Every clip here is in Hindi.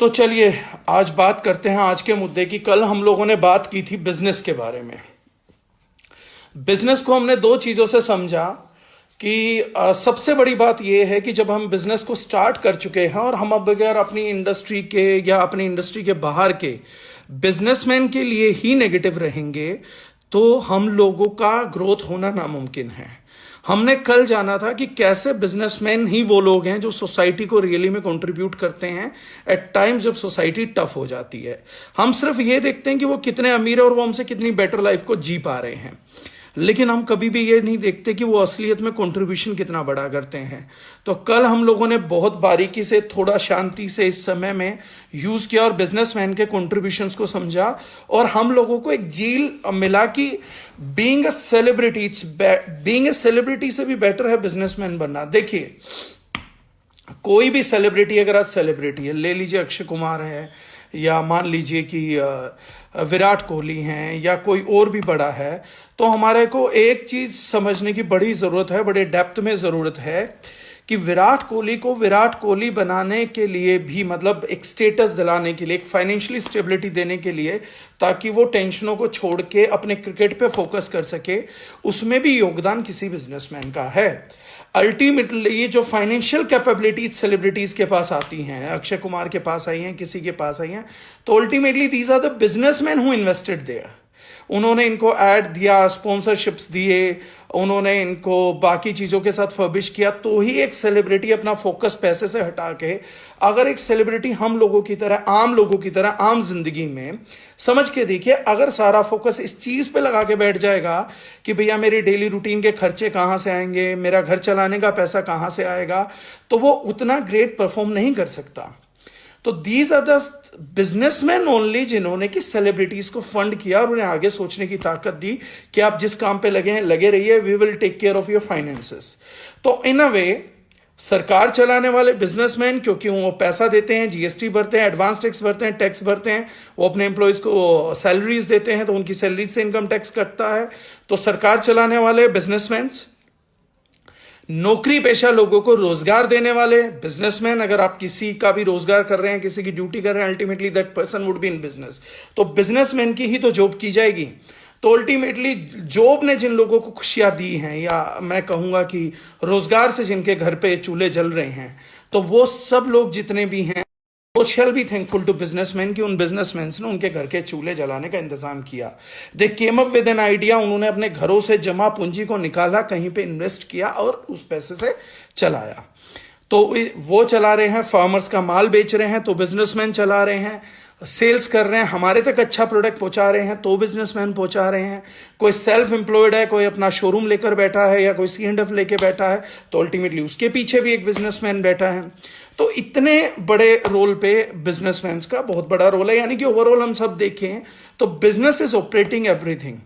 तो चलिए आज बात करते हैं आज के मुद्दे की। कल हम लोगों ने बात की थी बिजनेस के बारे में। बिजनेस को हमने दो चीजों से समझा कि सबसे बड़ी बात यह है कि जब हम बिजनेस को स्टार्ट कर चुके हैं और हम अब अगर अपनी इंडस्ट्री के या अपनी इंडस्ट्री के बाहर के बिजनेसमैन के लिए ही नेगेटिव रहेंगे तो हम लोगों का ग्रोथ होना नामुमकिन है। हमने कल जाना था कि कैसे बिजनेसमैन ही वो लोग हैं जो सोसाइटी को रियली में कंट्रीब्यूट करते हैं एट टाइम्स जब सोसाइटी टफ हो जाती है। हम सिर्फ ये देखते हैं कि वो कितने अमीर है और वो हमसे कितनी बेटर लाइफ को जी पा रहे हैं, लेकिन हम कभी भी ये नहीं देखते कि वो असलियत में कंट्रीब्यूशन कितना बड़ा करते हैं। तो कल हम लोगों ने बहुत बारीकी से थोड़ा शांति से इस समय में यूज किया और बिजनेसमैन के कंट्रीब्यूशंस को समझा और हम लोगों को एक जील मिला कि बीइंग अ सेलिब्रिटी से भी बेटर है बिजनेसमैन बनना। देखिए, कोई भी सेलिब्रिटी, अगर आज सेलिब्रिटी है, ले लीजिए अक्षय कुमार है या मान लीजिए कि विराट कोहली हैं या कोई और भी बड़ा है, तो हमारे को एक चीज समझने की बड़ी जरूरत है, बड़े डेप्थ में जरूरत है कि विराट कोहली को विराट कोहली बनाने के लिए भी, मतलब एक स्टेटस दिलाने के लिए, एक फाइनेंशियली स्टेबिलिटी देने के लिए, ताकि वो टेंशनों को छोड़ के अपने क्रिकेट पे फोकस कर सके, उसमें भी योगदान किसी बिजनेसमैन का है। अल्टीमेटली ये जो फाइनेंशियल कैपेबिलिटीज सेलिब्रिटीज के पास आती हैं, अक्षय कुमार के पास आई हैं, किसी के पास आई हैं, तो ultimately these are the businessman who invested there. उन्होंने इनको ऐड दिया, स्पॉन्सरशिप्स दिए, उन्होंने इनको बाकी चीजों के साथ फर्बिश किया, तो ही एक सेलिब्रिटी अपना फोकस पैसे से हटा के, अगर एक सेलिब्रिटी हम लोगों की तरह, आम लोगों की तरह, आम जिंदगी में समझ के देखिए, अगर सारा फोकस इस चीज पे लगा के बैठ जाएगा कि भैया मेरी डेली रूटीन के खर्चे कहां से आएंगे, मेरा घर चलाने का पैसा कहां से आएगा, तो वो उतना ग्रेट परफॉर्म नहीं कर सकता। तो these are the businessman only जिन्होंने कि सेलिब्रिटीज को फंड किया और उन्हें आगे सोचने की ताकत दी कि आप जिस काम पे लगे हैं लगे रहिए, we will take care of your finances. तो इन अ वे सरकार चलाने वाले बिजनेसमैन, क्योंकि वो पैसा देते हैं, जीएसटी भरते हैं, एडवांस टैक्स भरते हैं, टैक्स भरते हैं, वो अपने एम्प्लॉयज को सैलरीज देते हैं, तो उनकी सैलरीज से इनकम टैक्स कटता है। तो सरकार चलाने वाले बिजनेसमैन, नौकरी पेशा लोगों को रोजगार देने वाले बिजनेसमैन, अगर आप किसी का भी रोजगार कर रहे हैं, किसी की ड्यूटी कर रहे हैं, ultimately that person would be in business, तो बिजनेसमैन की ही तो जॉब की जाएगी। तो अल्टीमेटली जॉब ने जिन लोगों को खुशियां दी हैं, या मैं कहूंगा कि रोजगार से जिनके घर पे चूल्हे जल रहे हैं, तो वो सब लोग जितने भी हैं वो shall be thankful to businessman कि उन बिजनेसमैन ने उनके घर के चूल्हे जलाने का इंतजाम किया। They came up with an idea, उन्होंने अपने घरों से जमा पूंजी को निकाला, कहीं पे इन्वेस्ट किया और उस पैसे से चलाया। तो वो चला रहे हैं, फार्मर्स का माल बेच रहे हैं तो बिजनेसमैन चला रहे हैं, सेल्स कर रहे हैं, हमारे तक अच्छा प्रोडक्ट पहुंचा रहे हैं तो बिजनेसमैन पहुंचा रहे हैं। कोई सेल्फ एम्प्लॉयड है, कोई अपना शोरूम लेकर बैठा है या कोई C&F लेके बैठा है, तो अल्टीमेटली उसके पीछे भी एक बिजनेसमैन बैठा है। तो इतने बड़े रोल पे बिजनेसमैन का बहुत बड़ा रोल है, यानी कि ओवरऑल हम सब देखें तो बिजनेस इज ऑपरेटिंग एवरीथिंग।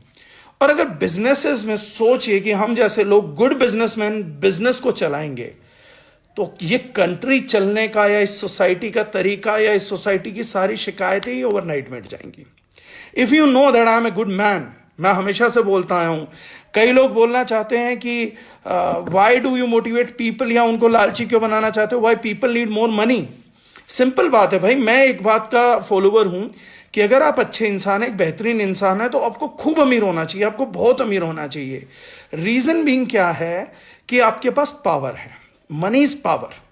और अगर बिजनेसेस में सोचिए कि हम जैसे लोग गुड बिजनेसमैन बिजनेस को चलाएंगे, तो ये कंट्री चलने का या इस सोसाइटी का तरीका या इस सोसाइटी की सारी शिकायतें ही ओवरनाइट मिट जाएंगी। If you know that I am a good man, मैं हमेशा से बोलता आया हूं, कई लोग बोलना चाहते हैं कि why do you motivate people, या उनको लालची क्यों बनाना चाहते हो, why people need more money. Simple बात है भाई, मैं एक बात का फॉलोवर हूं कि अगर आप अच्छे इंसान है, एक बेहतरीन इंसान है, तो आपको खूब अमीर होना चाहिए, आपको बहुत अमीर होना चाहिए। रीजन बीइंग क्या है कि आपके पास पावर है, मनी इज पावर।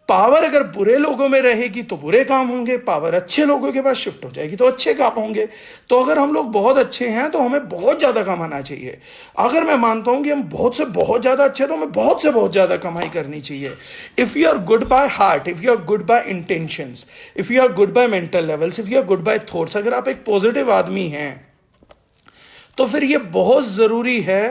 पावर अगर बुरे लोगों में रहेगी तो बुरे काम होंगे, पावर अच्छे लोगों के पास शिफ्ट हो जाएगी तो अच्छे काम होंगे। तो अगर हम लोग बहुत अच्छे हैं तो हमें बहुत ज्यादा कमाना चाहिए। अगर मैं मानता हूं कि हम बहुत से बहुत ज्यादा अच्छे, तो हमें बहुत से बहुत ज्यादा कमाई करनी चाहिए। If you are good by heart, if you are good by intentions, if you are good by mental levels, if you are good by thoughts, अगर आप एक पॉजिटिव आदमी हैं, तो फिर यह बहुत जरूरी है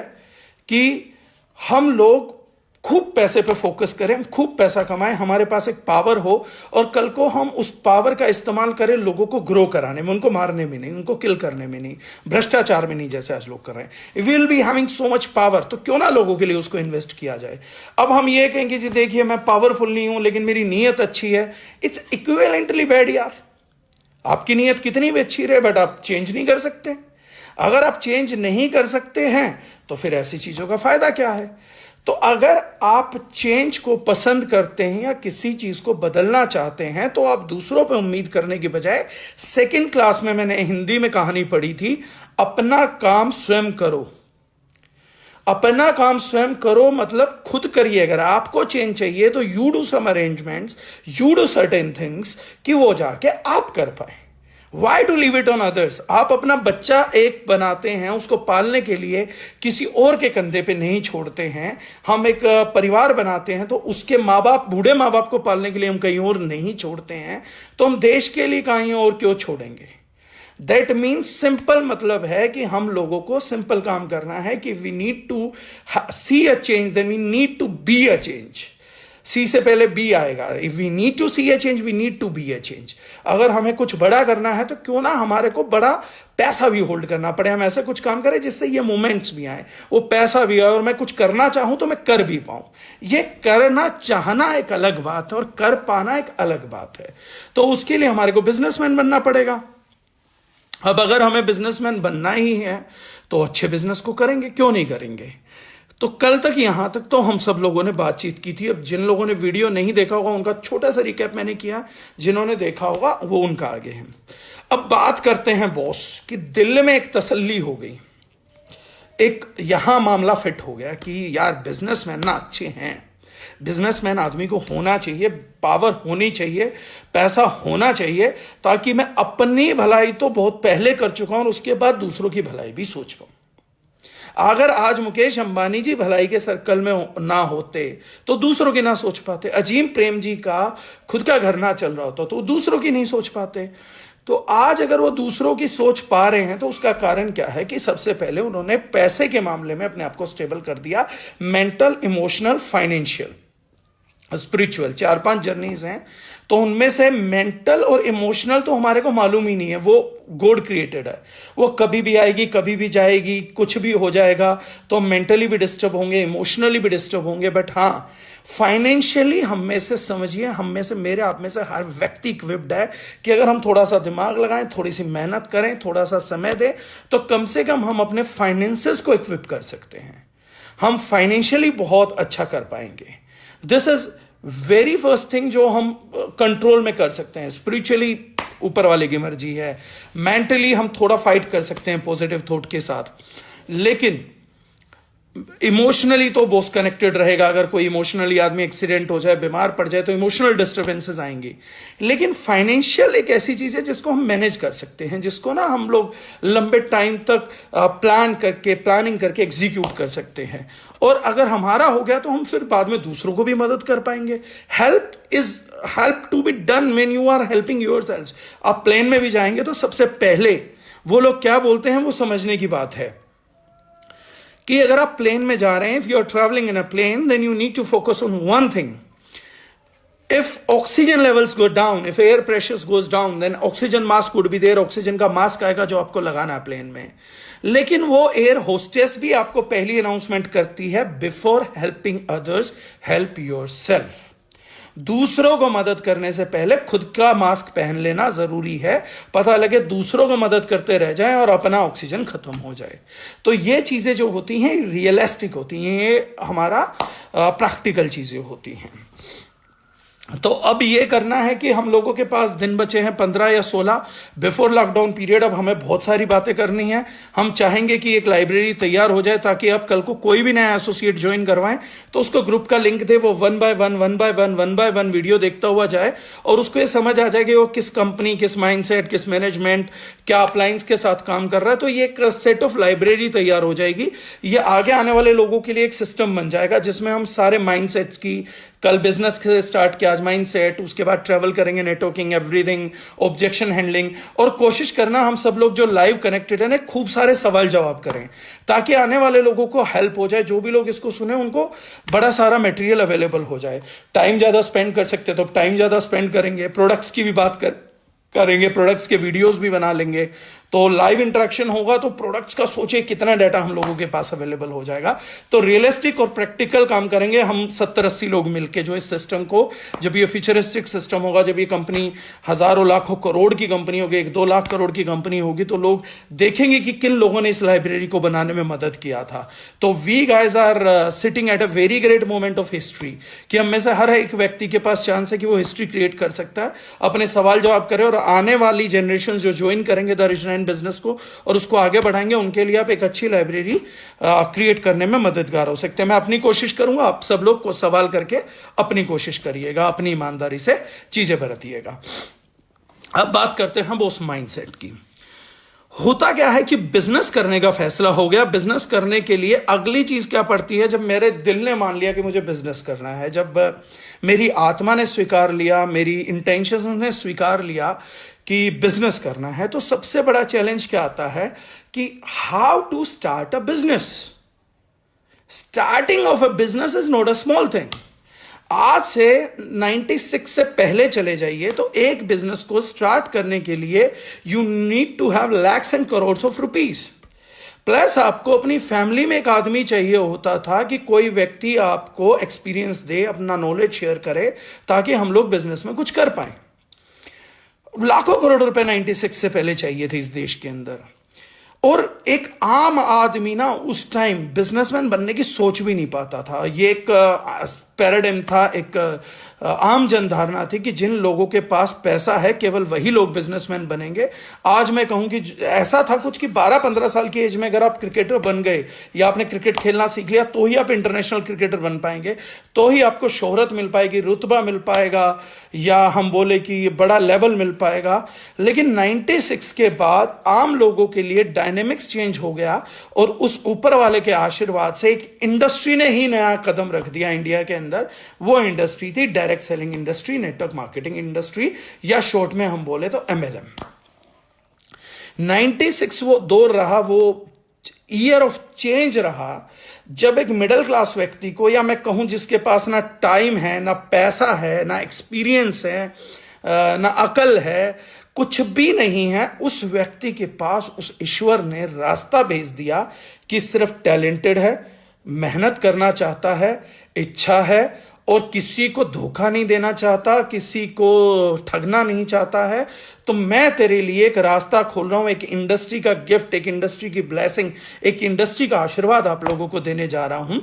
कि हम लोग खूब पैसे पे फोकस करें, खूब पैसा कमाएं, हमारे पास एक पावर हो और कल को हम उस पावर का इस्तेमाल करें लोगों को ग्रो कराने में, उनको मारने में नहीं, उनको किल करने में नहीं, भ्रष्टाचार में नहीं, जैसे आज लोग कर रहे हैं। If will be having so much power, तो क्यों ना लोगों के लिए उसको इन्वेस्ट किया जाए। अब हम ये कहेंगे जी देखिए मैं पावरफुल नहीं हूं लेकिन मेरी नीयत अच्छी है, इट्स इक्विवेलेंटली बैड यार। आपकी नीयत कितनी भी अच्छी रहे, बट आप चेंज नहीं कर सकते। अगर आप चेंज नहीं कर सकते हैं तो फिर ऐसी चीजों का फायदा क्या है। तो अगर आप चेंज को पसंद करते हैं या किसी चीज को बदलना चाहते हैं तो आप दूसरों पे उम्मीद करने की बजाय, सेकंड क्लास में मैंने हिंदी में कहानी पढ़ी थी, अपना काम स्वयं करो। अपना काम स्वयं करो मतलब खुद करिए। अगर आपको चेंज चाहिए तो you do some arrangements, you do certain things कि वो जाके आप कर पाए। Why to leave it on others? आप अपना बच्चा एक बनाते हैं, उसको पालने के लिए किसी और के कंधे पे नहीं छोड़ते हैं। हम एक परिवार बनाते हैं तो उसके माँ बाप, बूढ़े माँ बाप को पालने के लिए हम कहीं और नहीं छोड़ते हैं, तो हम देश के लिए कहीं और क्यों छोड़ेंगे? दैट मीन्स सिंपल मतलब है कि हम लोगों को सिंपल काम करना है कि we need to see a change, then we need to be a change. C से पहले बी आएगा। If we need to see a change, we need to be a change. अगर हमें कुछ बड़ा करना है तो क्यों ना हमारे को बड़ा पैसा भी होल्ड करना पड़े, हम ऐसे कुछ काम करें जिससे ये मोमेंट्स भी आए, वो पैसा भी आए, और मैं कुछ करना चाहूं तो मैं कर भी पाऊं। ये करना चाहना एक अलग बात है और कर पाना एक अलग बात है। तो उसके लिए हमारे को बिजनेसमैन बनना पड़ेगा। अब अगर हमें बिजनेसमैन बनना ही है तो अच्छे बिजनेस को करेंगे, क्यों नहीं करेंगे? तो कल तक यहां तक तो हम सब लोगों ने बातचीत की थी। अब जिन लोगों ने वीडियो नहीं देखा होगा उनका छोटा सा रिकैप मैंने किया, जिन्होंने देखा होगा वो उनका आगे है। अब बात करते हैं बॉस कि दिल में एक तसल्ली हो गई, एक यहां मामला फिट हो गया कि यार बिजनेसमैन ना अच्छे हैं। बिजनेसमैन आदमी को होना चाहिए, पावर होनी चाहिए, पैसा होना चाहिए, ताकि मैं अपनी भलाई तो बहुत पहले कर चुका हूं और उसके बाद दूसरों की भलाई भी सोच पाऊं। अगर आज मुकेश अंबानी जी भलाई के सर्कल में ना होते तो दूसरों की ना सोच पाते। अजीम प्रेम जी का खुद का घर ना चल रहा होता तो दूसरों की नहीं सोच पाते। तो आज अगर वो दूसरों की सोच पा रहे हैं तो उसका कारण क्या है कि सबसे पहले उन्होंने पैसे के मामले में अपने आप को स्टेबल कर दिया। Mental, emotional, financial, spiritual, 4-5 journeys हैं। तो उनमें से मेंटल और इमोशनल तो हमारे को मालूम ही नहीं है, वो गॉड क्रिएटेड है, वो कभी भी आएगी कभी भी जाएगी, कुछ भी हो जाएगा। तो मेंटली भी डिस्टर्ब होंगे, इमोशनली भी डिस्टर्ब होंगे, बट हाँ फाइनेंशियली हम में से, समझिए हम में से, मेरे आप में से हर व्यक्ति इक्विप्ड है कि अगर हम थोड़ा सा दिमाग लगाएं, थोड़ी सी मेहनत करें, थोड़ा सा समय दें तो कम से कम हम अपने फाइनेंसेस को इक्विप कर सकते हैं। हम फाइनेंशियली बहुत अच्छा कर पाएंगे। This is very first thing जो हम कंट्रोल में कर सकते हैं। स्पिरिचुअली ऊपर वाले की मर्जी है, मेंटली हम थोड़ा फाइट कर सकते हैं पॉजिटिव थॉट के साथ, लेकिन इमोशनली तो बॉस कनेक्टेड रहेगा। अगर कोई इमोशनली आदमी एक्सीडेंट हो जाए, बीमार पड़ जाए तो इमोशनल डिस्टर्बेंसेस आएंगी। लेकिन फाइनेंशियल एक ऐसी चीज है जिसको हम मैनेज कर सकते हैं, जिसको ना हम लोग लंबे टाइम तक प्लानिंग करके एग्जीक्यूट कर सकते हैं। और अगर हमारा हो गया तो हम फिर बाद में दूसरों को भी मदद कर पाएंगे। Help to be done when you are helping yourself. आप प्लेन में भी जाएंगे तो सबसे पहले वो लोग क्या बोलते हैं वो समझने की बात है कि अगर आप प्लेन में जा रहे हैं, if you are travelling in a plane, then you need to focus on one thing. If oxygen levels go down, if air pressures goes down, then oxygen mask would be there. Oxygen का मास्क आएगा जो आपको लगाना है प्लेन में। लेकिन वो एयर होस्टेस भी आपको पहली अनाउंसमेंट करती है, before helping others help yourself. दूसरों को मदद करने से पहले खुद का मास्क पहन लेना जरूरी है। पता लगे दूसरों को मदद करते रह जाएं और अपना ऑक्सीजन खत्म हो जाए। तो ये चीजें जो होती हैं रियलिस्टिक होती हैं, ये हमारा प्रैक्टिकल चीजें होती हैं। तो अब ये करना है कि हम लोगों के पास दिन बचे हैं 15 या 16 बिफोर लॉकडाउन पीरियड। अब हमें बहुत सारी बातें करनी है। हम चाहेंगे कि एक लाइब्रेरी तैयार हो जाए ताकि अब कल को कोई भी नया एसोसिएट ज्वाइन करवाएं तो उसको ग्रुप का लिंक दे, वो 1 बाय 1 वीडियो देखता हुआ जाए और उसको ये समझ आ जाए कि वो किस कंपनी, किस माइंडसेट, किस मैनेजमेंट, क्या अपलायंस के साथ काम कर रहा है। तो ये एक सेट ऑफ लाइब्रेरी तैयार हो जाएगी। ये आगे आने वाले लोगों के लिए एक सिस्टम बन जाएगा जिसमें हम सारे माइंडसेट्स की, कल बिजनेस से स्टार्ट किया, आज माइंडसेट, उसके बाद ट्रैवल करेंगे, नेटवर्किंग, एवरीथिंग, ऑब्जेक्शन हैंडलिंग, और कोशिश करना हम सब लोग जो लाइव कनेक्टेड है ना खूब सारे सवाल जवाब करें ताकि आने वाले लोगों को हेल्प हो जाए। जो भी लोग इसको सुने उनको बड़ा सारा मटेरियल अवेलेबल हो जाए। टाइम ज्यादा स्पेंड कर सकते तो टाइम ज्यादा स्पेंड करेंगे। प्रोडक्ट्स की भी बात कर करेंगे, प्रोडक्ट्स के वीडियोस भी बना लेंगे, तो लाइव इंटरेक्शन होगा, तो प्रोडक्ट्स का सोचे कितना डाटा हम लोगों के पास अवेलेबल हो जाएगा। तो रियलिस्टिक और प्रैक्टिकल काम करेंगे हम 70-80 लोग मिलके, जो इस सिस्टम को, जब ये फ्यूचरिस्टिक सिस्टम होगा, जब ये कंपनी हजारों लाखों करोड़ की कंपनी होगी, 1-2 लाख करोड़ की कंपनी होगी, तो लोग देखेंगे कि किन लोगों ने इस लाइब्रेरी को बनाने में मदद किया था। तो we guys are sitting at a very great moment of history, कि हम में से हर एक व्यक्ति के पास चांस है कि वो हिस्ट्री क्रिएट कर सकता है, अपने सवाल जवाब करे, और आने वाली जनरेशन जो ज्वाइन करेंगे द ओरिजिनल बिजनेस को और उसको आगे बढ़ाएंगे, उनके लिए आप एक अच्छी लाइब्रेरी क्रिएट करने में मददगार हो सकते हैं। मैं अपनी कोशिश करूंगा, आप सब लोग को सवाल करके अपनी कोशिश करिएगा, अपनी ईमानदारी से चीजें बरतिएगा। अब बात करते हैं बोस माइंडसेट की। होता क्या है कि बिजनेस करने का फैसला हो गया, बिजनेस करने के लिए अगली चीज क्या पड़ती है? जब मेरे दिल ने मान लिया कि मुझे बिजनेस करना है, जब मेरी आत्मा ने स्वीकार लिया, मेरी इंटेंशंस ने स्वीकार लिया कि बिजनेस करना है, तो सबसे बड़ा चैलेंज क्या आता है कि how to start a business. Starting of a business is not a small thing. आज से 96 से पहले चले जाइए, तो एक बिजनेस को स्टार्ट करने के लिए you need to have lakhs and crores of rupees. Plus आपको अपनी फैमिली में एक आदमी चाहिए होता था कि कोई व्यक्ति आपको एक्सपीरियंस दे, अपना नॉलेज शेयर करे, ताकि हम लोग बिजनेस में कुछ कर पाए। लाखों करोड़ रुपए 96 से पहले चाहिए थे इस देश के अंदर, और एक आम आदमी ना उस टाइम बिजनेसमैन बनने की सोच भी नहीं पाता था। ये एक पैराडाइम था, एक आम जनधारणा थी कि जिन लोगों के पास पैसा है केवल वही लोग बिजनेसमैन बनेंगे। आज मैं कहूं कि ऐसा था कुछ कि 12-15 साल की एज में अगर आप क्रिकेटर बन गए या आपने क्रिकेट खेलना सीख लिया, तो ही आप इंटरनेशनल क्रिकेटर बन पाएंगे, तो ही आपको शोहरत मिल पाएगी, रुतबा मिल पाएगा, या हम बोले कि बड़ा लेवल मिल पाएगा। लेकिन 96 के बाद आम लोगों के लिए डायनेमिक्स चेंज हो गया, और उस ऊपर वाले के आशीर्वाद से एक इंडस्ट्री ने ही नया कदम रख दिया इंडिया के अंदर। वो इंडस्ट्री थी direct selling industry, network marketing industry, या शॉर्ट में हम बोले तो MLM। 96 वो दौर रहा, वो ईयर ऑफ चेंज रहा, जब एक मिडिल क्लास व्यक्ति को, या मैं कहूं जिसके पास ना टाइम है, ना पैसा है, ना एक्सपीरियंस है, ना अकल है, कुछ भी नहीं है, उस व्यक्ति के पास उस ईश्वर ने रास्ता भेज दिया कि सिर्फ टैलेंटेड है, मेहनत करना चाहता है, इच्छा है, और किसी को धोखा नहीं देना चाहता, किसी को ठगना नहीं चाहता है, तो मैं तेरे लिए एक रास्ता खोल रहा हूं, एक इंडस्ट्री का गिफ्ट, एक इंडस्ट्री की ब्लेसिंग, एक इंडस्ट्री का आशीर्वाद आप लोगों को देने जा रहा हूं।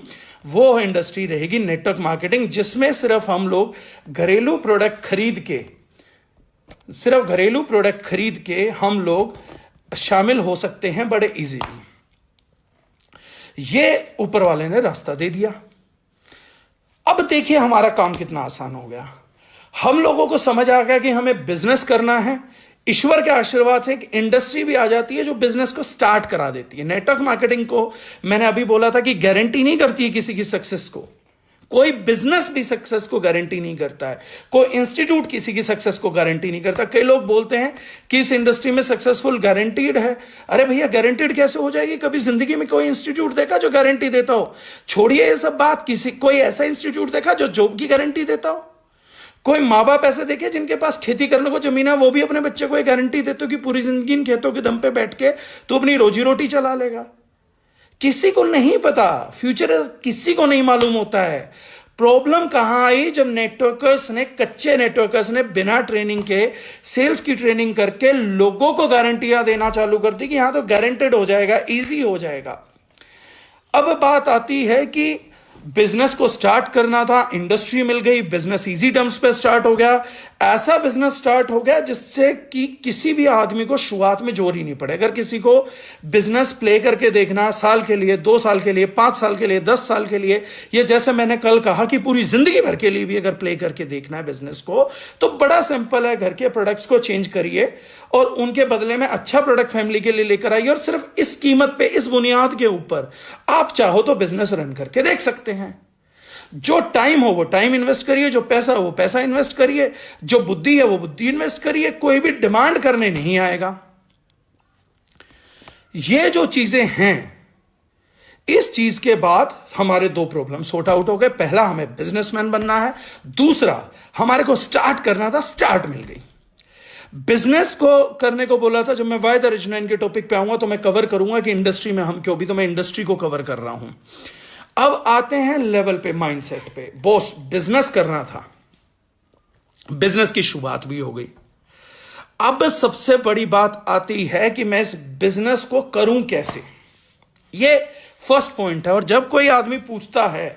वो इंडस्ट्री रहेगी नेटवर्क मार्केटिंग, जिसमें सिर्फ हम लोग घरेलू प्रोडक्ट खरीद के हम लोग शामिल हो सकते हैं बड़े इजीली। ये ऊपर वाले ने रास्ता दे दिया। अब देखिए हमारा काम कितना आसान हो गया। हम लोगों को समझ आ गया कि हमें बिजनेस करना है, ईश्वर के आशीर्वाद से एक इंडस्ट्री भी आ जाती है जो बिजनेस को स्टार्ट करा देती है। नेटवर्क मार्केटिंग को मैंने अभी बोला था कि गारंटी नहीं करती है किसी की सक्सेस को, कोई बिजनेस भी सक्सेस को गारंटी नहीं करता है, कोई इंस्टीट्यूट किसी की सक्सेस को गारंटी नहीं करता। कई लोग बोलते हैं कि इस इंडस्ट्री में सक्सेसफुल गारंटीड है। अरे भैया, गारंटीड कैसे हो जाएगी? कभी जिंदगी में कोई इंस्टीट्यूट देखा जो गारंटी देता हो? छोड़िए ये सब बात, कोई ऐसा इंस्टीट्यूट देखा जो जॉब की गारंटी देता हो? कोई माँ बाप ऐसे देखे जिनके पास खेती करने को जमीन है, वो भी अपने बच्चे को एक गारंटी देते हो कि पूरी जिंदगी इन खेतों के दम पे बैठ के तो अपनी रोजी रोटी चला लेगा? किसी को नहीं पता, फ्यूचर किसी को नहीं मालूम होता है। प्रॉब्लम कहां आई? जब कच्चे नेटवर्कर्स ने बिना ट्रेनिंग के, सेल्स की ट्रेनिंग करके लोगों को गारंटियां देना चालू कर दी कि हाँ तो गारंटेड हो जाएगा, इजी हो जाएगा। अब बात आती है कि बिजनेस को स्टार्ट करना था, इंडस्ट्री मिल गई, बिजनेस इजी टर्म्स पे स्टार्ट हो गया। ऐसा बिजनेस स्टार्ट हो गया जिससे कि किसी भी आदमी को शुरुआत में जोर ही नहीं पड़े। अगर किसी को बिजनेस प्ले करके देखना, साल के लिए, 2 साल के लिए, 5 साल के लिए, 10 साल के लिए, ये जैसे मैंने कल कहा कि पूरी जिंदगी भर के लिए भी अगर प्ले करके देखना है बिजनेस को, तो बड़ा सिंपल है। घर के प्रोडक्ट्स को चेंज करिए और उनके बदले में अच्छा प्रोडक्ट फैमिली के लिए लेकर आइए, और सिर्फ इस कीमत पे, इस बुनियाद के ऊपर आप चाहो तो बिजनेस रन करके देख सकते हैं। जो टाइम हो वो टाइम इन्वेस्ट करिए, जो पैसा हो वो पैसा इन्वेस्ट करिए, जो बुद्धि है वो बुद्धि इन्वेस्ट करिए। कोई भी डिमांड करने नहीं आएगा। ये जो चीजें हैं, इस चीज के बाद हमारे 2 प्रॉब्लम सॉर्ट आउट हो गए। पहला, हमें बिजनेसमैन बनना है। दूसरा, हमारे को स्टार्ट करना था, स्टार्ट मिल गई। बिजनेस को करने को बोला था। जब मैं वाई द रिच मैन के टॉपिक पे आऊंगा तो मैं कवर करूंगा कि इंडस्ट्री में हम क्यों, भी तो मैं इंडस्ट्री को कवर कर रहा हूं। अब आते हैं लेवल पे, माइंडसेट पे। बॉस बिजनेस करना था, बिजनेस की शुरुआत भी हो गई। अब सबसे बड़ी बात आती है कि मैं इस बिजनेस को करूं कैसे, ये फर्स्ट पॉइंट है। और जब कोई आदमी पूछता है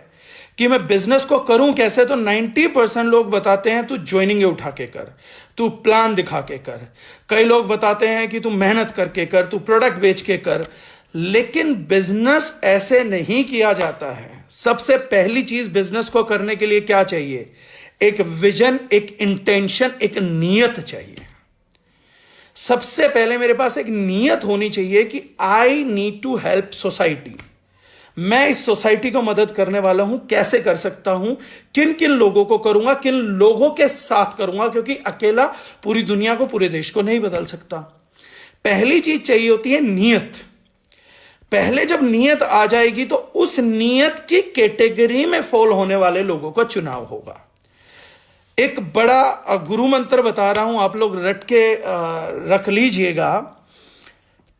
कि मैं बिजनेस को करूं कैसे, तो 90% लोग बताते हैं तू ज्वाइनिंग उठा के कर, तू प्लान दिखा के कर। कई लोग बताते हैं कि तू मेहनत करके कर, तू प्रोडक्ट बेच के कर। लेकिन बिजनेस ऐसे नहीं किया जाता है। सबसे पहली चीज बिजनेस को करने के लिए क्या चाहिए? एक विजन, एक इंटेंशन, एक नीयत चाहिए। सबसे पहले मेरे पास एक नीयत होनी चाहिए कि I need to help society. मैं इस सोसाइटी को मदद करने वाला हूं, कैसे कर सकता हूं, किन किन लोगों को करूंगा, किन लोगों के साथ करूंगा, क्योंकि अकेला पूरी दुनिया को, पूरे देश को नहीं बदल सकता। पहली चीज चाहिए होती है नीयत। पहले जब नीयत आ जाएगी तो उस नीयत की कैटेगरी में फॉल होने वाले लोगों का चुनाव होगा। एक बड़ा गुरु मंत्र बता रहा हूं, आप लोग रट के रख लीजिएगा।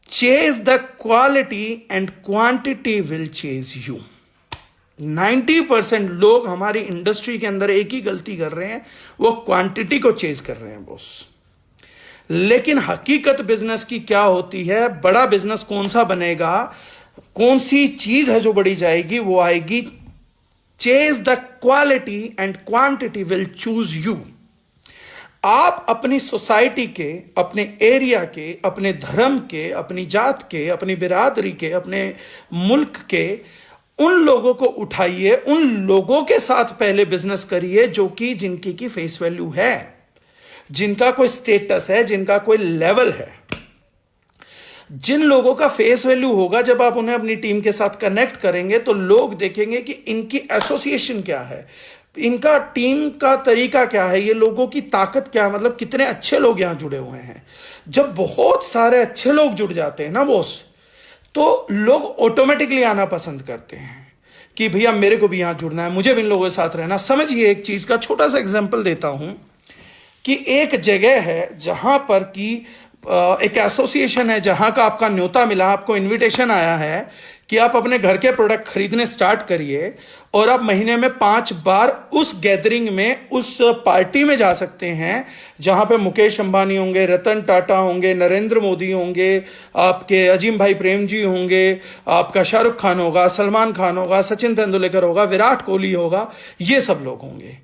Chase the quality and quantity will chase you. 90% लोग हमारी इंडस्ट्री के अंदर एक ही गलती कर रहे हैं, वो क्वांटिटी को चेज कर रहे हैं बॉस। लेकिन हकीकत बिजनेस की क्या होती है? बड़ा बिजनेस कौन सा बनेगा, कौन सी चीज है जो बड़ी जाएगी? वो आएगी chase the quality and quantity will choose you. आप अपनी सोसाइटी के, अपने एरिया के, अपने धर्म के, अपनी जात के, अपनी बिरादरी के, अपने मुल्क के उन लोगों को उठाइए, उन लोगों के साथ पहले बिजनेस करिए जो कि जिनकी की फेस वैल्यू है, जिनका कोई स्टेटस है, जिनका कोई लेवल है। जिन लोगों का फेस वैल्यू होगा, जब आप उन्हें अपनी टीम के साथ कनेक्ट करेंगे तो लोग देखेंगे कि इनकी एसोसिएशन क्या है, इनका टीम का तरीका क्या है, ये लोगों की ताकत क्या है, मतलब कितने अच्छे लोग यहां जुड़े हुए हैं। जब बहुत सारे अच्छे लोग जुड़ जाते हैं ना बॉस, तो लोग ऑटोमेटिकली आना पसंद करते हैं कि भैया मेरे को भी यहां जुड़ना है, मुझे भी इन लोगों के साथ रहना। समझिए, एक चीज का छोटा सा एग्जांपल देता हूं कि एक जगह है जहां पर कि एक एसोसिएशन है, जहां का आपका न्योता मिला, आपको इनविटेशन आया है कि आप अपने घर के प्रोडक्ट खरीदने स्टार्ट करिए और आप महीने में 5 बार उस गैदरिंग में, उस पार्टी में जा सकते हैं जहां पे मुकेश अंबानी होंगे, रतन टाटा होंगे, नरेंद्र मोदी होंगे, आपके अजीम भाई प्रेम जी होंगे, आपका शाहरुख खान होगा, सलमान खान होगा, सचिन तेंदुलकर होगा, विराट कोहली होगा, ये सब लोग होंगे।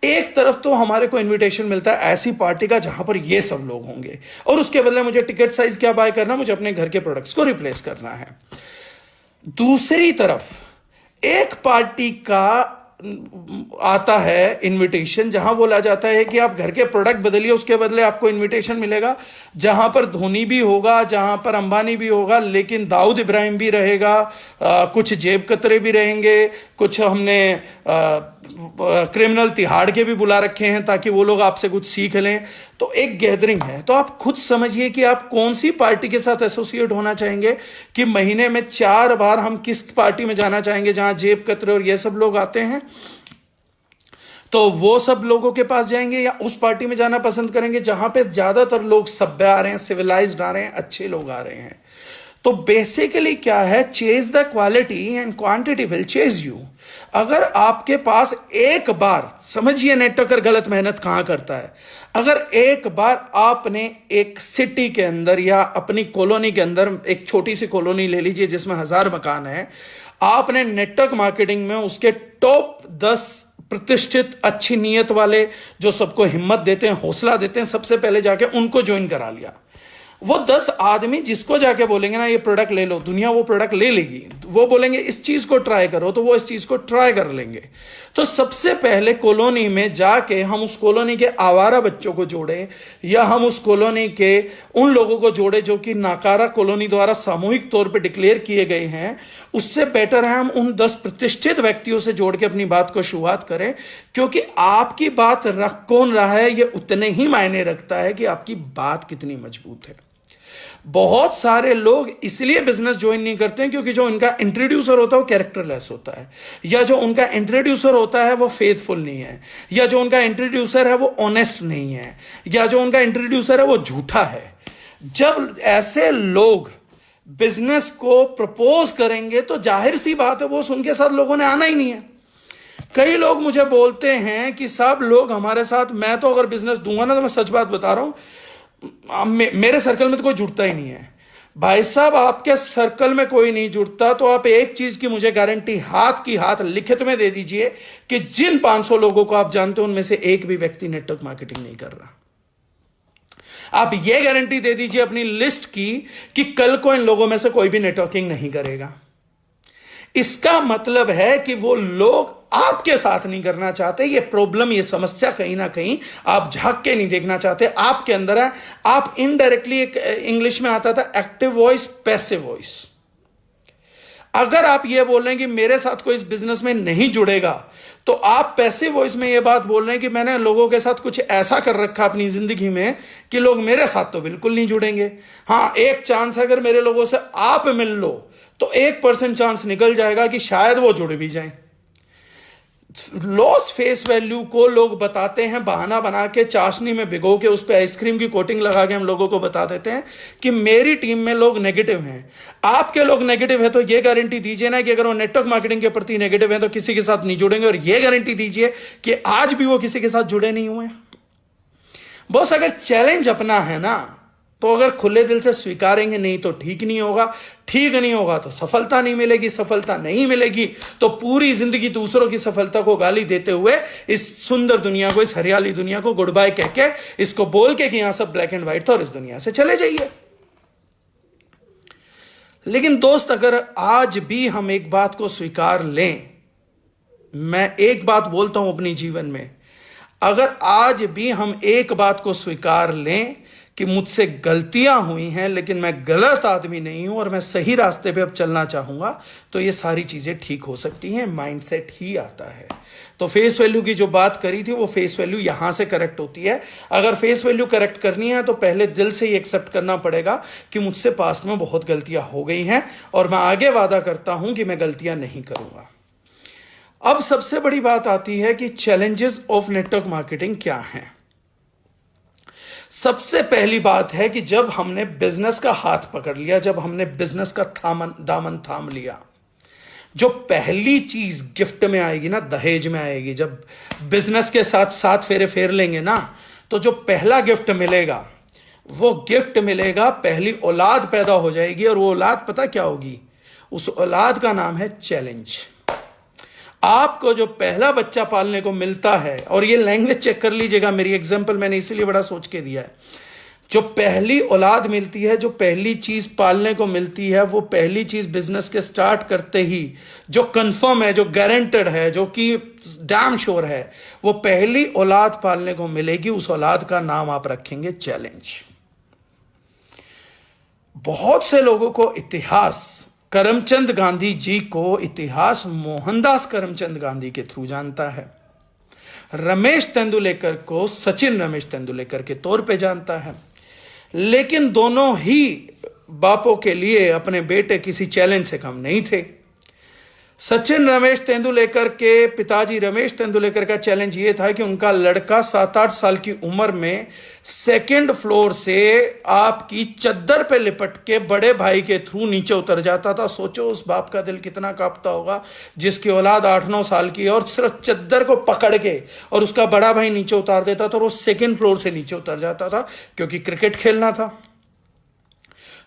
एक तरफ तो हमारे को इनविटेशन मिलता है ऐसी पार्टी का जहां पर ये सब लोग होंगे, और उसके बदले मुझे टिकट साइज क्या बाय करना, मुझे अपने घर के प्रोडक्ट्स को रिप्लेस करना है। दूसरी तरफ एक पार्टी का आता है इनविटेशन जहां बोला जाता है कि आप घर के प्रोडक्ट बदलिए, उसके बदले आपको इनविटेशन मिलेगा, जहां पर धोनी भी होगा, जहां पर अंबानी भी होगा, लेकिन दाऊद इब्राहिम भी रहेगा, कुछ जेब कतरे भी रहेंगे, कुछ हमने क्रिमिनल तिहाड़ के भी बुला रखे हैं ताकि वो लोग आपसे कुछ सीख लें। तो एक गैदरिंग है। तो आप खुद समझिए कि आप कौन सी पार्टी के साथ एसोसिएट होना चाहेंगे, कि महीने में 4 बार हम किस पार्टी में जाना चाहेंगे जहां जेब कतरे और ये सब लोग आते हैं, तो वो सब लोगों के पास जाएंगे, या उस पार्टी में जाना पसंद करेंगे जहां पे ज्यादातर लोग सभ्य आ रहे हैं, सिविलाइज्ड आ रहे हैं, अच्छे लोग आ रहे हैं। तो बेसिकली क्या है, chase the quality and quantity will chase you. अगर आपके पास एक बार, समझिए नेटवर्कर गलत मेहनत कहां करता है, अगर एक बार आपने एक सिटी के अंदर या अपनी कॉलोनी के अंदर, एक छोटी सी कॉलोनी ले लीजिए जिसमें 1000 मकान है, आपने नेटवर्क मार्केटिंग में उसके टॉप 10 प्रतिष्ठित अच्छी नीयत वाले जो सबको हिम्मत देते हैं, हौसला देते हैं, सबसे पहले जाके उनको ज्वाइन करा लिया। वो 10 आदमी जिसको जाके बोलेंगे ना ये प्रोडक्ट ले लो, दुनिया वो प्रोडक्ट ले लेगी। वो बोलेंगे इस चीज को ट्राई करो, तो वो इस चीज को ट्राई कर लेंगे। तो सबसे पहले कॉलोनी में जाके हम उस कॉलोनी के आवारा बच्चों को जोड़े, या हम उस कॉलोनी के उन लोगों को जोड़े जो कि नाकारा कॉलोनी द्वारा सामूहिक तौर पर डिक्लेयर किए गए हैं, उससे बेटर है हम उन 10 प्रतिष्ठित व्यक्तियों से जोड़ के अपनी बात को शुरुआत करें। क्योंकि आपकी बात रख कौन रहा है, यह उतने ही मायने रखता है कि आपकी बात कितनी मजबूत है। बहुत सारे लोग इसलिए बिजनेस ज्वाइन नहीं करते हैं क्योंकि जो उनका इंट्रोड्यूसर होता है वो कैरेक्टरलेस होता है, या जो उनका इंट्रोड्यूसर होता है वो फेथफुल नहीं है, या जो उनका इंट्रोड्यूसर है वो ऑनेस्ट नहीं है, या जो उनका इंट्रोड्यूसर है वो झूठा है। जब ऐसे लोग बिजनेस को प्रपोज करेंगे तो जाहिर सी बात है वो उनके साथ लोगों ने आना ही नहीं है। कई लोग मुझे बोलते हैं कि सब लोग हमारे साथ, मैं तो अगर बिजनेस दूंगा ना तो मैं सच बात बता रहा हूं, मेरे सर्कल में तो कोई जुड़ता ही नहीं है। भाई साहब, आपके सर्कल में कोई नहीं जुड़ता तो आप एक चीज की मुझे गारंटी हाथ की हाथ लिखित में दे दीजिए कि जिन 500 लोगों को आप जानते हो उनमें से एक भी व्यक्ति नेटवर्क मार्केटिंग नहीं कर रहा। आप यह गारंटी दे दीजिए अपनी लिस्ट की कि कल को इन लोगों में से कोई भी नेटवर्किंग नहीं करेगा। इसका मतलब है कि वो लोग आपके साथ नहीं करना चाहते। ये प्रॉब्लम, ये समस्या कहीं ना कहीं आप झांक के नहीं देखना चाहते, आपके अंदर है। आप इनडायरेक्टली, एक इंग्लिश में आता था एक्टिव वॉइस, पैसिव वॉइस। अगर आप ये बोल रहे हैं कि मेरे साथ कोई इस बिजनेस में नहीं जुड़ेगा, तो आप पैसिव वॉइस में ये बात बोल रहे हैं कि मैंने लोगों के साथ कुछ ऐसा कर रखा अपनी जिंदगी में कि लोग मेरे साथ तो बिल्कुल नहीं जुड़ेंगे। हाँ, एक चांस अगर मेरे लोगों से आप मिल लो तो 1% चांस निकल जाएगा कि शायद वो जुड़ भी जाएं। लॉस्ट फेस वैल्यू को लोग बताते हैं बहाना बना के, चाशनी में भिगो के उस पर आइसक्रीम की कोटिंग लगा के हम लोगों को बता देते हैं कि मेरी टीम में लोग नेगेटिव हैं। आपके लोग नेगेटिव है तो ये गारंटी दीजिए ना कि अगर वो नेटवर्क मार्केटिंग के प्रति नेगेटिव है तो किसी के साथ नहीं जुड़ेंगे, और ये गारंटी दीजिए कि आज भी वो किसी के साथ जुड़े नहीं हुए। बस अगर चैलेंज अपना है ना, तो अगर खुले दिल से स्वीकारेंगे, नहीं तो ठीक नहीं होगा। ठीक नहीं होगा तो सफलता नहीं मिलेगी, सफलता नहीं मिलेगी तो पूरी जिंदगी दूसरों की सफलता को गाली देते हुए इस सुंदर दुनिया को, इस हरियाली दुनिया को गुड बाय कह के, इसको बोल के कि यहां सब ब्लैक एंड व्हाइट था और इस दुनिया से चले जाइए। लेकिन दोस्त, अगर आज भी हम एक बात को स्वीकार लें, मैं एक बात बोलता हूं अपनी जीवन में, अगर आज भी हम एक बात को स्वीकार लें कि मुझसे गलतियां हुई हैं लेकिन मैं गलत आदमी नहीं हूं और मैं सही रास्ते पे अब चलना चाहूंगा, तो ये सारी चीजें ठीक हो सकती हैं। माइंडसेट ही आता है। तो फेस वैल्यू की जो बात करी थी वो फेस वैल्यू यहां से करेक्ट होती है। अगर फेस वैल्यू करेक्ट करनी है तो पहले दिल से ही एक्सेप्ट करना पड़ेगा कि मुझसे पास्ट में बहुत गलतियां हो गई हैं और मैं आगे वादा करता हूं कि मैं गलतियां नहीं करूंगा। अब सबसे बड़ी बात आती है कि चैलेंजेस ऑफ नेटवर्क मार्केटिंग क्या हैं। सबसे पहली बात है कि जब हमने बिजनेस का हाथ पकड़ लिया, जब हमने बिजनेस का दामन थाम लिया, जो पहली चीज गिफ्ट में आएगी ना, दहेज में आएगी। जब बिजनेस के साथ 7 फेरे फेर लेंगे ना, तो जो पहला गिफ्ट मिलेगा वो गिफ्ट मिलेगा, पहली औलाद पैदा हो जाएगी। और वो औलाद पता क्या होगी? उस औलाद का नाम है चैलेंज। आपको जो पहला बच्चा पालने को मिलता है, और ये लैंग्वेज चेक कर लीजिएगा, मेरी एग्जांपल मैंने इसीलिए बड़ा सोच के दिया है। जो पहली औलाद मिलती है, जो पहली चीज पालने को मिलती है, वो पहली चीज बिजनेस के स्टार्ट करते ही जो कंफर्म है, जो गारंटेड है, जो कि डैम श्योर है, वो पहली औलाद पालने को मिलेगी। उस औलाद का नाम आप रखेंगे चैलेंज। बहुत से लोगों को इतिहास, करमचंद गांधी जी को इतिहास मोहनदास करमचंद गांधी के थ्रू जानता है। रमेश तेंदुलेकर को सचिन रमेश तेंदुलेकर के तौर पे जानता है। लेकिन दोनों ही बापों के लिए अपने बेटे किसी चैलेंज से कम नहीं थे। सचिन रमेश तेंदुलेकर के पिताजी रमेश तेंदुलेकर का चैलेंज ये था कि उनका लड़का 7-8 साल की उम्र में 2nd फ्लोर से आपकी चद्दर पे लिपट के बड़े भाई के थ्रू नीचे उतर जाता था। सोचो उस बाप का दिल कितना कांपता होगा जिसकी औलाद 8-9 साल की है और सिर्फ चद्दर को पकड़ के और उसका बड़ा भाई नीचे उतार देता था और वो 2nd फ्लोर से नीचे उतर जाता था क्योंकि क्रिकेट खेलना था।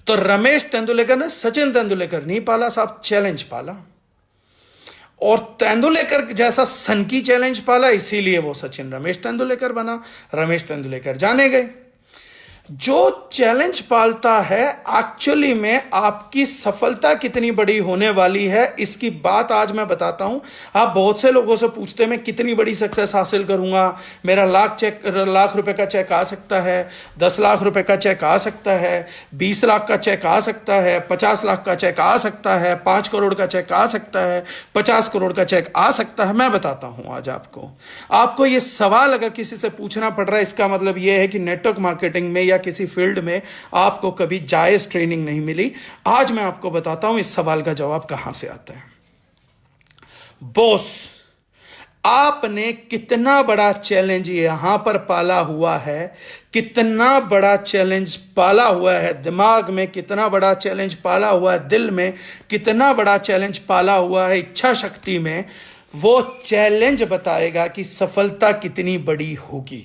तो रमेश तेंदुलेकर ने सचिन तेंदुलेकर नहीं पाला साहब, चैलेंज पाला। और तेंदुलेकर जैसा सनकी चैलेंज पाला, इसीलिए वो सचिन रमेश तेंदुलेकर बना। रमेश तेंदुलेकर जाने गए। जो चैलेंज पालता है, एक्चुअली में आपकी सफलता कितनी बड़ी होने वाली है इसकी बात आज मैं बताता हूं। आप बहुत से लोगों से पूछते हैं मैं कितनी बड़ी सक्सेस हासिल करूंगा, मेरा लाख रुपए का चेक आ सकता है, 10 लाख रुपए का चेक आ सकता है, 20 लाख का चेक आ सकता है, 50 लाख का चेक आ सकता है, 5 करोड़ का चेक आ सकता है, 50 करोड़ का चेक आ सकता है। मैं बताता हूं आज आपको ये सवाल अगर किसी से पूछना पड़ रहा है, इसका मतलब यह है कि नेटवर्क मार्केटिंग में या किसी फील्ड में आपको कभी जायज ट्रेनिंग नहीं मिली। आज मैं आपको बताता हूं इस सवाल का जवाब कहां से आता है। बॉस, आपने कितना बड़ा चैलेंज यहां पर पाला हुआ है, कितना बड़ा चैलेंज पाला हुआ है दिमाग में, कितना बड़ा चैलेंज पाला हुआ है दिल में, कितना बड़ा चैलेंज पाला हुआ है इच्छा शक्ति में, वो चैलेंज बताएगा कि सफलता कितनी बड़ी होगी।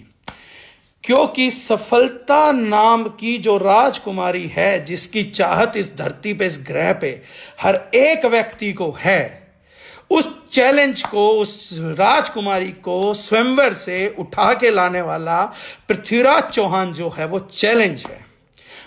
क्योंकि सफलता नाम की जो राजकुमारी है, जिसकी चाहत इस धरती पे, इस ग्रह पे हर एक व्यक्ति को है, उस चैलेंज को, उस राजकुमारी को स्वयंवर से उठा के लाने वाला पृथ्वीराज चौहान जो है, वो चैलेंज है।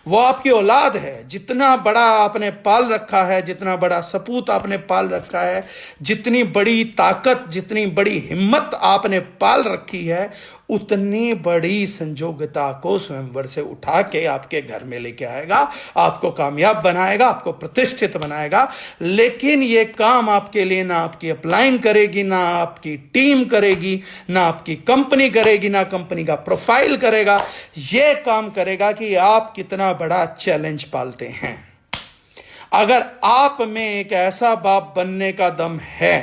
वो आपकी औलाद है। जितना बड़ा आपने पाल रखा है, जितना बड़ा सपूत आपने पाल रखा है, जितनी बड़ी ताकत, जितनी बड़ी हिम्मत आपने पाल रखी है, उतनी बड़ी संजोगता को स्वयंवर से उठा के आपके घर में लेके आएगा, आपको कामयाब बनाएगा, आपको प्रतिष्ठित बनाएगा। लेकिन ये काम आपके लिए ना आपकी अपलाइन करेगी, ना आपकी टीम करेगी, ना आपकी कंपनी करेगी, ना कंपनी का प्रोफाइल करेगा। ये काम करेगा कि आप कितना बड़ा चैलेंज पालते हैं। अगर आप में एक ऐसा बाप बनने का दम है,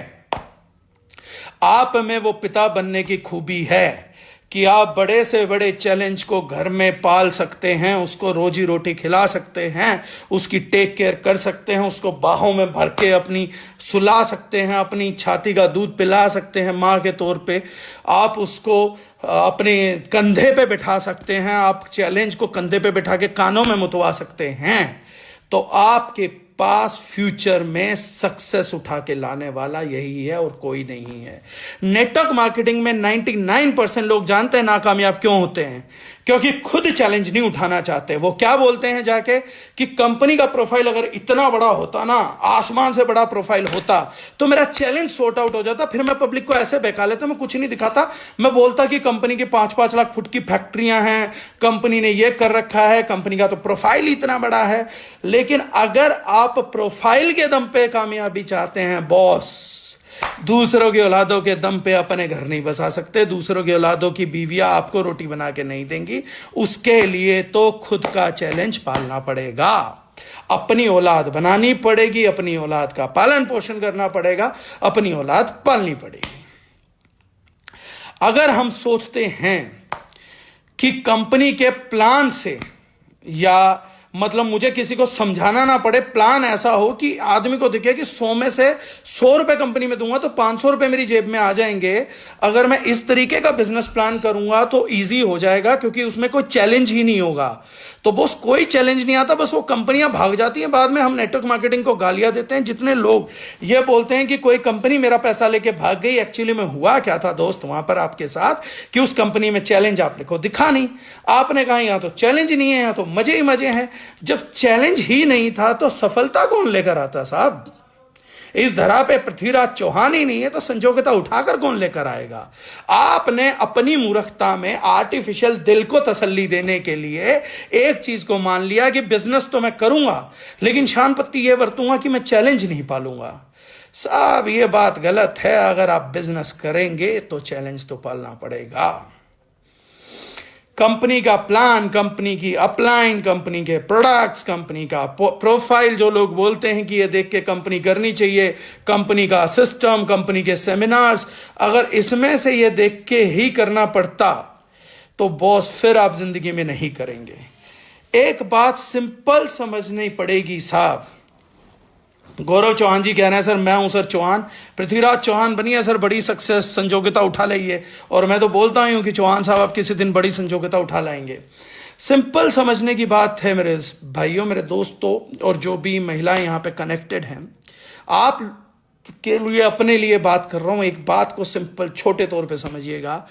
आप में वो पिता बनने की खूबी है कि आप बड़े से बड़े चैलेंज को घर में पाल सकते हैं, उसको रोजी रोटी खिला सकते हैं, उसकी टेक केयर कर सकते हैं, उसको बाहों में भर के अपनी सुला सकते हैं, अपनी छाती का दूध पिला सकते हैं माँ के तौर पे, आप उसको अपने कंधे पे बिठा सकते हैं, आप चैलेंज को कंधे पे बिठा के कानों में मुतवा सकते हैं, तो आपके पास फ्यूचर में सक्सेस उठा के लाने वाला यही है और कोई नहीं है। नेटवर्क मार्केटिंग में 99% लोग जानते हैं नाकामयाब क्यों होते हैं, क्योंकि खुद चैलेंज नहीं उठाना चाहते। वो क्या बोलते हैं जाके कि कंपनी का प्रोफाइल अगर इतना बड़ा होता ना, आसमान से बड़ा प्रोफाइल होता, तो मेरा चैलेंज सॉर्ट आउट हो जाता, फिर मैं पब्लिक को ऐसे बहका लेता, मैं कुछ नहीं दिखाता, मैं बोलता कि कंपनी की 5-5 लाख फुट की फैक्ट्रियां हैं, कंपनी ने ये कर रखा है, कंपनी का तो प्रोफाइल इतना बड़ा है। लेकिन अगर आप प्रोफाइल के दम पे कामयाबी चाहते हैं बॉस, दूसरों की औलादों के दम पे अपने घर नहीं बसा सकते, दूसरों की औलादों की बीवियां आपको रोटी बना के नहीं देंगी। उसके लिए तो खुद का चैलेंज पालना पड़ेगा, अपनी औलाद बनानी पड़ेगी, अपनी औलाद का पालन पोषण करना पड़ेगा, अपनी औलाद पालनी पड़ेगी। अगर हम सोचते हैं कि कंपनी के प्लान से, या मतलब मुझे किसी को समझाना ना पड़े, प्लान ऐसा हो कि आदमी को दिखे कि 100 में से 100 रुपए कंपनी में दूंगा तो 500 रुपए मेरी जेब में आ जाएंगे। अगर मैं इस तरीके का बिजनेस प्लान करूंगा तो इजी हो जाएगा, क्योंकि उसमें कोई चैलेंज ही नहीं होगा। तो बस कोई चैलेंज नहीं आता, बस वो कंपनियां भाग जाती हैं। बाद में हम नेटवर्क मार्केटिंग को गालियां देते हैं। जितने लोग ये बोलते हैं कि कोई कंपनी मेरा पैसा लेके भाग गई, एक्चुअली में हुआ क्या था दोस्त वहां पर आपके साथ कि उस कंपनी में चैलेंज आपने को दिखा नहीं। आपने कहा यहां तो चैलेंज नहीं है, यहां तो मजे ही मजे हैं। जब चैलेंज ही नहीं था तो सफलता कौन लेकर आता साहब? इस धरा पे पृथ्वीराज चौहान ही नहीं है तो संजोगिता उठाकर कौन लेकर आएगा? आपने अपनी मूर्खता में आर्टिफिशियल दिल को तसल्ली देने के लिए एक चीज को मान लिया कि बिजनेस तो मैं करूंगा, लेकिन शान पत्ती यह बरतूंगा कि मैं चैलेंज नहीं पालूंगा। साहब ये बात गलत है। अगर आप बिजनेस करेंगे तो चैलेंज तो पालना पड़ेगा। कंपनी का प्लान, कंपनी की अपलाइन, कंपनी के प्रोडक्ट्स, कंपनी का प्रोफाइल, जो लोग बोलते हैं कि ये देख के कंपनी करनी चाहिए, कंपनी का सिस्टम, कंपनी के सेमिनार्स, अगर इसमें से ये देख के ही करना पड़ता तो बॉस फिर आप जिंदगी में नहीं करेंगे। एक बात सिंपल समझनी पड़ेगी साहब। गौरव चौहान जी कह रहे हैं सर मैं हूं सर चौहान, पृथ्वीराज चौहान बनिए सर, बड़ी सक्सेस संजोगिता उठा लाइए। और मैं तो बोलता ही हूं कि चौहान साहब आप किसी दिन बड़ी संजोगिता उठा लाएंगे। सिंपल समझने की बात है मेरे भाइयों, मेरे दोस्तों, और जो भी महिलाएं यहां पे कनेक्टेड हैं, आप के लिए अपने लिए बात कर रहा हूं। एक बात को सिंपल छोटे तौर पे समझिएगा।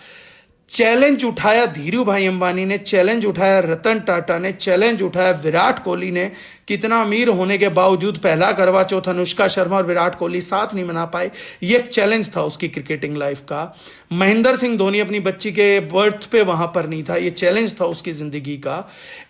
चैलेंज उठाया धीरू भाई अंबानी ने, चैलेंज उठाया रतन टाटा ने, चैलेंज उठाया विराट कोहली ने। कितना अमीर होने के बावजूद पहला करवा चौथ अनुष्का शर्मा और विराट कोहली साथ नहीं मना पाए, ये एक चैलेंज था उसकी क्रिकेटिंग लाइफ का। महेंद्र सिंह धोनी अपनी बच्ची के बर्थ पे वहां पर नहीं था, ये चैलेंज था उसकी जिंदगी का।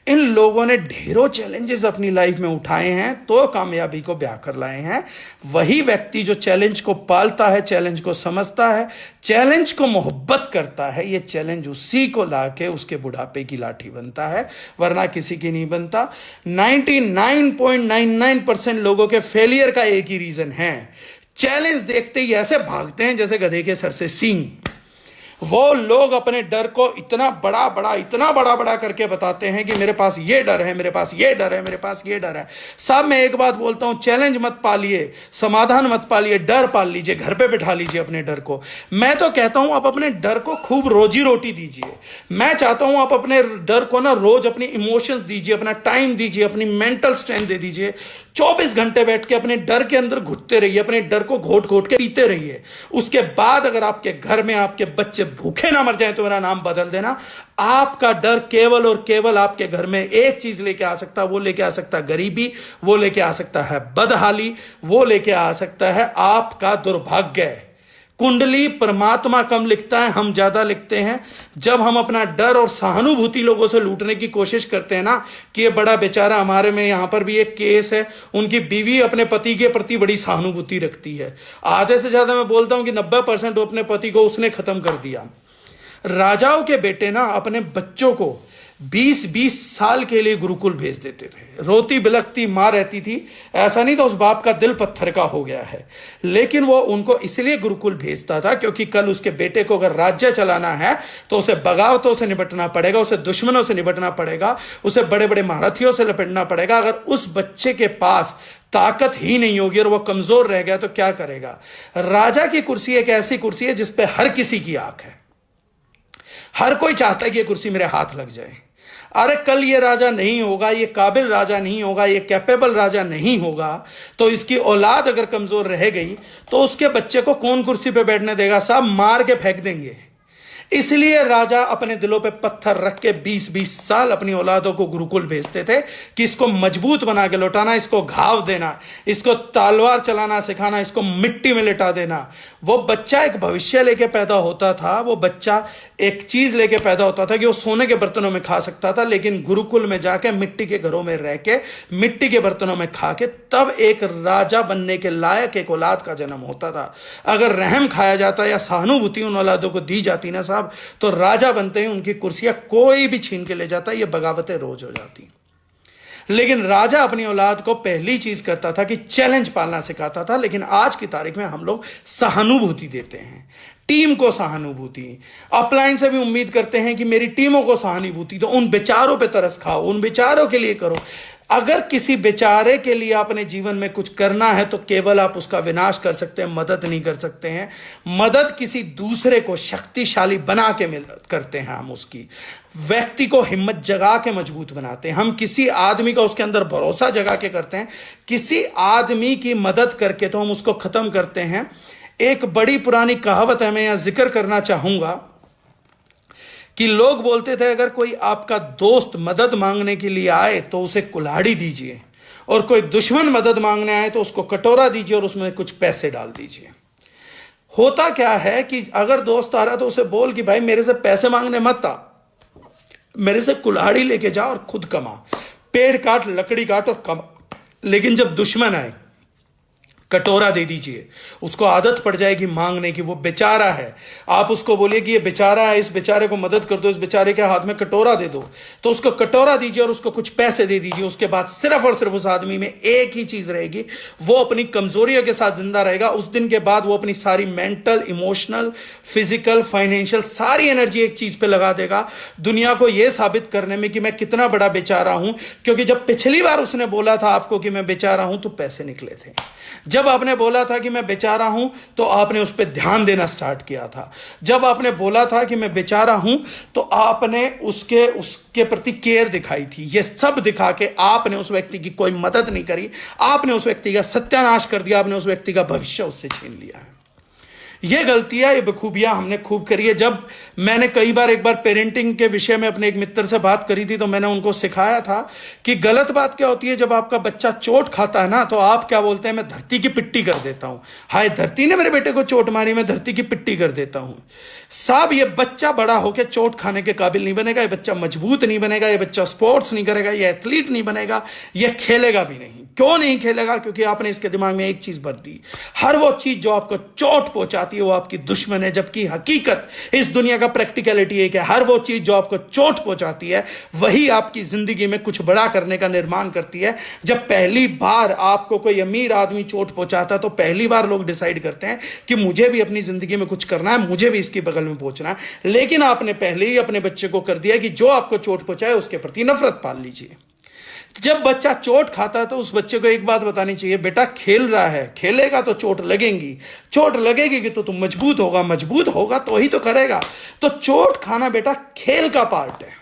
इन लोगों ने ढेरों चैलेंजेस अपनी लाइफ में उठाए हैं तो कामयाबी को ब्याह कर लाए हैं। वही व्यक्ति जो चैलेंज को पालता है, चैलेंज को समझता है, चैलेंज को मोहब्बत करता है, ये चैलेंज उसी को लाके उसके बुढ़ापे की लाठी बनता है, वरना किसी की नहीं बनता। 99.99% लोगों के फेलियर का एक ही रीजन है, चैलेंज देखते ही ऐसे भागते हैं जैसे गधे के सर से सींग। वो लोग अपने डर को इतना बड़ा करके बताते हैं कि मेरे पास ये डर है, मेरे पास ये डर है, मेरे पास ये डर है। साहब मैं एक बात बोलता हूं, चैलेंज मत पालिए, समाधान मत पालिए, डर पाल लीजिए, घर पे बिठा लीजिए अपने डर को। मैं तो कहता हूं आप अपने डर को खूब रोजी रोटी दीजिए। मैं चाहता हूं आप अपने डर को ना रोज अपनी इमोशंस दीजिए, अपना टाइम दीजिए, अपनी मेंटल स्ट्रेंथ दे दीजिए। 24 घंटे बैठ के अपने डर के अंदर घुटते रहिए, अपने डर को घोट घोट के पीते रहिए। उसके बाद अगर आपके घर में आपके बच्चे भूखे ना मर जाए तो मेरा नाम बदल देना। आपका डर केवल और केवल आपके घर में एक चीज लेके आ सकता है, वो लेके आ सकता है गरीबी, वो लेके आ सकता है बदहाली, वो लेके आ सकता है आपका दुर्भाग्य। कुंडली परमात्मा कम लिखता है, हम ज्यादा लिखते हैं। जब हम अपना डर और सहानुभूति लोगों से लूटने की कोशिश करते हैं ना कि ये बड़ा बेचारा, हमारे में यहां पर भी एक केस है, उनकी बीवी अपने पति के प्रति बड़ी सहानुभूति रखती है। आधे से ज्यादा मैं बोलता हूं कि 90% अपने पति को उसने खत्म कर दिया। राजाओं के बेटे ना अपने बच्चों को 20-20 साल के लिए गुरुकुल भेज देते थे। रोती बिलखती मां रहती थी, ऐसा नहीं तो उस बाप का दिल पत्थर का हो गया है, लेकिन वो उनको इसलिए गुरुकुल भेजता था क्योंकि कल उसके बेटे को अगर राज्य चलाना है तो उसे बगावतों से निपटना पड़ेगा, उसे दुश्मनों से निपटना पड़ेगा, उसे बड़े बड़े महारथियों से लपेटना पड़ेगा। अगर उस बच्चे के पास ताकत ही नहीं होगी और वो कमजोर रह गया तो क्या करेगा। राजा की कुर्सी एक ऐसी कुर्सी है जिसपे हर किसी की आंख है, हर कोई चाहता है कि ये कुर्सी मेरे हाथ लग जाए। अरे कल ये राजा नहीं होगा, ये काबिल राजा नहीं होगा, ये कैपेबल राजा नहीं होगा, तो इसकी औलाद अगर कमजोर रह गई तो उसके बच्चे को कौन कुर्सी पे बैठने देगा। साहब मार के फेंक देंगे। इसलिए राजा अपने दिलों पे पत्थर रख के 20-20 साल अपनी औलादों को गुरुकुल भेजते थे कि इसको मजबूत बना के लौटाना, इसको घाव देना, इसको तलवार चलाना सिखाना, इसको मिट्टी में लिटा देना। वो बच्चा एक भविष्य लेके पैदा होता था, वो बच्चा एक चीज लेके पैदा होता था कि वो सोने के बर्तनों में खा सकता था, लेकिन गुरुकुल में जाके मिट्टी के घरों में रह के मिट्टी के बर्तनों में खा के तब एक राजा बनने के लायक एक औलाद का जन्म होता था। अगर रहम खाया जाता या सहानुभूति उन औलादों को दी जाती ना साहब, तो राजा बनते ही उनकी कुर्सियां कोई भी छीन के ले जाता, ये बगावतें रोज हो जाती। लेकिन राजा अपनी औलाद को पहली चीज करता था कि चैलेंज पालना सिखाता था। लेकिन आज की तारीख में हम लोग सहानुभूति देते हैं, टीम को सहानुभूति, अपलाइन से भी उम्मीद करते हैं कि मेरी टीमों को सहानुभूति। तो उन बेचारों पे तरस खाओ, उन बेचारों के लिए करो। अगर किसी बेचारे के लिए अपने जीवन में कुछ करना है तो केवल आप उसका विनाश कर सकते हैं, मदद नहीं कर सकते हैं। मदद किसी दूसरे को शक्तिशाली बना के करते हैं, हम उसकी व्यक्ति को हिम्मत जगा के मजबूत बनाते हैं। हम किसी आदमी का उसके अंदर भरोसा जगा के करते हैं, किसी आदमी की मदद करके तो हम उसको खत्म करते हैं। एक बड़ी पुरानी कहावत है, मैं यहां जिक्र करना चाहूंगा कि लोग बोलते थे अगर कोई आपका दोस्त मदद मांगने के लिए आए तो उसे कुल्हाड़ी दीजिए, और कोई दुश्मन मदद मांगने आए तो उसको कटोरा दीजिए और उसमें कुछ पैसे डाल दीजिए। होता क्या है कि अगर दोस्त आ रहा तो उसे बोल कि भाई मेरे से पैसे मांगने मत आ, मेरे से कुल्हाड़ी लेके जा और खुद कमा, पेड़ काट, लकड़ी काट और कमा। लेकिन जब दुश्मन आए कटोरा दे दीजिए, उसको आदत पड़ जाएगी मांगने की। वो बेचारा है, आप उसको बोलिए कि ये बेचारा है, इस बेचारे को मदद कर दो, इस बेचारे के हाथ में कटोरा दे दो, तो उसको कटोरा दीजिए और उसको कुछ पैसे दे दीजिए। उसके बाद सिर्फ और सिर्फ उस आदमी में एक ही चीज रहेगी, वो अपनी कमजोरियों के साथ जिंदा रहेगा। उस दिन के बाद वो अपनी सारी मेंटल, इमोशनल, फिजिकल, फाइनेंशियल सारी एनर्जी एक चीज पे लगा देगा, दुनिया को यह साबित करने में कि मैं कितना बड़ा बेचारा हूं। क्योंकि जब पिछली बार उसने बोला था आपको कि मैं बेचारा हूं तो पैसे निकले थे। जब आपने बोला था कि मैं बेचारा हूं तो आपने उस पर ध्यान देना स्टार्ट किया था। जब आपने बोला था कि मैं बेचारा हूं तो आपने उसके प्रति केयर दिखाई थी। ये सब दिखा के आपने उस व्यक्ति की कोई मदद नहीं करी, आपने उस व्यक्ति का सत्यानाश कर दिया, आपने उस व्यक्ति का भविष्य उससे छीन लिया है। ये गलतियां, ये बखूबियां हमने खूब करी है। जब मैंने कई बार, एक बार पेरेंटिंग के विषय में अपने एक मित्र से बात करी थी तो मैंने उनको सिखाया था कि गलत बात क्या होती है, जब आपका बच्चा चोट खाता है ना तो आप क्या बोलते हैं, मैं धरती की पिट्टी कर देता हूं। हाय धरती ने मेरे बेटे को चोट मारी, मैं धरती की पिट्टी कर देता हूं। साहब ये बच्चा बड़ा होकर चोट खाने के काबिल नहीं बनेगा, ये बच्चा मजबूत नहीं बनेगा, ये बच्चा स्पोर्ट्स नहीं करेगा, ये एथलीट नहीं बनेगा, ये खेलेगा भी नहीं। क्यों नहीं खेलेगा? क्योंकि आपने इसके दिमाग में एक चीज भर दी, हर वो चीज जो आपको चोट पहुंचाती पहुंचाती है वो आपकी दुश्मन है, जबकि हकीकत इस दुनिया का प्रैक्टिकलिटी है कि हर वो चीज जो आपको चोट पहुंचाती है वही आपकी जिंदगी में कुछ बड़ा करने का निर्माण करती है। जब पहली बार आपको कोई अमीर आदमी चोट पहुंचाता है तो पहली बार लोग डिसाइड करते हैं कि मुझे भी अपनी जिंदगी में कुछ करना है, मुझे भी इसकी बगल में पहुंचना है। लेकिन आपने पहले ही अपने बच्चे को कर दिया कि जो आपको चोट पहुंचाए उसके प्रति नफरत पाल लीजिए। जब बच्चा चोट खाता है तो उस बच्चे को एक बात बतानी चाहिए, बेटा खेल रहा है, खेलेगा तो चोट लगेगी, चोट लगेगी कि तो तुम मजबूत होगा, मजबूत होगा तो ही तो करेगा। तो चोट खाना बेटा खेल का पार्ट है।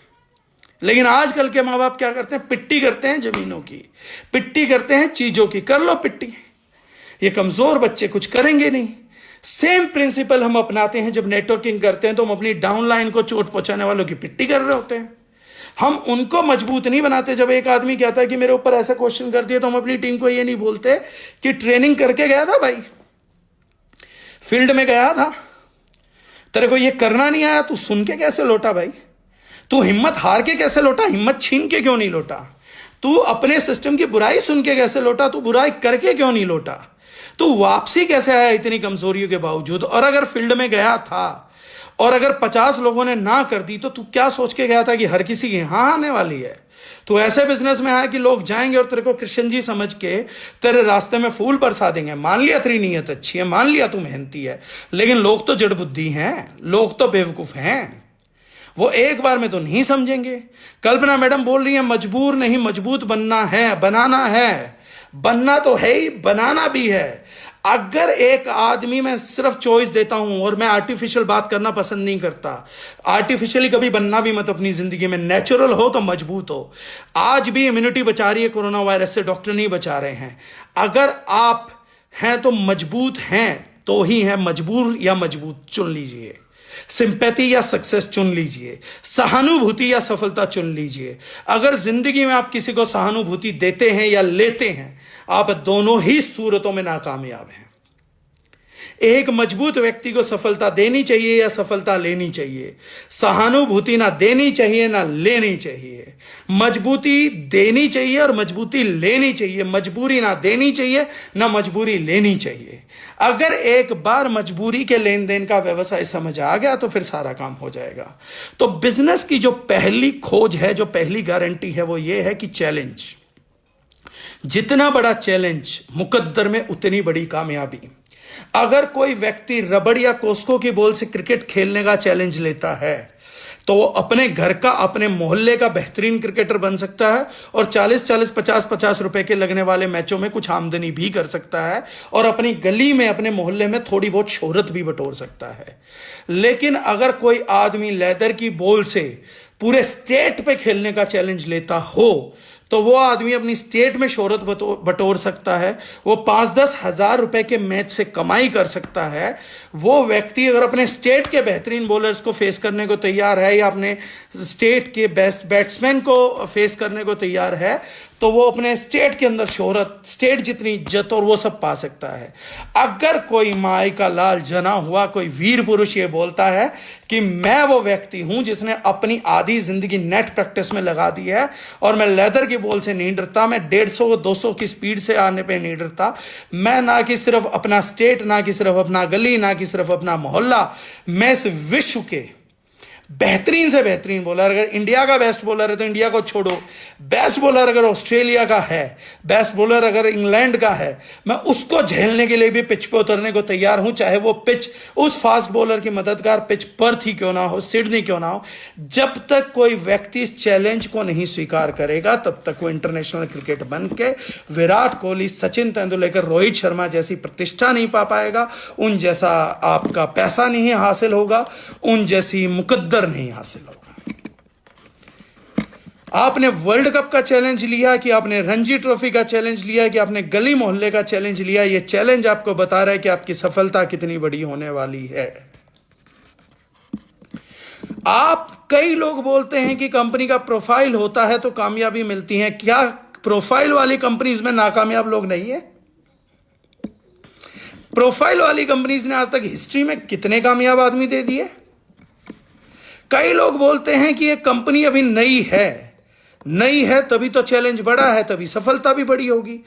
लेकिन आजकल के माँ बाप क्या करते हैं, पिट्टी करते हैं जमीनों की, पिट्टी करते हैं चीजों की। कर लो पिट्टी, ये कमजोर बच्चे कुछ करेंगे नहीं। सेम प्रिंसिपल हम अपनाते हैं जब नेटवर्किंग करते हैं तो हम अपनी डाउनलाइन को चोट पहुंचाने वालों की पिट्टी कर रहे होते हैं। हम उनको मजबूत नहीं बनाते। जब एक आदमी कहता है कि मेरे ऊपर ऐसा क्वेश्चन कर दिया तो हम अपनी टीम को ये नहीं बोलते कि ट्रेनिंग करके गया था भाई, फील्ड में गया था, तेरे को ये करना नहीं आया, तू सुन के कैसे लौटा भाई, तू हिम्मत हार के कैसे लौटा, हिम्मत छीन के क्यों नहीं लौटा, तू अपने सिस्टम की बुराई सुन के कैसे लौटा, तू बुराई करके क्यों नहीं लौटा, तू वापसी कैसे आया इतनी कमजोरियों के बावजूद। और अगर फील्ड में गया था और अगर 50 लोगों ने ना कर दी तो तू क्या सोच के गया था कि हर किसी की हाँ आने वाली है। तो ऐसे बिजनेस में आया कि लोग जाएंगे और तेरे को कृष्ण जी समझ के तेरे रास्ते में फूल बरसा देंगे। मान लिया तेरी नीयत अच्छी है, मान लिया तू मेहनती है, लेकिन लोग तो जड़ बुद्धि हैं, लोग तो बेवकूफ हैं, वो एक बार में तो नहीं समझेंगे। कल्पना मैडम बोल रही है मजबूर नहीं, मजबूत बनना है, बनाना है, बनना तो है ही, बनाना भी है। अगर एक आदमी, मैं सिर्फ चॉइस देता हूं और मैं आर्टिफिशियल बात करना पसंद नहीं करता, आर्टिफिशियली कभी बनना भी मत अपनी जिंदगी में, नेचुरल हो तो मजबूत हो। आज भी इम्यूनिटी बचा रही है कोरोना वायरस से, डॉक्टर नहीं बचा रहे हैं। अगर आप हैं तो मजबूत हैं तो ही हैं, मजबूर या मजबूत चुन लीजिए, सिंपैथी या सक्सेस चुन लीजिए, सहानुभूति या सफलता चुन लीजिए। अगर जिंदगी में आप किसी को सहानुभूति देते हैं या लेते हैं, आप दोनों ही सूरतों में नाकामयाब हैं। एक मजबूत व्यक्ति को सफलता देनी चाहिए या सफलता लेनी चाहिए, सहानुभूति ना देनी चाहिए ना लेनी चाहिए। मजबूती देनी चाहिए और मजबूती लेनी चाहिए, मजबूरी ना देनी चाहिए ना मजबूरी लेनी चाहिए। अगर एक बार मजबूरी के लेन देन का व्यवसाय समझ आ गया तो फिर सारा काम हो जाएगा। तो बिजनेस की जो पहली खोज है, जो पहली गारंटी है, वो ये है कि चैलेंज, जितना बड़ा चैलेंज मुकद्दर में उतनी बड़ी कामयाबी। अगर कोई व्यक्ति रबड़ या कोस्को की बॉल से क्रिकेट खेलने का चैलेंज लेता है तो वो अपने घर का, अपने मोहल्ले का बेहतरीन क्रिकेटर बन सकता है और 40-40, 50-50 रुपए के लगने वाले मैचों में कुछ आमदनी भी कर सकता है और अपनी गली में, अपने मोहल्ले में थोड़ी बहुत शोहरत भी बटोर सकता है। लेकिन अगर कोई आदमी लेदर की बॉल से पूरे स्टेट पे खेलने का चैलेंज लेता हो तो वो आदमी अपनी स्टेट में शोहरत बटोर सकता है, वो 5-10 हजार रुपए के मैच से कमाई कर सकता है। वो व्यक्ति अगर अपने स्टेट के बेहतरीन बॉलर्स को फेस करने को तैयार है या अपने स्टेट के बेस्ट बैट्समैन को फेस करने को तैयार है तो वो अपने स्टेट के अंदर शोहरत, स्टेट जितनी इज्जत और वो सब पा सकता है। अगर कोई माई का लाल जना हुआ कोई वीर पुरुष ये बोलता है कि मैं वो व्यक्ति हूं जिसने अपनी आधी जिंदगी नेट प्रैक्टिस में लगा दी है और मैं लेदर की बॉल से नहीं डरता, मैं 150-200 की स्पीड से आने पे नहीं डरता, मैं ना कि सिर्फ अपना स्टेट, ना कि सिर्फ अपना गली, ना कि सिर्फ अपना मोहल्ला, मैं इस विश्व के बेहतरीन से बेहतरीन बॉलर, अगर इंडिया का बेस्ट बॉलर है तो इंडिया को छोड़ो, बेस्ट बॉलर अगर ऑस्ट्रेलिया का है, बेस्ट बॉलर अगर इंग्लैंड का है, मैं उसको झेलने के लिए भी पिच पे उतरने को तैयार हूं, चाहे वो पिच उस फास्ट बॉलर की मददगार पिच पर्थ ही क्यों ना हो, सिडनी क्यों ना हो। जब तक कोई व्यक्ति इस चैलेंज को नहीं स्वीकार करेगा तब तक वो इंटरनेशनल क्रिकेट बन के विराट कोहली, सचिन तेंदुलकर, रोहित शर्मा जैसी प्रतिष्ठा नहीं पा पाएगा, उन जैसा आपका पैसा नहीं हासिल होगा, उन जैसी मुकद्दर नहीं हासिल होगा। आपने वर्ल्ड कप का चैलेंज लिया कि आपने रणजी ट्रॉफी का चैलेंज लिया कि आपने गली मोहल्ले का चैलेंज लिया, यह चैलेंज आपको बता रहा है कि आपकी सफलता कितनी बड़ी होने वाली है। कई लोग बोलते हैं कि कंपनी का प्रोफाइल होता है तो कामयाबी मिलती है। क्या प्रोफाइल वाली कंपनीज में नाकामयाब लोग नहीं है? प्रोफाइल वाली कंपनीज ने आज तक हिस्ट्री में कितने कामयाब आदमी दे दिए। कई लोग बोलते हैं कि ये कंपनी अभी नई है। नई है तभी तो चैलेंज बड़ा है, तभी सफलता भी बड़ी होगी।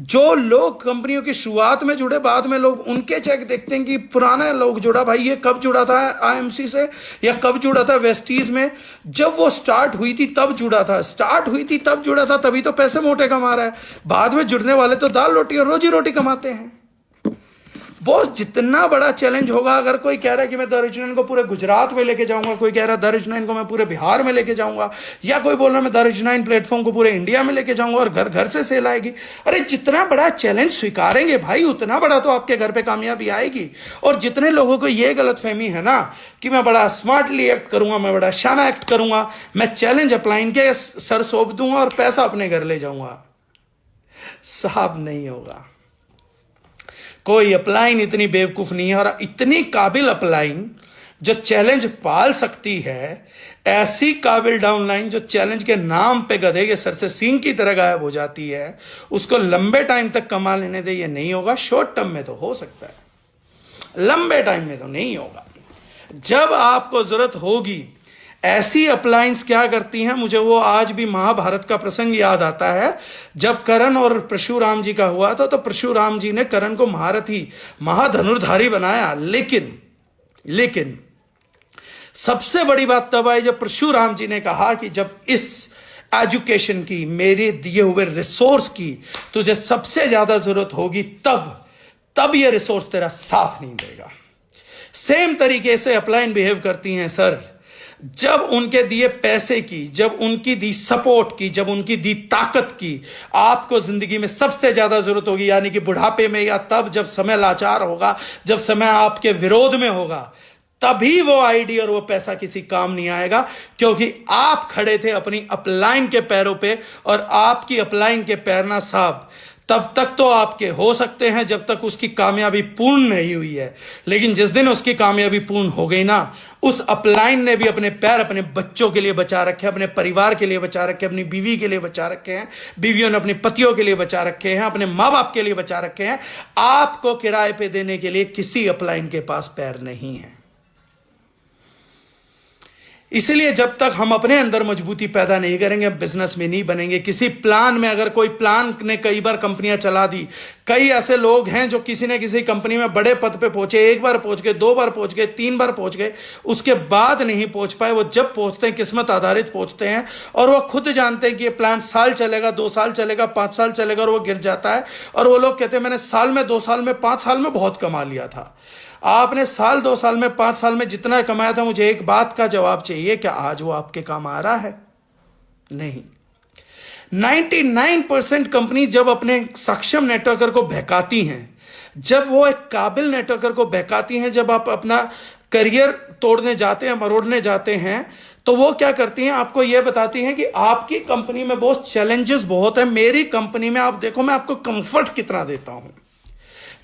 जो लोग कंपनियों की शुरुआत में जुड़े, बाद में लोग उनके चेक देखते हैं कि पुराना लोग जुड़ा, भाई ये कब जुड़ा था आईएमसी से, या कब जुड़ा था वेस्टीज में, जब वो स्टार्ट हुई थी तब जुड़ा था, तभी तो पैसे मोटे कमा रहा है। बाद में जुड़ने वाले तो दाल रोटी और रोजी रोटी कमाते हैं। बॉस, जितना बड़ा चैलेंज होगा, अगर कोई कह रहा है कि मैं द रीजनल को पूरे गुजरात में लेके जाऊंगा, कोई कह रहा है द रीजनल को मैं पूरे बिहार में लेके जाऊंगा, या कोई बोल रहा है मैं द रीजनल प्लेटफॉर्म को पूरे इंडिया में लेके जाऊंगा और घर घर से सेल आएगी। अरे जितना बड़ा चैलेंज स्वीकारेंगे भाई, उतना बड़ा तो आपके घर पे कामयाबी आएगी। और जितने लोगों को यह गलतफहमी है ना कि मैं बड़ा स्मार्टली एक्ट करूंगा, मैं बड़ा शाना एक्ट करूंगा, मैं चैलेंज अपलाइन के सर सौंप दूंगा और पैसा अपने घर ले जाऊंगा, साहब नहीं होगा। कोई अपलाइन इतनी बेवकूफ नहीं है, और इतनी काबिल अपलाइन जो चैलेंज पाल सकती है, ऐसी काबिल डाउनलाइन जो चैलेंज के नाम पे गधे के सर से सींग की तरह गायब हो जाती है, उसको लंबे टाइम तक कमा लेने दे। ये नहीं होगा। शॉर्ट टर्म में तो हो सकता है, लंबे टाइम में तो नहीं होगा। जब आपको जरूरत होगी, ऐसी अपलायंस क्या करती हैं, मुझे वो आज भी महाभारत का प्रसंग याद आता है। जब कर्ण और परशुराम जी का हुआ था, तो परशुराम जी ने कर्ण को महारथी, महाधनुर्धारी बनाया। लेकिन सबसे बड़ी बात तब आई जब परशुराम जी ने कहा कि जब इस एजुकेशन की, मेरे दिए हुए रिसोर्स की तुझे सबसे ज्यादा जरूरत होगी, तब ये रिसोर्स तेरा साथ नहीं देगा। सेम तरीके से अपलाइन बिहेव करती हैं सर। जब उनके दिए पैसे की, जब उनकी दी सपोर्ट की, जब उनकी दी ताकत की आपको जिंदगी में सबसे ज्यादा जरूरत होगी, यानी कि बुढ़ापे में, या तब जब समय लाचार होगा, जब समय आपके विरोध में होगा, तभी वो आइडिया और वो पैसा किसी काम नहीं आएगा। क्योंकि आप खड़े थे अपनी अपलाइन के पैरों पे, और आपकी अपलाइन के पैर ना साहब तब तक तो आपके हो सकते हैं जब तक उसकी कामयाबी पूर्ण नहीं हुई है। लेकिन जिस दिन उसकी कामयाबी पूर्ण हो गई ना, उस अपलाइन ने भी अपने पैर अपने बच्चों के लिए बचा रखे, अपने परिवार के लिए बचा रखे, अपनी बीवी के लिए बचा रखे हैं, बीवियों ने अपने पतियों के लिए बचा रखे हैं, अपने माँ बाप के लिए बचा रखे हैं। आपको किराए पे देने के लिए किसी अपलाइन के पास पैर नहीं है। इसलिए जब तक हम अपने अंदर मजबूती पैदा नहीं करेंगे, बिजनेस में नहीं बनेंगे। किसी प्लान में, अगर कोई प्लान ने कई बार कंपनियां चला दी, कई ऐसे लोग हैं जो किसी न किसी कंपनी में बड़े पद पे पहुंचे, एक बार पहुंच गए, 2 बार पहुंच गए, 3 बार पहुंच गए, उसके बाद नहीं पहुंच पाए। वो जब पहुंचते हैं किस्मत आधारित पहुंचते हैं, और वो खुद जानते हैं कि ये प्लान साल चलेगा, 2 साल चलेगा, 5 साल चलेगा, और वो गिर जाता है। और वो लोग कहते हैं मैंने साल में, 2 साल में, 5 साल में बहुत कमा लिया था। आपने साल, 2 साल में, 5 साल में जितना कमाया था, मुझे एक बात का जवाब चाहिए, क्या आज वो आपके काम आ रहा है? नहीं। 99% कंपनी जब अपने सक्षम नेटवर्कर को बहकाती हैं, जब वो एक काबिल नेटवर्कर को बहकाती हैं, जब आप अपना करियर तोड़ने जाते हैं, मरोड़ने जाते हैं, तो वो क्या करती हैं, आपको ये बताती हैं कि आपकी कंपनी में बहुत चैलेंजेस बहुत है, मेरी कंपनी में आप देखो मैं आपको कंफर्ट कितना देता हूं।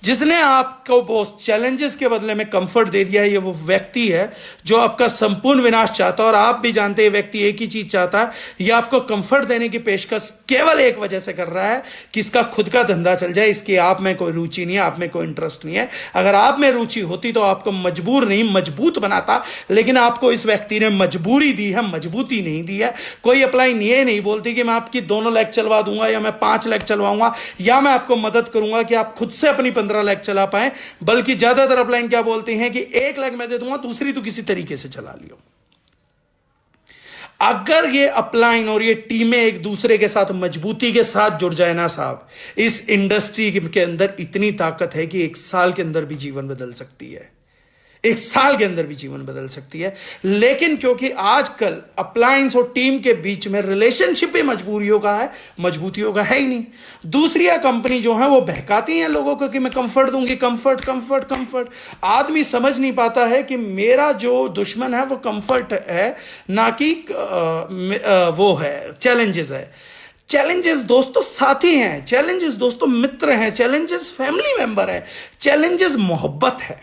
जिसने आपको बहुत चैलेंजेस के बदले में कंफर्ट दे दिया है, ये वो व्यक्ति है जो आपका संपूर्ण विनाश चाहता है। और आप भी जानते हैं व्यक्ति एक ही चीज चाहता है, ये आपको कंफर्ट देने की पेशकश केवल एक वजह से कर रहा है कि इसका खुद का धंधा चल जाए, इसकी आप में कोई रुचि नहीं है, आप में कोई इंटरेस्ट नहीं है। अगर आप में रुचि होती तो आपको मजबूर नहीं मजबूत बनाता, लेकिन आपको इस व्यक्ति ने मजबूरी दी है, मजबूती नहीं दी है। कोई अपलाइन ये नहीं बोलती कि मैं आपकी 2 लाख चलवा दूंगा, या मैं 5 लाख चलवाऊंगा, या मैं आपको मदद करूंगा कि आप खुद से अपनी 15 लाख चला पाए। बल्कि ज्यादातर अपलाइन क्या बोलते हैं कि 1 लाख मैं दे दूंगा, दूसरी तो किसी तरीके से चला लियो। अगर ये अपलाइन और ये टीमें एक दूसरे के साथ मजबूती के साथ जुड़ जाए ना साहब, इस इंडस्ट्री के अंदर इतनी ताकत है कि 1 साल के अंदर भी जीवन बदल सकती है, 1 साल के अंदर भी जीवन बदल सकती है। लेकिन क्योंकि आजकल अप्लायंस और टीम के बीच में रिलेशनशिप ही मजबूरियों का है, मजबूतियों का है ही नहीं। दूसरी कंपनी जो है वो बहकाती हैं लोगों को कि मैं कंफर्ट दूंगी, कंफर्ट कंफर्ट कंफर्ट। आदमी समझ नहीं पाता है कि मेरा जो दुश्मन है वो कंफर्ट है, ना कि वो है चैलेंजेस है। चैलेंजेस दोस्तों साथी हैं, चैलेंजेस दोस्तों मित्र हैं, चैलेंजेस फैमिली मेंबर है, चैलेंजेस मोहब्बत है।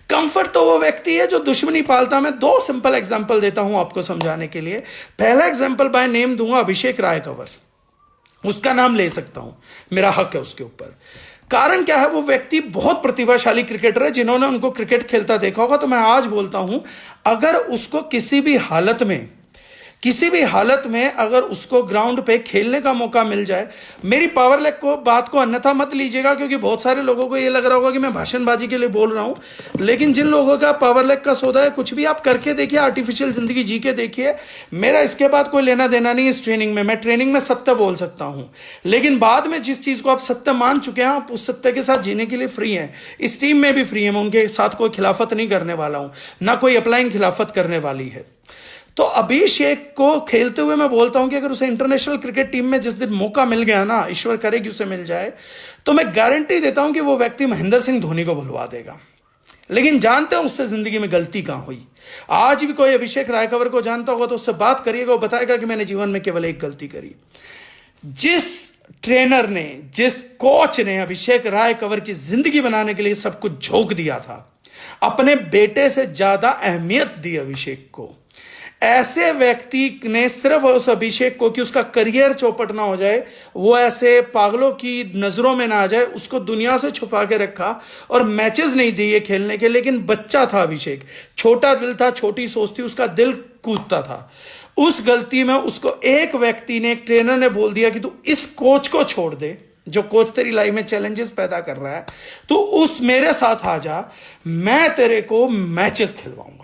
कंफर्ट तो वो व्यक्ति है जो दुश्मनी पालता। मैं 2 सिंपल एग्जांपल देता हूं आपको समझाने के लिए। पहला एग्जांपल बाय नेम दूंगा अभिषेक राय कंवर, उसका नाम ले सकता हूं, मेरा हक है उसके ऊपर। कारण क्या है, वो व्यक्ति बहुत प्रतिभाशाली क्रिकेटर है। जिन्होंने उनको क्रिकेट खेलता देखा होगा, तो मैं आज बोलता हूं, अगर उसको किसी भी हालत में किसी भी हालत में अगर उसको ग्राउंड पे खेलने का मौका मिल जाए, मेरी पावर लैक को बात को अन्यथा मत लीजिएगा, क्योंकि बहुत सारे लोगों को ये लग रहा होगा कि मैं भाषणबाजी के लिए बोल रहा हूं। लेकिन जिन लोगों का पावर लैक का सौदा है, कुछ भी आप करके देखिए, आर्टिफिशियल जिंदगी जी के देखिए। मेरा इसके बाद कोई लेना देना नहीं इस ट्रेनिंग में। मैं ट्रेनिंग में सत्य बोल सकता हूं, लेकिन बाद में जिस चीज को आप सत्य मान चुके हैं, आप उस सत्य के साथ जीने के लिए फ्री हैं। इस टीम में भी फ्री है, मैं उनके साथ कोई खिलाफत नहीं करने वाला हूं, ना कोई अप्लाइंग खिलाफत करने वाली है। तो अभिषेक को खेलते हुए मैं बोलता हूं कि अगर उसे इंटरनेशनल क्रिकेट टीम में जिस दिन मौका मिल गया ना, ईश्वर करे कि उसे मिल जाए, तो मैं गारंटी देता हूं कि वो व्यक्ति महेंद्र सिंह धोनी को भुलवा देगा। लेकिन जानते हैं उससे जिंदगी में गलती कहां हुई। आज भी कोई अभिषेक रायकवर को जानता होगा तो उससे बात करिएगा, वो बताएगा कि मैंने जीवन में केवल एक गलती करी। जिस ट्रेनर ने, जिस कोच ने अभिषेक रायकवर की जिंदगी बनाने के लिए सब कुछ झोंक दिया था, अपने बेटे से ज्यादा अहमियत दी अभिषेक को, ऐसे व्यक्ति ने सिर्फ उस अभिषेक को कि उसका करियर चौपट ना हो जाए, वो ऐसे पागलों की नजरों में ना आ जाए, उसको दुनिया से छुपा के रखा और मैचेस नहीं दिए खेलने के। लेकिन बच्चा था अभिषेक, छोटा दिल था, छोटी सोच थी, उसका दिल कूदता था। उस गलती में उसको एक व्यक्ति ने, एक ट्रेनर ने बोल दिया कि तू इस कोच को छोड़ दे, जो कोच तेरी लाइफ में चैलेंजेस पैदा कर रहा है, तो उस मेरे साथ आ जा, मैं तेरे को मैचेस खिलवाऊंगा।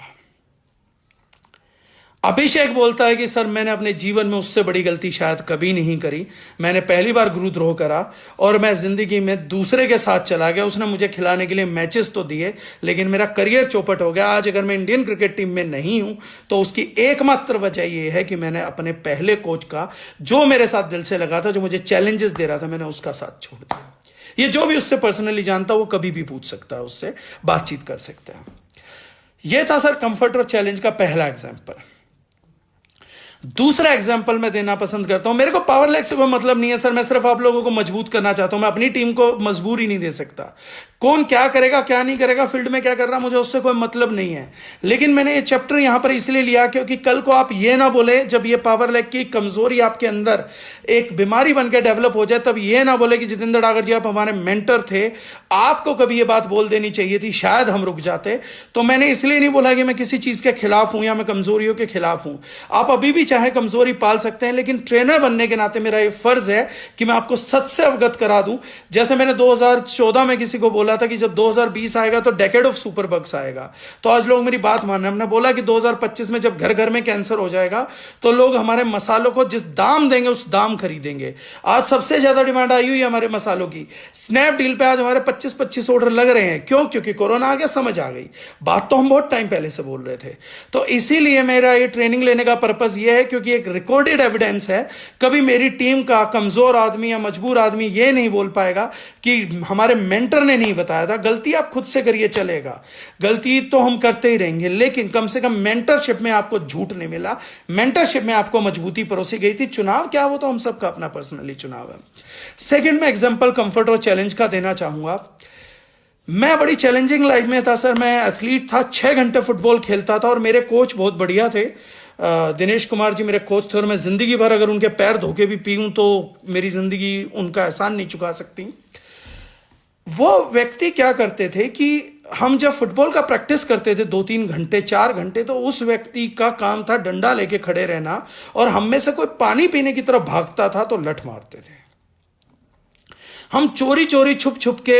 अभिषेक बोलता है कि सर मैंने अपने जीवन में उससे बड़ी गलती शायद कभी नहीं करी, मैंने पहली बार गुरुद्रोह करा और मैं जिंदगी में दूसरे के साथ चला गया। उसने मुझे खिलाने के लिए मैचेस तो दिए, लेकिन मेरा करियर चौपट हो गया। आज अगर मैं इंडियन क्रिकेट टीम में नहीं हूं तो उसकी एकमात्र वजह यह है कि मैंने अपने पहले कोच का, जो मेरे साथ दिल से लगा था, जो मुझे चैलेंजेस दे रहा था, मैंने उसका साथ छोड़ दिया। ये जो भी उससे पर्सनली जानता वो कभी भी पूछ सकता है, उससे बातचीत कर सकता है। यह था सर कंफर्ट और चैलेंज का पहला एग्जाम्पल। दूसरा एग्जाम्पल मैं देना पसंद करता हूं। मेरे को पावर लैक से कोई मतलब नहीं है सर, मैं सिर्फ आप लोगों को मजबूत करना चाहता हूं। मैं अपनी टीम को मजबूर ही नहीं दे सकता। कौन क्या करेगा क्या नहीं करेगा, फील्ड में क्या कर रहा, मुझे उससे कोई मतलब नहीं है। लेकिन मैंने ये चैप्टर यहां पर इसलिए लिया क्योंकि कल को आप ये ना बोले, जब ये पावर लैक की कमजोरी आपके अंदर एक बीमारी बनकर डेवलप हो जाए, तब ये ना बोले कि जितेंद्र डागर जी आप हमारे मेंटर थे, आपको कभी ये बात बोल देनी चाहिए थी, शायद हम रुक जाते। तो मैंने इसलिए नहीं बोला कि मैं किसी चीज के खिलाफ हूं या मैं कमजोरियों के खिलाफ हूं। आप अभी भी चाहे कमजोरी पाल सकते हैं, लेकिन ट्रेनर बनने के नाते मेरा ये फर्ज है कि मैं आपको सच से अवगत करा दूं। जैसे मैंने 2014 में किसी को बोला था कि जब 2020 आएगा तो डेकेड ऑफ सुपर बग्स आएगा, तो आज लोग मेरी बात मान रहे हैं। हमने बोला कि 2025 में जब घर घर में कैंसर हो जाएगा तो लोग हमारे मसालों को जिस दाम देंगे उस दाम खरीदेंगे। आज सबसे ज्यादा डिमांड आई हुई है हमारे मसालों की। स्नैपडील पे आज हमारे 25-25 ऑर्डर लग रहे हैं। क्यों? क्योंकि कोरोना आ गया, समझ आ गई। बात तो हम बहुत टाइम पहले से बोल रहे थे। तो इसीलिए मेरा ये ट्रेनिंग लेने का पर्पस ये है, क्योंकि एक रिकॉर्डेड एविडेंस है, कभी मेरी टीम का कमजोर आदमी या मजबूर आदमी ये नहीं बोल पाएगा कि हमारे मेंटर ने नहीं बताया था। गलती आप खुद से करिए, चलेगा, गलती तो हम करते ही रहेंगे, लेकिन कम से कम मेंटरशिप में आपको झूठ नहीं मिला, मेंटरशिप में आपको मजबूती परोसी गई थी। चुनाव क्या, वो तो हम सबका अपना पर्सनली चुनाव है। सेकंड में एग्जांपल कंफर्ट और चैलेंज का देना चाहूंगा। मैं बड़ी चैलेंजिंग लाइफ में था सर। मैं एथलीट था, 6 घंटे फुटबॉल खेलता था और मेरे कोच बहुत बढ़िया थे। दिनेश कुमार जी मेरे कोच थे और मैं जिंदगी भर अगर उनके पैर धोके भी पीऊं तो मेरी जिंदगी उनका एहसान नहीं चुका सकती। वो व्यक्ति क्या करते थे कि हम जब फुटबॉल का प्रैक्टिस करते थे 2-3 घंटे 4 घंटे, तो उस व्यक्ति का काम था डंडा लेके खड़े रहना, और हम में से कोई पानी पीने की तरफ भागता था तो लठ मारते थे। हम चोरी चोरी छुप छुप के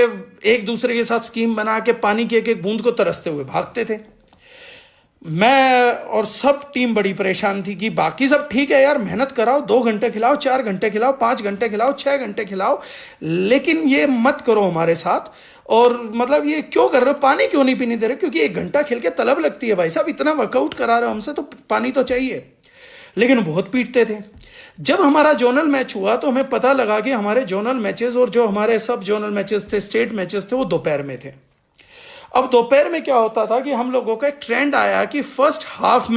एक दूसरे के साथ स्कीम बना के पानी की एक एक बूंद को तरसते हुए भागते थे। मैं और सब टीम बड़ी परेशान थी कि बाकी सब ठीक है यार, मेहनत कराओ, 2 घंटे खिलाओ, 4 घंटे खिलाओ, 5 घंटे खिलाओ, 6 घंटे खिलाओ, लेकिन ये मत करो हमारे साथ। और मतलब ये क्यों कर रहे हो, पानी क्यों नहीं पीने दे रहे? क्योंकि 1 घंटा खेल के तलब लगती है भाई साहब, इतना वर्कआउट करा रहे हो हमसे तो पानी तो चाहिए। लेकिन बहुत पीटते थे। जब हमारा जोनल मैच हुआ तो हमें पता लगा कि हमारे जोनल मैचेस और जो हमारे सब जोनल मैचेस थे, स्टेट मैचेस थे, वो दोपहर में थे। अब दोपहर में क्या होता था कि हम लोगों का एक ट्रेंड आया कि फर्स्ट हाफ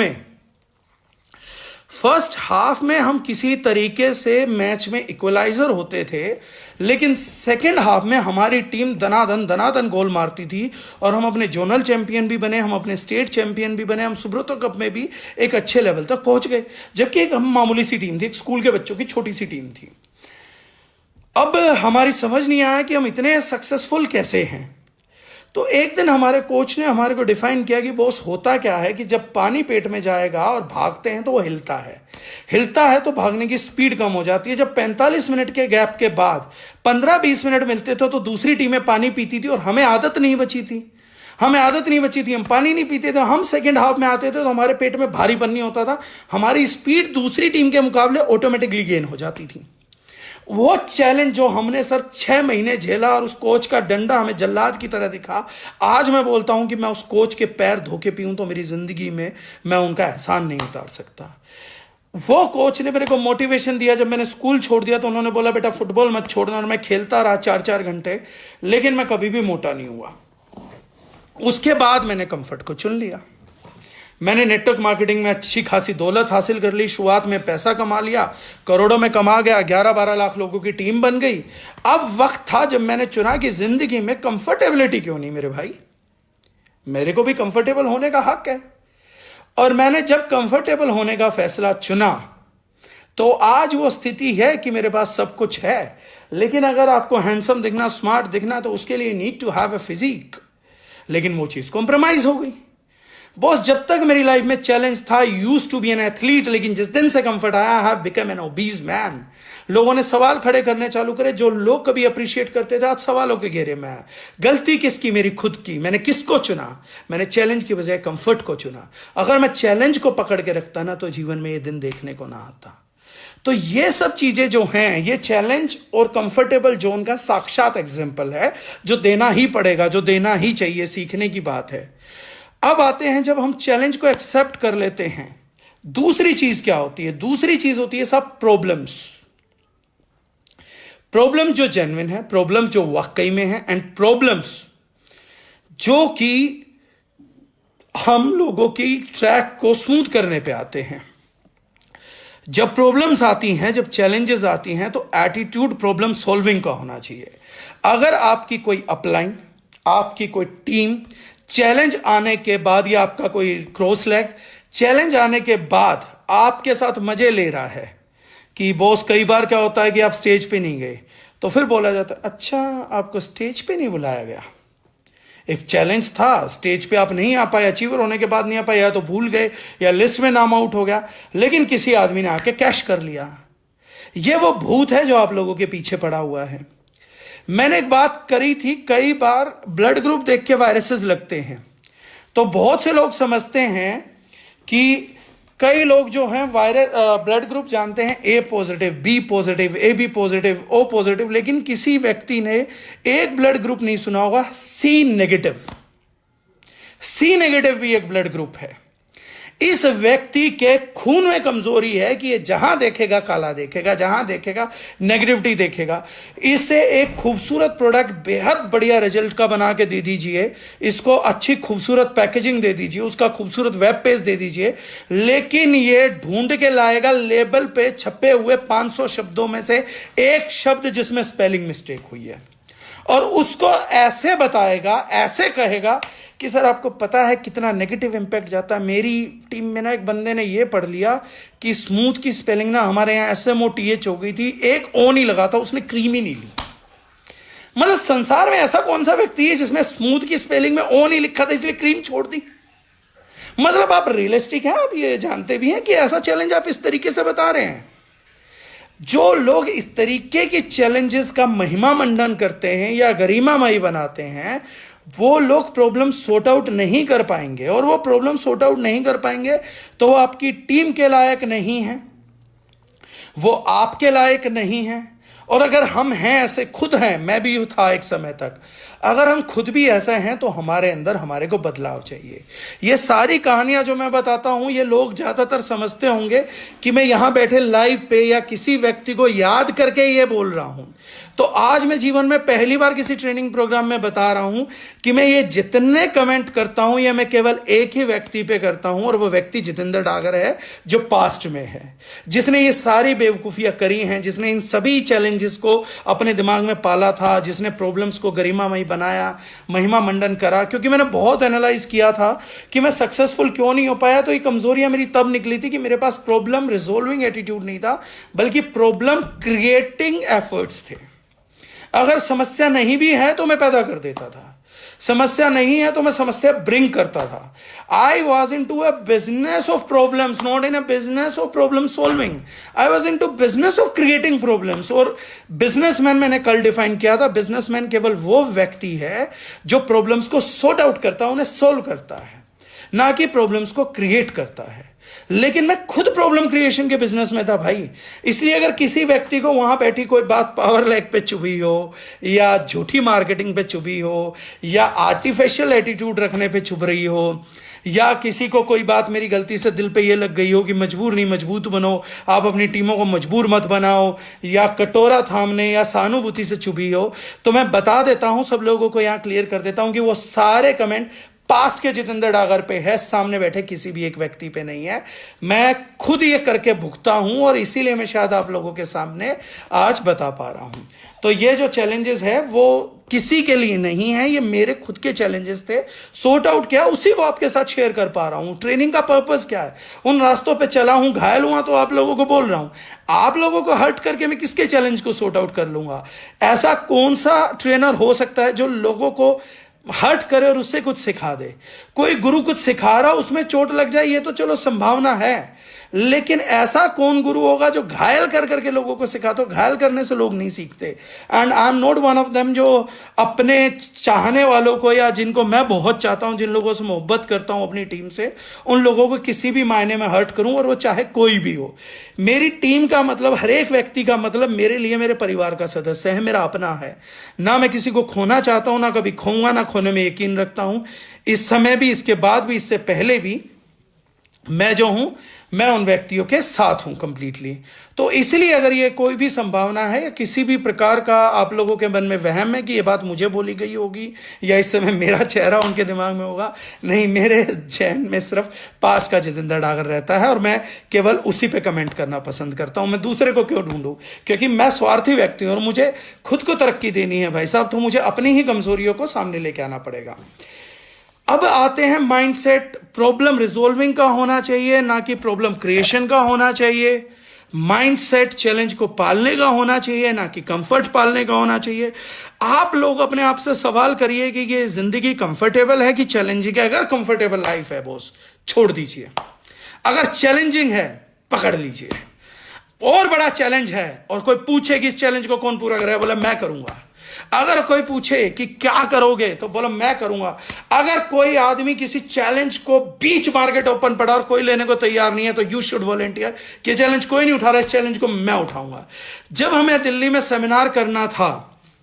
में हम किसी तरीके से मैच में इक्वलाइजर होते थे, लेकिन सेकेंड हाफ में हमारी टीम दनादन गोल मारती थी और हम अपने जोनल चैंपियन भी बने, हम अपने स्टेट चैंपियन भी बने, हम सुब्रतो कप में भी एक अच्छे लेवल तक पहुंच गए। जबकि एक हम मामूली सी टीम थी, एक स्कूल के बच्चों की छोटी सी टीम थी। अब हमारी समझ नहीं आया कि हम इतने सक्सेसफुल कैसे हैं। तो एक दिन हमारे कोच ने हमारे को डिफाइन किया कि बॉस होता क्या है कि जब पानी पेट में जाएगा और भागते हैं तो वो हिलता है, हिलता है तो भागने की स्पीड कम हो जाती है। जब 45 मिनट के गैप के बाद 15-20 मिनट मिलते थे तो दूसरी टीमें पानी पीती थी और हमें आदत नहीं बची थी, हम पानी नहीं पीते थे। हम सेकेंड हाफ में आते थे तो हमारे पेट में भारीपन नहीं होता था, हमारी स्पीड दूसरी टीम के मुकाबले ऑटोमेटिकली गेन हो जाती थी। वो चैलेंज जो हमने सर 6 महीने झेला और उस कोच का डंडा हमें जल्लाद की तरह दिखा, आज मैं बोलता हूं कि मैं उस कोच के पैर धो के पीऊं तो मेरी जिंदगी में मैं उनका एहसान नहीं उतार सकता। वो कोच ने मेरे को मोटिवेशन दिया। जब मैंने स्कूल छोड़ दिया तो उन्होंने बोला बेटा फुटबॉल मत छोड़ना, और मैं खेलता रहा 4-4 घंटे, लेकिन मैं कभी भी मोटा नहीं हुआ। उसके बाद मैंने कंफर्ट को चुन लिया। मैंने नेटवर्क मार्केटिंग में अच्छी खासी दौलत हासिल कर ली, शुरुआत में पैसा कमा लिया, करोड़ों में कमा गया, 11-12 लाख लोगों की टीम बन गई। अब वक्त था जब मैंने चुना कि जिंदगी में कंफर्टेबिलिटी क्यों नहीं मेरे भाई, मेरे को भी कंफर्टेबल होने का हक है। और मैंने जब कंफर्टेबल होने का फैसला चुना तो आज वो स्थिति है कि मेरे पास सब कुछ है। लेकिन अगर आपको हैंडसम दिखना, स्मार्ट दिखना, तो उसके लिए need to have a physique, लेकिन वो चीज कॉम्प्रोमाइज हो गई। बॉस, जब तक मेरी लाइफ में चैलेंज था, used to be an athlete, लेकिन जिस दिन से कंफर्ट आया, I have become an obese man. लोगों ने सवाल खड़े करने चालू करे, जो लोग कभी अप्रिशिएट करते थे आज सवालों के घेरे में है। गलती किसकी? मेरी खुद की। मैंने किसको चुना? मैंने चैलेंज की बजाय कंफर्ट को चुना। अगर मैं चैलेंज को पकड़ के रखता ना तो जीवन में ये दिन देखने को ना आता। तो ये सब चीजें जो हैं, ये चैलेंज और कंफर्टेबल जोन का साक्षात एग्जाम्पल है, जो देना ही पड़ेगा, जो देना ही चाहिए, सीखने की बात है। अब आते हैं, जब हम चैलेंज को एक्सेप्ट कर लेते हैं, दूसरी चीज क्या होती है? दूसरी चीज होती है सब प्रॉब्लम्स। प्रॉब्लम जो जेन्युइन है, प्रॉब्लम जो वाकई में है, एंड प्रॉब्लम्स जो कि हम लोगों की ट्रैक को स्मूथ करने पे आते हैं। जब प्रॉब्लम्स आती हैं, जब चैलेंजेस आती हैं, तो एटीट्यूड प्रॉब्लम सॉल्विंग का होना चाहिए। अगर आपकी कोई अपलाइन, आपकी कोई टीम चैलेंज आने के बाद, या आपका कोई क्रॉस लेग चैलेंज आने के बाद आपके साथ मजे ले रहा है कि बॉस, कई बार क्या होता है कि आप स्टेज पे नहीं गए, तो फिर बोला जाता है अच्छा आपको स्टेज पे नहीं बुलाया गया, एक चैलेंज था, स्टेज पे आप नहीं आ पाए, अचीवर होने के बाद नहीं आ पाए, या तो भूल गए या लिस्ट में नाम आउट हो गया, लेकिन किसी आदमी ने आके कैश कर लिया। ये वो भूत है जो आप लोगों के पीछे पड़ा हुआ है। मैंने एक बात करी थी, कई बार ब्लड ग्रुप देख के वायरसेस लगते हैं, तो बहुत से लोग समझते हैं कि कई लोग जो हैं वायरस ब्लड ग्रुप जानते हैं, A positive, B positive, A B positive, O positive, लेकिन किसी व्यक्ति ने एक ब्लड ग्रुप नहीं सुना होगा, सी नेगेटिव। सी नेगेटिव भी एक ब्लड ग्रुप है। इस व्यक्ति के खून में कमजोरी है कि ये जहां देखेगा काला देखेगा, जहां देखेगा नेगेटिविटी देखेगा। इसे एक खूबसूरत प्रोडक्ट बेहद बढ़िया रिजल्ट का बना के दे दीजिए, इसको अच्छी खूबसूरत पैकेजिंग दे दीजिए, उसका खूबसूरत वेब पेज दे दीजिए, लेकिन ये ढूंढ के लाएगा लेबल पे छपे हुए 500 शब्दों में से एक शब्द जिसमें स्पेलिंग मिस्टेक हुई है, और उसको ऐसे बताएगा, ऐसे कहेगा कि सर आपको पता है कितना नेगेटिव इंपैक्ट जाता है। मेरी टीम में ना एक बंदे ने ये पढ़ लिया कि स्मूथ की स्पेलिंग ना हमारे यहाँ SMOTH हो गई थी, एक ओ नहीं लगा था, उसने क्रीम ही नहीं ली। मतलब संसार में ऐसा कौन सा व्यक्ति है जिसमें स्मूथ की स्पेलिंग में ओ नहीं लिखा था इसलिए क्रीम छोड़ दी? मतलब आप रियलिस्टिक हैं, आप ये जानते भी हैं कि ऐसा चैलेंज आप इस तरीके से बता रहे हैं। जो लोग इस तरीके के चैलेंजेस का महिमा मंडन करते हैं या गरिमामयी बनाते हैं, वो लोग प्रॉब्लम सॉर्ट आउट नहीं कर पाएंगे, और वो प्रॉब्लम सॉर्ट आउट नहीं कर पाएंगे तो वो आपकी टीम के लायक नहीं है, वो आपके लायक नहीं है। और अगर हम हैं ऐसे, खुद हैं, मैं भी था एक समय तक, अगर हम खुद भी ऐसे हैं तो हमारे अंदर हमारे को बदलाव चाहिए। ये सारी कहानियां जो मैं बताता हूं, ये लोग ज्यादातर समझते होंगे कि मैं यहां बैठे लाइव पे या किसी व्यक्ति को याद करके ये बोल रहा हूं। तो आज मैं जीवन में पहली बार किसी ट्रेनिंग प्रोग्राम में बता रहा हूं कि मैं ये जितने कमेंट करता हूं, ये मैं केवल एक ही व्यक्ति पे करता हूं, और वो व्यक्ति जितेंद्र डागर है, जो पास्ट में है, जिसने ये सारी बेवकूफियां करी हैं, जिसने इन सभी चैलेंजेस को अपने दिमाग में पाला था, जिसने प्रॉब्लम्स को गरिमामयी बनाया, महिमा मंडन करा। क्योंकि मैंने बहुत एनालाइज किया था कि मैं सक्सेसफुल क्यों नहीं हो पाया, तो ये कमजोरियां मेरी तब निकली थी कि मेरे पास प्रॉब्लम रिजोल्विंग एटीट्यूड नहीं था, बल्कि प्रॉब्लम क्रिएटिंग एफर्ट्स थे। अगर समस्या नहीं भी है तो मैं पैदा कर देता था। समस्या नहीं है तो मैं समस्या ब्रिंग करता था। I was into a business of problems, not in a business of problem solving. I was into business of creating problems. और बिजनेसमैन मैंने कल डिफाइन किया था, बिजनेसमैन केवल वो व्यक्ति है जो प्रॉब्लम्स को सॉर्ट आउट करता है, उन्हें सॉल्व करता है, ना कि प्रॉब्लम्स को क्रिएट करता है। लेकिन मैं खुद प्रॉब्लम क्रिएशन के बिजनेस में था भाई। इसलिए अगर किसी व्यक्ति को वहां बैठी कोई बात पावर लैग पे चुभी हो, या झूठी मार्केटिंग पे चुभी हो, या आर्टिफिशियल एटीट्यूड रखने पे चुभ रही हो, या किसी को कोई बात मेरी गलती से दिल पे ये लग गई हो कि मजबूर नहीं मजबूत बनो, आप अपनी टीमों को मजबूर मत बनाओ, या कटोरा थामने या सहानुभूति से चुभी हो, तो मैं बता देता हूं, सब लोगों को यहां क्लियर कर देता हूं कि वो सारे कमेंट पास्ट के जितेंद्र डागर पे है, सामने बैठे किसी भी एक व्यक्ति पे नहीं है। मैं खुद ये करके भुगता हूं और इसीलिए मैं शायद आप लोगों के सामने आज बता पा रहा हूं। तो ये जो चैलेंजेस है वो किसी के लिए नहीं है, ये मेरे खुद के चैलेंजेस थे, सॉर्ट आउट किया, उसी को आपके साथ शेयर कर पा रहा हूं। ट्रेनिंग का पर्पस क्या है, उन रास्तों पे चला हूं, घायल हुआ तो आप लोगों को बोल रहा हूं। आप लोगों को हर्ट करके मैं किसके चैलेंज को सॉर्ट आउट कर लूंगा? ऐसा कौन सा ट्रेनर हो सकता है जो लोगों को हर्ट करे और उससे कुछ सिखा दे? कोई गुरु कुछ सिखा रहा, उसमें चोट लग जाए, ये तो चलो संभावना है, लेकिन ऐसा कौन गुरु होगा जो घायल कर करके लोगों को सिखा? तो घायल करने से लोग नहीं सीखते। And I am not one of them जो अपने चाहने वालों को, या जिनको मैं बहुत चाहता हूं, जिन लोगों से मोहब्बत करता हूं अपनी टीम से, उन लोगों को किसी भी मायने में हर्ट करूं, और वो चाहे कोई भी हो। मेरी टीम का मतलब, हर एक व्यक्ति का मतलब मेरे लिए मेरे परिवार का सदस्य है, मेरा अपना है। ना मैं किसी को खोना चाहता हूं, ना कभी खोऊंगा, ना खोने में यकीन रखता हूं। इस समय भी, इसके बाद भी, इससे पहले भी मैं जो हूं, मैं उन व्यक्तियों के साथ हूं कंप्लीटली। तो इसलिए अगर ये कोई भी संभावना है, या किसी भी प्रकार का आप लोगों के मन में वहम है कि ये बात मुझे बोली गई होगी, या इस समय मेरा चेहरा उनके दिमाग में होगा, नहीं, मेरे जहन में सिर्फ पास्ट का जितेंद्र डागर रहता है, और मैं केवल उसी पे कमेंट करना पसंद करता हूं। मैं दूसरे को क्यों ढूंढूं? क्योंकि मैं स्वार्थी व्यक्ति हूं और मुझे खुद को तरक्की देनी है भाई साहब, तो मुझे अपनी ही कमजोरियों को सामने लेके आना पड़ेगा। अब आते हैं माइंडसेट। प्रॉब्लम रिजॉल्विंग का होना चाहिए, ना कि प्रॉब्लम क्रिएशन का होना चाहिए। माइंडसेट चैलेंज को पालने का होना चाहिए, ना कि कंफर्ट पालने का होना चाहिए। आप लोग अपने आप से सवाल करिए कि ये जिंदगी कंफर्टेबल है कि चैलेंजिंग है? अगर कंफर्टेबल लाइफ है बॉस, छोड़ दीजिए। अगर चैलेंजिंग है, पकड़ लीजिए। और बड़ा चैलेंज है और कोई पूछे कि इस चैलेंज को कौन पूरा करेगा, बोला मैं करूंगा। अगर कोई पूछे कि क्या करोगे, तो बोलो मैं करूंगा। अगर कोई आदमी किसी चैलेंज को बीच मार्केट ओपन पड़ा और कोई लेने को तैयार नहीं है, तो यू शुड वॉलंटियर कि चैलेंज कोई नहीं उठा रहा, इस चैलेंज को मैं उठाऊंगा। जब हमें दिल्ली में सेमिनार करना था,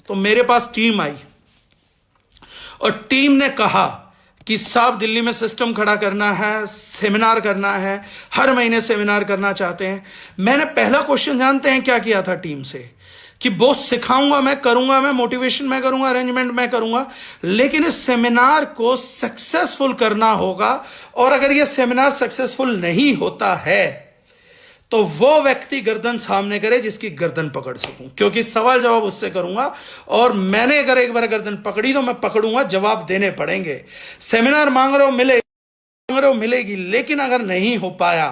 तो मेरे पास टीम आई और टीम ने कहा कि साहब दिल्ली में सिस्टम खड़ा करना है, सेमिनार करना है, हर महीने सेमिनार करना चाहते हैं। मैंने पहला क्वेश्चन जानते हैं क्या किया था टीम से, कि बॉस सिखाऊंगा मैं, करूंगा मैं, मोटिवेशन मैं करूंगा, अरेंजमेंट मैं करूंगा, लेकिन इस सेमिनार को सक्सेसफुल करना होगा। और अगर यह सेमिनार सक्सेसफुल नहीं होता है, तो वो व्यक्ति गर्दन सामने करे जिसकी गर्दन पकड़ सकूं, क्योंकि सवाल जवाब उससे करूंगा। और मैंने अगर एक बार गर्दन पकड़ी तो मैं पकड़ूंगा, जवाब देने पड़ेंगे। सेमिनार मांग रहे हो मिलेगी, लेकिन अगर नहीं हो पाया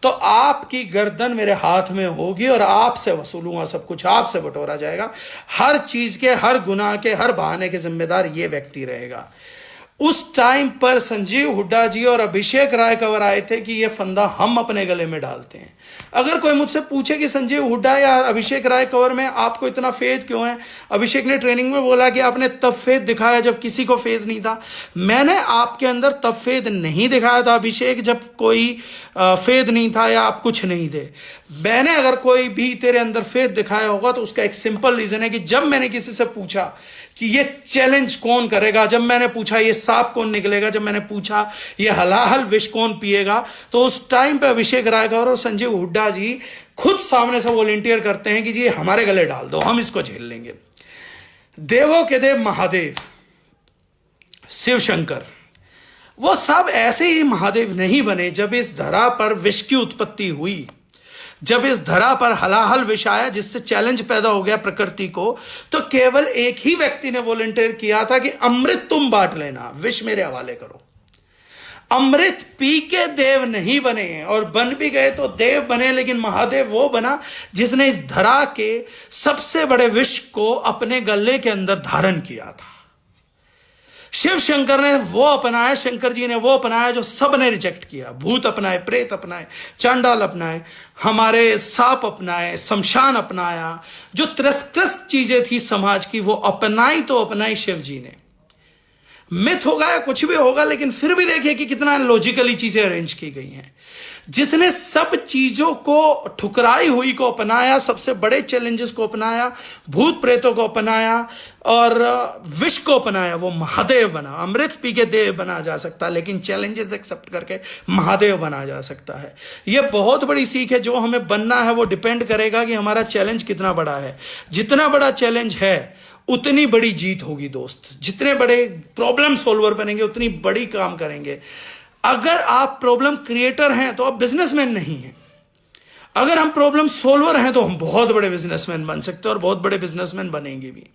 तो आपकी गर्दन मेरे हाथ में होगी और आपसे वसूलूंगा सब कुछ, आपसे बटोरा जाएगा। हर चीज के, हर गुनाह के, हर बहाने के जिम्मेदार ये व्यक्ति रहेगा। उस टाइम पर संजीव हुड्डा जी और अभिषेक राय कंवर आए थे कि ये फंदा हम अपने गले में डालते हैं। अगर कोई मुझसे पूछे कि संजीव हुड्डा या अभिषेक राय कंवर में आपको इतना फेथ क्यों है, अभिषेक ने ट्रेनिंग में बोला कि आपने तब फेथ दिखाया जब किसी को फेथ नहीं था। मैंने आपके अंदर तब फेथ नहीं दिखाया था अभिषेक, जब कोई फेथ नहीं था या आप कुछ नहीं थे। मैंने अगर कोई भी तेरे अंदर फेथ दिखाया होगा तो उसका एक सिंपल रीजन है कि जब मैंने किसी से पूछा कि ये चैलेंज कौन करेगा, जब मैंने पूछा ये सांप कौन निकलेगा, जब मैंने पूछा ये हलाहल विष कौन पिएगा, तो उस टाइम पे अभिषेक राय कंवर और संजीव हुड्डा जी खुद सामने से वॉलंटियर करते हैं कि जी हमारे गले डाल दो, हम इसको झेल लेंगे। देवों के देव महादेव, शिव शंकर, वो सब ऐसे ही महादेव नहीं बने। जब इस धरा पर विष की उत्पत्ति हुई, जब इस धरा पर हलाहल विष आया जिससे चैलेंज पैदा हो गया प्रकृति को, तो केवल एक ही व्यक्ति ने वॉलंटियर किया था कि अमृत तुम बांट लेना, विष मेरे हवाले करो। अमृत पी के देव नहीं बने, और बन भी गए तो देव बने, लेकिन महादेव वो बना जिसने इस धरा के सबसे बड़े विष को अपने गले के अंदर धारण किया था। शिव शंकर ने वो अपनाया, शंकर जी ने वो अपनाया जो सब ने रिजेक्ट किया। भूत अपनाए, प्रेत अपनाए, चांडाल अपनाए, हमारे सांप अपनाए, शमशान अपनाया, जो तिरस्कृत चीजें थी समाज की वो अपनाई तो अपनाई शिव जी ने। मिथ होगा या कुछ भी होगा, लेकिन फिर भी देखिए कि कितना लॉजिकली चीजें अरेंज की गई हैं। जिसने सब चीजों को, ठुकराई हुई को अपनाया, सबसे बड़े चैलेंजेस को अपनाया, भूत प्रेतों को अपनाया और विष को अपनाया, वो महादेव बना। अमृत पी के देव बना जा सकता है, लेकिन चैलेंजेस एक्सेप्ट करके महादेव बना जा सकता है। यह बहुत बड़ी सीख है। जो हमें बनना है वो डिपेंड करेगा कि हमारा चैलेंज कितना बड़ा है। जितना बड़ा चैलेंज है उतनी बड़ी जीत होगी दोस्त। जितने बड़े प्रॉब्लम सोल्वर बनेंगे उतनी बड़ी काम करेंगे। अगर आप प्रॉब्लम क्रिएटर हैं तो आप बिजनेसमैन नहीं हैं। अगर हम प्रॉब्लम सोल्वर हैं तो हम बहुत बड़े बिजनेसमैन बन सकते हैं और बहुत बड़े बिजनेसमैन बनेंगे भी।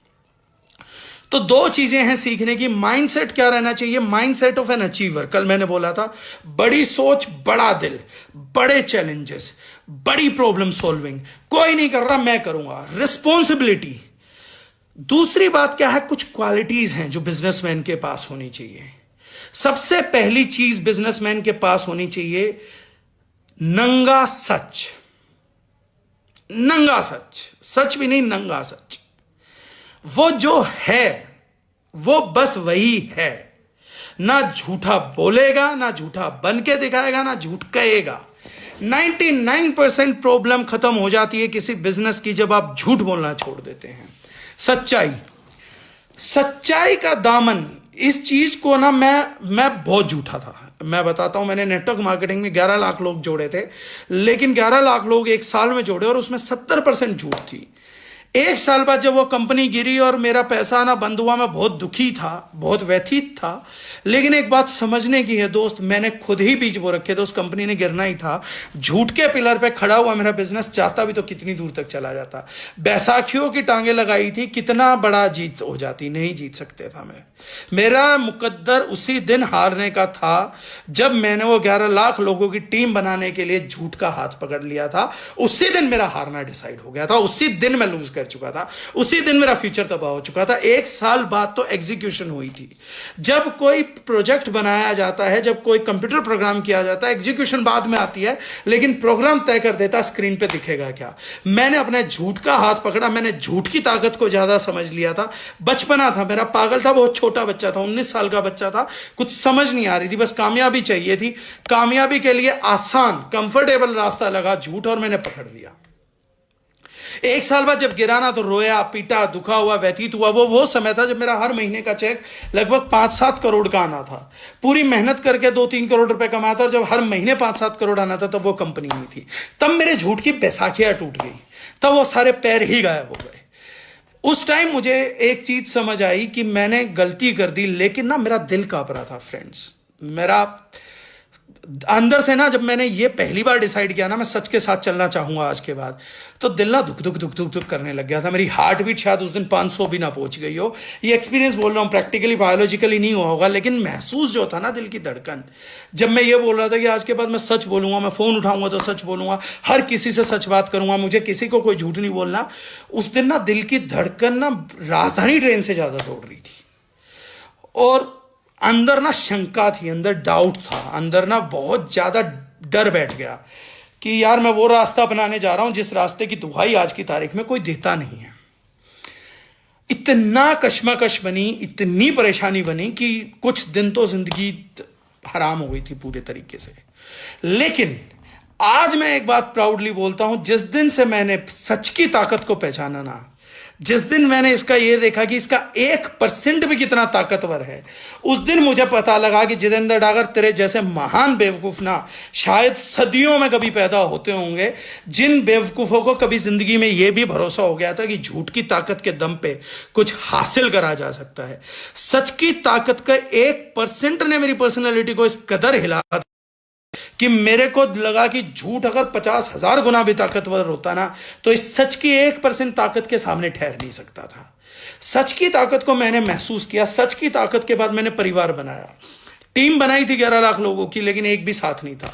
तो दो चीजें हैं सीखने की। माइंडसेट क्या रहना चाहिए? Mindset of an achiever. कल मैंने बोला था, बड़ी सोच, बड़ा दिल, बड़े चैलेंजेस, बड़ी प्रॉब्लम सॉल्विंग। कोई नहीं कर रहा, मैं करूंगा। रिस्पॉन्सिबिलिटी। दूसरी बात क्या है? कुछ क्वालिटीज हैं जो बिजनेसमैन के पास होनी चाहिए। सबसे पहली चीज बिजनेसमैन के पास होनी चाहिए, नंगा सच। नंगा सच, सच भी नहीं, नंगा सच। वो जो है वो बस वही है। ना झूठा बोलेगा, ना झूठा बन के दिखाएगा, ना झूठ कहेगा। 99% प्रॉब्लम खत्म हो जाती है किसी बिजनेस की जब आप झूठ बोलना छोड़ देते हैं। सच्चाई, सच्चाई का दामन। इस चीज को ना मैं बहुत झूठा था। मैं बताता हूं, मैंने नेटवर्क मार्केटिंग में 11 लाख लोग जोड़े थे, लेकिन 11 लाख लोग एक साल में जोड़े और उसमें 70% झूठ थी। एक साल बाद जब वो कंपनी गिरी और मेरा पैसा आना बंद हुआ, मैं बहुत दुखी था, बहुत व्यथित था। लेकिन एक बात समझने की है दोस्त, मैंने खुद ही बीज बो रखे थे, उस कंपनी ने गिरना ही था। झूठ के पिलर पे खड़ा हुआ मेरा बिजनेस, चाहता भी तो कितनी दूर तक चला जाता। बैसाखियों की टांगे लगाई थी, कितना बड़ा जीत हो जाती, नहीं जीत सकते था मैं। मेरा मुकद्दर उसी दिन हारने का था जब मैंने वो 11 लाख लोगों की टीम बनाने के लिए झूठ का हाथ पकड़ लिया था। उसी दिन मेरा हारना डिसाइड हो गया था, उसी दिन मैं लूज कर चुका था, उसी दिन मेरा फ्यूचर तबाह हो चुका था। एक साल बाद तो एग्जीक्यूशन हुई थी। जब कोई प्रोजेक्ट बनाया जाता है, जब कोई कंप्यूटर प्रोग्राम किया जाता है, एग्जीक्यूशन बाद में आती है, लेकिन प्रोग्राम तय कर देता स्क्रीन पे दिखेगा क्या। मैंने अपने झूठ का हाथ पकड़ा, मैंने झूठ की ताकत को ज्यादा समझ लिया था। बचपना था मेरा, पागल था, बहुत छोटा बच्चा था, 19 साल का बच्चा था, कुछ समझ नहीं आ रही थी, बस कामयाबी चाहिए थी। कामयाबी के लिए आसान, कंफर्टेबल रास्ता लगा झूठ, और मैंने पकड़ लिया। एक साल बाद जब गिराना तो रोया, पीटा, दुखा हुआ, व्यतीत हुआ। वो समय था जब मेरा हर महीने का चेक लगभग 5-7 करोड़ का आना था। पूरी मेहनत करके 2-3 करोड़ रुपए कमाता, और जब हर महीने 5-7 करोड़ आना था तब वो कंपनी नहीं थी। तब मेरे झूठ की बैसाखियां टूट गई, तब वो सारे पैर ही गायब हो गए। उस टाइम मुझे एक चीज समझ आई कि मैंने गलती कर दी, लेकिन ना मेरा दिल कांप रहा था फ्रेंड्स। मेरा अंदर से ना, जब मैंने ये पहली बार डिसाइड किया ना मैं सच के साथ चलना चाहूंगा आज के बाद, तो दिल ना धुक धुक धुक धुक धुक करने लग गया था। मेरी हार्ट बीट शायद उस दिन 500 भी ना पहुंच गई हो। ये एक्सपीरियंस बोल रहा हूं, प्रैक्टिकली बायोलॉजिकली नहीं हुआ होगा, लेकिन महसूस जो था ना दिल की धड़कन, जब मैं ये बोल रहा था कि आज के बाद मैं सच बोलूंगा, मैं फोन उठाऊंगा तो सच बोलूंगा, हर किसी से सच बात करूंगा, मुझे किसी को कोई झूठ नहीं बोलना। उस दिन ना दिल की धड़कन ना राजधानी ट्रेन से ज्यादा दौड़ रही थी, और अंदर ना शंका थी, अंदर डाउट था, अंदर ना बहुत ज्यादा डर बैठ गया कि यार मैं वो रास्ता अपनाने जा रहा हूं जिस रास्ते की दुहाई आज की तारीख में कोई देता नहीं है। इतना कश्मकश बनी, इतनी परेशानी बनी कि कुछ दिन तो जिंदगी हराम हो गई थी पूरे तरीके से। लेकिन आज मैं एक बात प्राउडली बोलता हूं, जिस दिन से मैंने सच की ताकत को पहचाना ना, जिस दिन मैंने इसका ये देखा कि इसका 1% भी कितना ताकतवर है, उस दिन मुझे पता लगा कि जितेंद्र डागर तेरे जैसे महान बेवकूफ ना शायद सदियों में कभी पैदा होते होंगे, जिन बेवकूफों को कभी जिंदगी में यह भी भरोसा हो गया था कि झूठ की ताकत के दम पे कुछ हासिल करा जा सकता है। सच की ताकत का 1% ने मेरी पर्सनैलिटी को इस कदर हिला कि मेरे को लगा कि झूठ अगर 50,000 गुना भी ताकतवर होता ना, तो इस सच की 1% ताकत के सामने ठहर नहीं सकता था। सच की ताकत को मैंने महसूस किया। सच की ताकत के बाद मैंने परिवार बनाया, टीम बनाई थी 11 लाख लोगों की, लेकिन एक भी साथ नहीं था।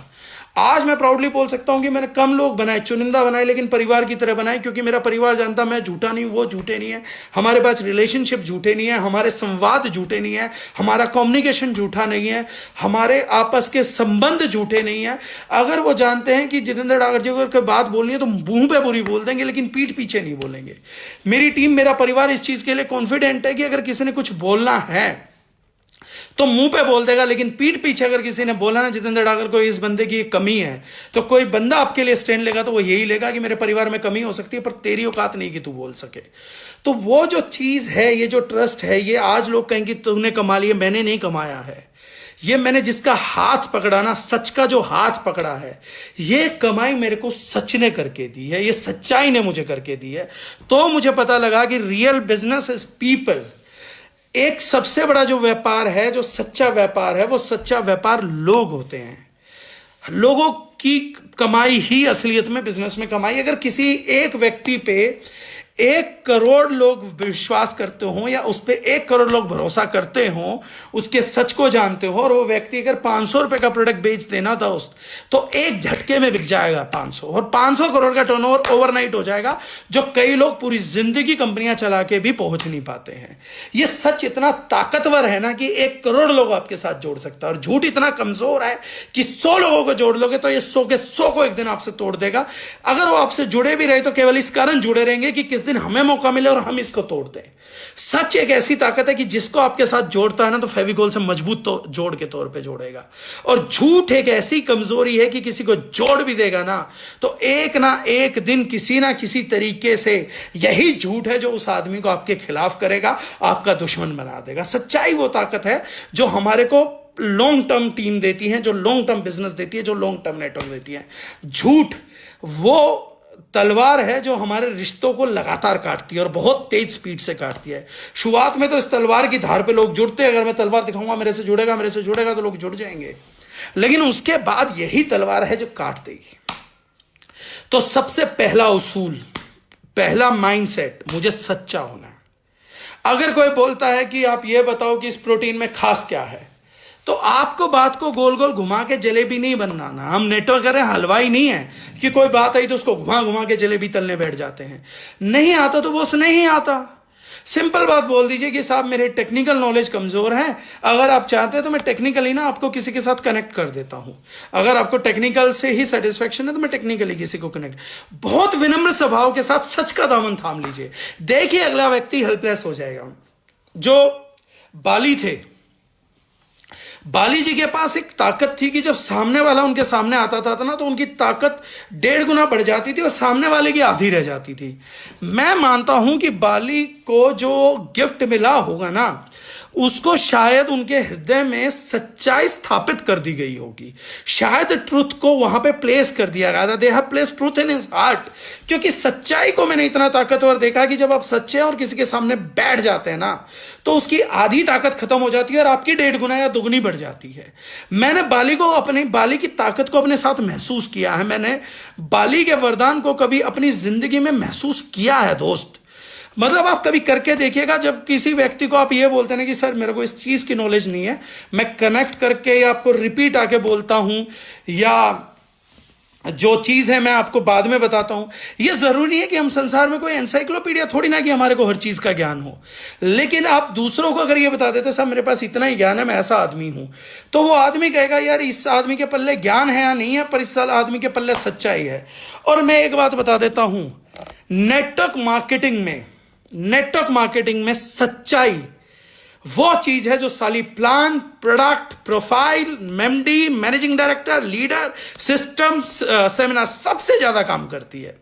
आज मैं प्राउडली बोल सकता हूं कि मैंने कम लोग बनाए, चुनिंदा बनाए, लेकिन परिवार की तरह बनाए, क्योंकि मेरा परिवार जानता मैं झूठा नहीं हूं, वो झूठे नहीं है, हमारे पास रिलेशनशिप झूठे नहीं है, हमारे संवाद झूठे नहीं है, हमारा कम्युनिकेशन झूठा नहीं है, हमारे आपस के संबंध झूठे नहीं है। अगर वो जानते हैं कि जितेंद्र डागर जी को बात बोलनी है तो मुंह पे बुरी बोल देंगे, लेकिन पीठ पीछे नहीं बोलेंगे। मेरी टीम, मेरा परिवार इस चीज के लिए कॉन्फिडेंट है कि अगर किसी ने कुछ बोलना है तो मुंह पे बोल देगा, लेकिन पीठ पीछे अगर किसी ने बोला ना जितेंद्र डागर को इस बंदे की कमी है, तो कोई बंदा आपके लिए स्टैंड लेगा तो वो यही लेगा कि मेरे परिवार में कमी हो सकती है पर तेरी औकात नहीं कि तू बोल सके। तो वो जो चीज है, ये जो ट्रस्ट है, ये आज लोग कहेंगे तूने कमा लिया, मैंने नहीं कमाया है। ये मैंने जिसका हाथ पकड़ा ना, सच का जो हाथ पकड़ा है, ये कमाई मेरे को सच ने करके दी है, ये सच्चाई ने मुझे करके दी है। तो मुझे पता लगा कि रियल बिजनेस इज पीपल। एक सबसे बड़ा जो व्यापार है, जो सच्चा व्यापार है, वो सच्चा व्यापार लोग होते हैं। लोगों की कमाई ही असलियत में बिजनेस में कमाई। अगर किसी एक व्यक्ति पे 1 करोड़ लोग विश्वास करते हो या उस पर 1 करोड़ लोग भरोसा करते हो, उसके सच को जानते हो, और वो व्यक्ति अगर 500 रुपए का प्रोडक्ट बेच देना दोस्त, तो एक झटके में बिक जाएगा 500, और 500 करोड़ का टर्नओवर ओवरनाइट हो जाएगा, जो कई लोग पूरी जिंदगी कंपनियां चला के भी पहुंच नहीं पाते हैं। ये सच इतना ताकतवर है ना कि 1 करोड़ लोग आपके साथ जोड़ सकता है, और झूठ इतना कमजोर है कि 100 लोगों को जोड़ लोगे तो ये 100 के 100 को एक दिन आपसे तोड़ देगा। अगर वो आपसे जुड़े भी रहे तो केवल इस कारण जुड़े रहेंगे कि किस दिन हमें मौका मिले और हम इसको तोड़ दें। सच एक ऐसी ताकत है कि जिसको आपके साथ जोड़ता है ना, तो फेविकोल से मजबूत तो जोड़ के तौर पे जोड़ेगा। और झूठ एक ऐसी कमजोरी है कि किसी को जोड़ भी देगा ना, तो एक ना एक दिन किसी ना किसी तरीके से यही झूठ है जो उस आदमी को आपके खिलाफ करेगा, आपका दुश्मन बना देगा। सच्चाई वो ताकत है जो हमारे को लॉन्ग टर्म टीम देती है, जो लॉन्ग टर्म बिजनेस देती है, जो लॉन्ग टर्म नेटवर्क देती है। झूठ वो तलवार है जो हमारे रिश्तों को लगातार काटती है, और बहुत तेज स्पीड से काटती है। शुरुआत में तो इस तलवार की धार पे लोग जुड़ते हैं, अगर मैं तलवार दिखाऊंगा मेरे से जुड़ेगा, मेरे से जुड़ेगा, तो लोग जुड़ जाएंगे, लेकिन उसके बाद यही तलवार है जो काट देगी। तो सबसे पहला उसूल, पहला माइंडसेट, मुझे सच्चा होना है। अगर कोई बोलता है कि आप ये बताओ कि इस प्रोटीन में खास क्या है, तो आपको बात को गोल गोल घुमा के जलेबी नहीं बनाना। हम नेटवर्क करें, हलवाई नहीं है कि कोई बात आई तो उसको घुमा घुमा के जलेबी तलने बैठ जाते हैं। नहीं आता तो बॉस नहीं आता, सिंपल बात बोल दीजिए कि साहब मेरे टेक्निकल नॉलेज कमजोर है, अगर आप चाहते हैं तो मैं टेक्निकली ना आपको किसी के साथ कनेक्ट कर देता हूं। अगर आपको टेक्निकल से ही सेटिस्फेक्शन है तो मैं टेक्निकली किसी को कनेक्ट। बहुत विनम्र स्वभाव के साथ सच का दामन थाम लीजिए, देखिए अगला व्यक्ति हेल्पलेस हो जाएगा। जो बाली थे, बाली जी के पास एक ताकत थी कि जब सामने वाला उनके सामने आता था ना, तो उनकी ताकत 1.5 गुना बढ़ जाती थी और सामने वाले की आधी रह जाती थी। मैं मानता हूं कि बाली को जो गिफ्ट मिला होगा ना, उसको शायद उनके हृदय में सच्चाई स्थापित कर दी गई होगी, शायद ट्रुथ को वहां पे प्लेस कर दिया गया था। They have place truth in his heart. क्योंकि सच्चाई को मैंने इतना ताकतवर देखा कि जब आप सच्चे और किसी के सामने बैठ जाते हैं ना, तो उसकी आधी ताकत खत्म हो जाती है और आपकी 1.5 गुना या दुगनी बढ़ जाती है। मैंने बाली की ताकत को अपने साथ महसूस किया है। मैंने बाली के वरदान को कभी अपनी जिंदगी में महसूस किया है दोस्त। मतलब आप कभी करके देखिएगा, जब किसी व्यक्ति को आप ये बोलते हैं कि सर मेरे को इस चीज की नॉलेज नहीं है, मैं कनेक्ट करके या आपको रिपीट आके बोलता हूं, या जो चीज है मैं आपको बाद में बताता हूं। ये जरूरी है कि हम संसार में कोई एनसाइक्लोपीडिया थोड़ी ना कि हमारे को हर चीज का ज्ञान हो, लेकिन आप दूसरों को अगर ये बता देते साहब मेरे पास इतना ही ज्ञान है, मैं ऐसा आदमी हूं, तो वो आदमी कहेगा यार इस आदमी के पल्ले ज्ञान है या नहीं है, पर इस साल आदमी के पल्ले सच्चाई है। और मैं एक बात बता देता हूं, नेटवर्क मार्केटिंग में सच्चाई वो चीज है जो साली प्लान, प्रोडक्ट, प्रोफाइल, मेमडी, managing director, leader, system, seminar सबसे ज्यादा काम करती है।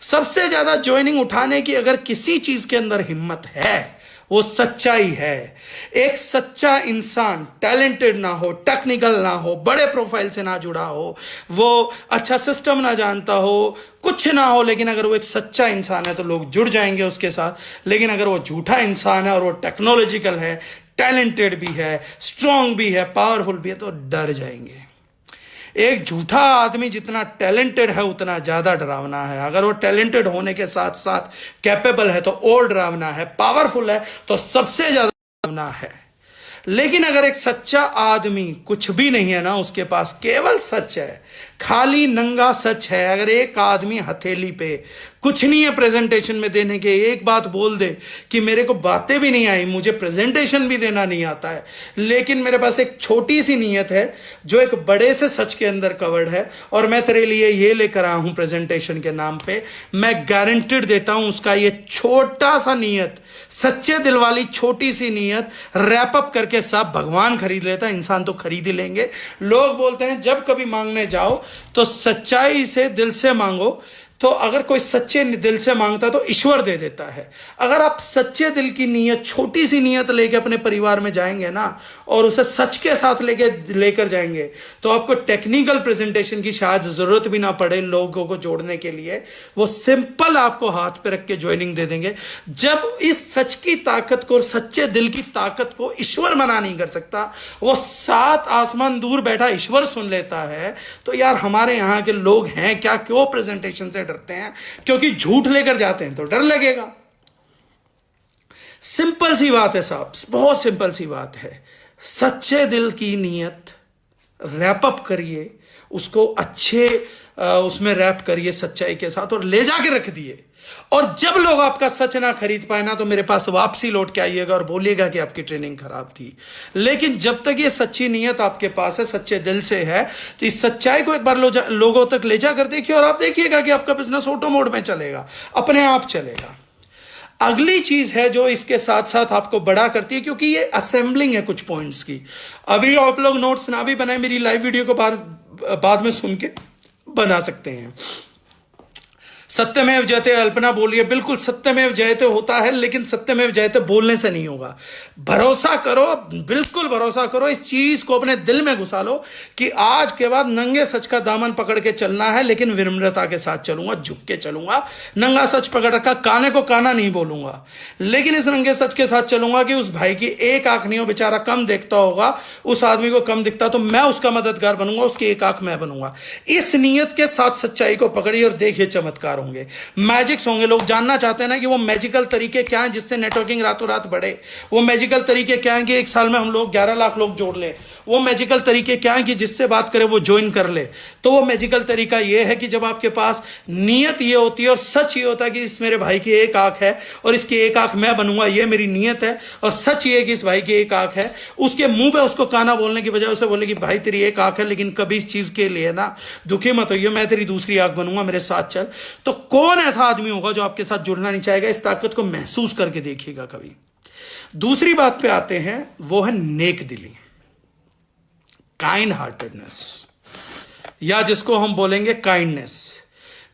सबसे ज्यादा ज्वाइनिंग उठाने की अगर किसी चीज के अंदर हिम्मत है, वो सच्चाई है। एक सच्चा इंसान टैलेंटेड ना हो, टेक्निकल ना हो, बड़े प्रोफाइल से ना जुड़ा हो, वो अच्छा सिस्टम ना जानता हो, कुछ ना हो, लेकिन अगर वो एक सच्चा इंसान है तो लोग जुड़ जाएंगे उसके साथ। लेकिन अगर वो झूठा इंसान है और वो टेक्नोलॉजिकल है, टैलेंटेड भी है, स्ट्रांग भी है, पावरफुल भी है, तो डर जाएंगे। एक झूठा आदमी जितना टैलेंटेड है उतना ज्यादा डरावना है। अगर वो टैलेंटेड होने के साथ साथ कैपेबल है तो और डरावना है, पावरफुल है तो सबसे ज्यादा डरावना है। लेकिन अगर एक सच्चा आदमी कुछ भी नहीं है ना, उसके पास केवल सच है, खाली नंगा सच है। अगर एक आदमी हथेली पे कुछ नहीं है प्रेजेंटेशन में देने के, एक बात बोल दे कि मेरे को बातें भी नहीं आई, मुझे प्रेजेंटेशन भी देना नहीं आता है, लेकिन मेरे पास एक छोटी सी नीयत है जो एक बड़े से सच के अंदर कवर्ड है, और मैं तेरे लिए ये लेकर आया हूं प्रेजेंटेशन के नाम पे, मैं गारंटीड देता हूं उसका ये छोटा सा नीयत, सच्चे दिल वाली छोटी सी नीयत रैप अप करके सब भगवान खरीद लेता है, इंसान तो खरीद ही लेंगे। लोग बोलते हैं जब कभी मांगने जाओ तो सच्चाई से दिल से मांगो, तो अगर कोई सच्चे दिल से मांगता तो ईश्वर दे देता है। अगर आप सच्चे दिल की नीयत, छोटी सी नीयत लेके अपने परिवार में जाएंगे ना, और उसे सच के साथ लेकर जाएंगे, तो आपको टेक्निकल प्रेजेंटेशन की शायद जरूरत भी ना पड़े लोगों को जोड़ने के लिए, वो सिंपल आपको हाथ पे रख के ज्वाइनिंग दे देंगे। जब इस सच की ताकत को और सच्चे दिल की ताकत को ईश्वर मना नहीं कर सकता, वो 7 आसमान दूर बैठा ईश्वर सुन लेता है, तो यार हमारे यहां के लोग हैं क्या, क्यों प्रेजेंटेशन से डरते हैं? क्योंकि झूठ लेकर जाते हैं तो डर लगेगा। सिंपल सी बात है साहब, बहुत सिंपल सी बात है। सच्चे दिल की नीयत रैप अप करिए, उसको अच्छे उसमें रैप करिए सच्चाई के साथ, और ले जाके रख दिए। और जब लोग आपका सच ना खरीद पाए ना, तो मेरे पास वापसी लौट के आइएगा और बोलिएगा कि आपकी ट्रेनिंग खराब थी। लेकिन जब तक ये सच्ची नीयत आपके पास है, सच्चे दिल से है, तो इस सच्चाई को एक बार लोगों तक ले जाकर देखिए, और आप देखिएगा कि आपका बिजनेस ऑटो मोड में चलेगा, अपने आप चलेगा। अगली चीज है जो इसके साथ साथ आपको बड़ा करती है, क्योंकि ये असेंबलिंग है कुछ पॉइंट्स की। अभी आप लोग नोट्स ना भी बनाए, मेरी लाइव वीडियो को बाद में सुन के बना सकते हैं। सत्यमेव जयते, अल्पना बोलिए, बिल्कुल सत्यमेव जयते होता है, लेकिन सत्यमेव जयते बोलने से नहीं होगा। भरोसा करो, बिल्कुल भरोसा करो, इस चीज को अपने दिल में घुसा लो कि आज के बाद नंगे सच का दामन पकड़ के चलना है, लेकिन विनम्रता के साथ चलूंगा, झुक के चलूंगा। नंगा सच पकड़ रखा, काने को काना नहीं बोलूंगा, लेकिन इस नंगे सच के साथ चलूंगा कि उस भाई की एक आंख नहीं हो, बेचारा कम देखता होगा, उस आदमी को कम दिखता, तो मैं उसका मददगार बनूंगा, उसकी एक आंख मैं बनूंगा। इस नीयत के साथ सच्चाई को पकड़िए और देखिए चमत्कार होंगे, मैजिक्स होंगे। लोग जानना चाहते हैं ना कि वो मैजिकल तरीके क्या हैं जिससे नेटवर्किंग रातों रात बढ़े, वो मैजिकल तरीके क्या हैं कि एक साल में हम लोग 11 लाख लोग जोड़ लें, वो मैजिकल तरीके क्या हैं कि जिससे बात करें वो ज्वाइन कर ले। तो वो मैजिकल तरीका ये है कि जब आपके पास नीयत ये होती है और सच ये होता है कि इस मेरे भाई की एक आंख है और इसकी एक आंख मैं बनूंगा, ये मेरी नीयत है, और सच ये है कि इस भाई की एक आंख है, उसके मुंह पे उसको काना बोलने की बजाय उसे बोले कि भाई तेरी एक आंख है, लेकिन कभी इस चीज के लिए ना दुखी मत होइए, मैं तेरी दूसरी आंख बनूंगा, मेरे साथ चल। तो कौन ऐसा आदमी होगा जो आपके साथ जुड़ना नहीं चाहेगा? इस ताकत को महसूस करके देखिएगा कभी। दूसरी बात पे आते हैं, वो है नेक दिली, काइंड हार्टेडनेस, या जिसको हम बोलेंगे काइंडनेस।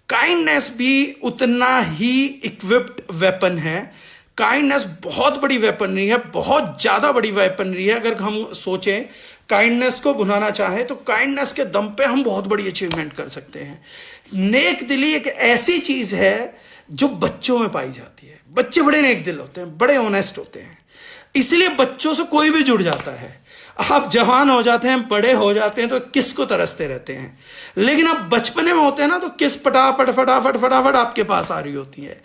काइंडनेस भी उतना ही इक्विप्ड वेपन है। काइंडनेस बहुत बड़ी वेपनरी है, बहुत ज्यादा बड़ी वेपनरी है। अगर हम सोचें काइंडनेस को भुनाना चाहें तो काइंडनेस के दम पे हम बहुत बड़ी अचीवमेंट कर सकते हैं। नेक दिली एक ऐसी चीज है जो बच्चों में पाई जाती है। बच्चे बड़े नेक दिल होते हैं, बड़े ऑनेस्ट होते हैं, इसलिए बच्चों से कोई भी जुड़ जाता है। आप जवान हो जाते हैं, बड़े हो जाते हैं तो किस को तरसते रहते हैं, लेकिन आप बचपने में होते हैं ना तो किस फटाफट फटाफट फटाफट आपके पास आ रही होती है।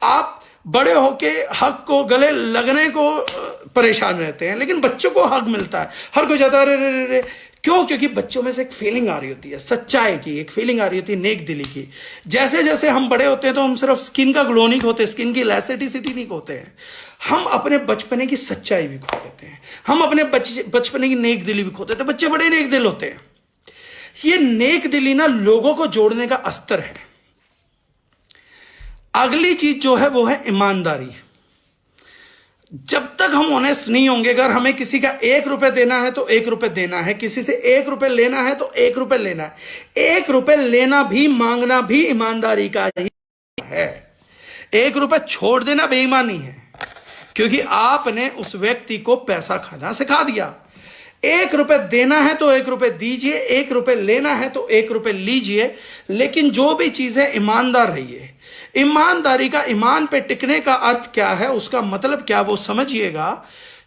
आप बड़े होके हक को गले लगने को परेशान रहते हैं, लेकिन बच्चों को हक मिलता है, हर कोई जाता है रे रे रे। क्यों? क्योंकि बच्चों में से एक फीलिंग आ रही होती है सच्चाई की, एक फीलिंग आ रही होती है नेक दिली की। जैसे जैसे हम बड़े होते हैं तो हम सिर्फ स्किन का ग्लो नहीं खोते, स्किन की इलास्टिसिटी नहीं खोते हैं, हम अपने बचपने की सच्चाई भी खो देते हैं, हम अपने बचपने की नेक दिली भी खो देते हैं। बच्चे बड़े नेक दिल होते हैं। ये नेक दिली ना लोगों को जोड़ने का अस्त्र है। अगली चीज जो है वो है ईमानदारी। जब तक हम ऑनेस्ट नहीं होंगे, अगर हमें किसी का 1 रुपए देना है तो 1 रुपए देना है, किसी से 1 रुपए लेना है तो 1 रुपए लेना है। 1 रुपए लेना भी मांगना भी ईमानदारी का ही है। 1 रुपए छोड़ देना बेईमानी है, क्योंकि आपने उस व्यक्ति को पैसा खाना सिखा दिया। 1 रुपए देना है तो 1 रुपए दीजिए, 1 रुपए लेना है तो 1 रुपए लीजिए, लेकिन जो भी चीज है ईमानदार रहिए। ईमानदारी का, ईमान पे टिकने का अर्थ क्या है, उसका मतलब क्या, वो समझिएगा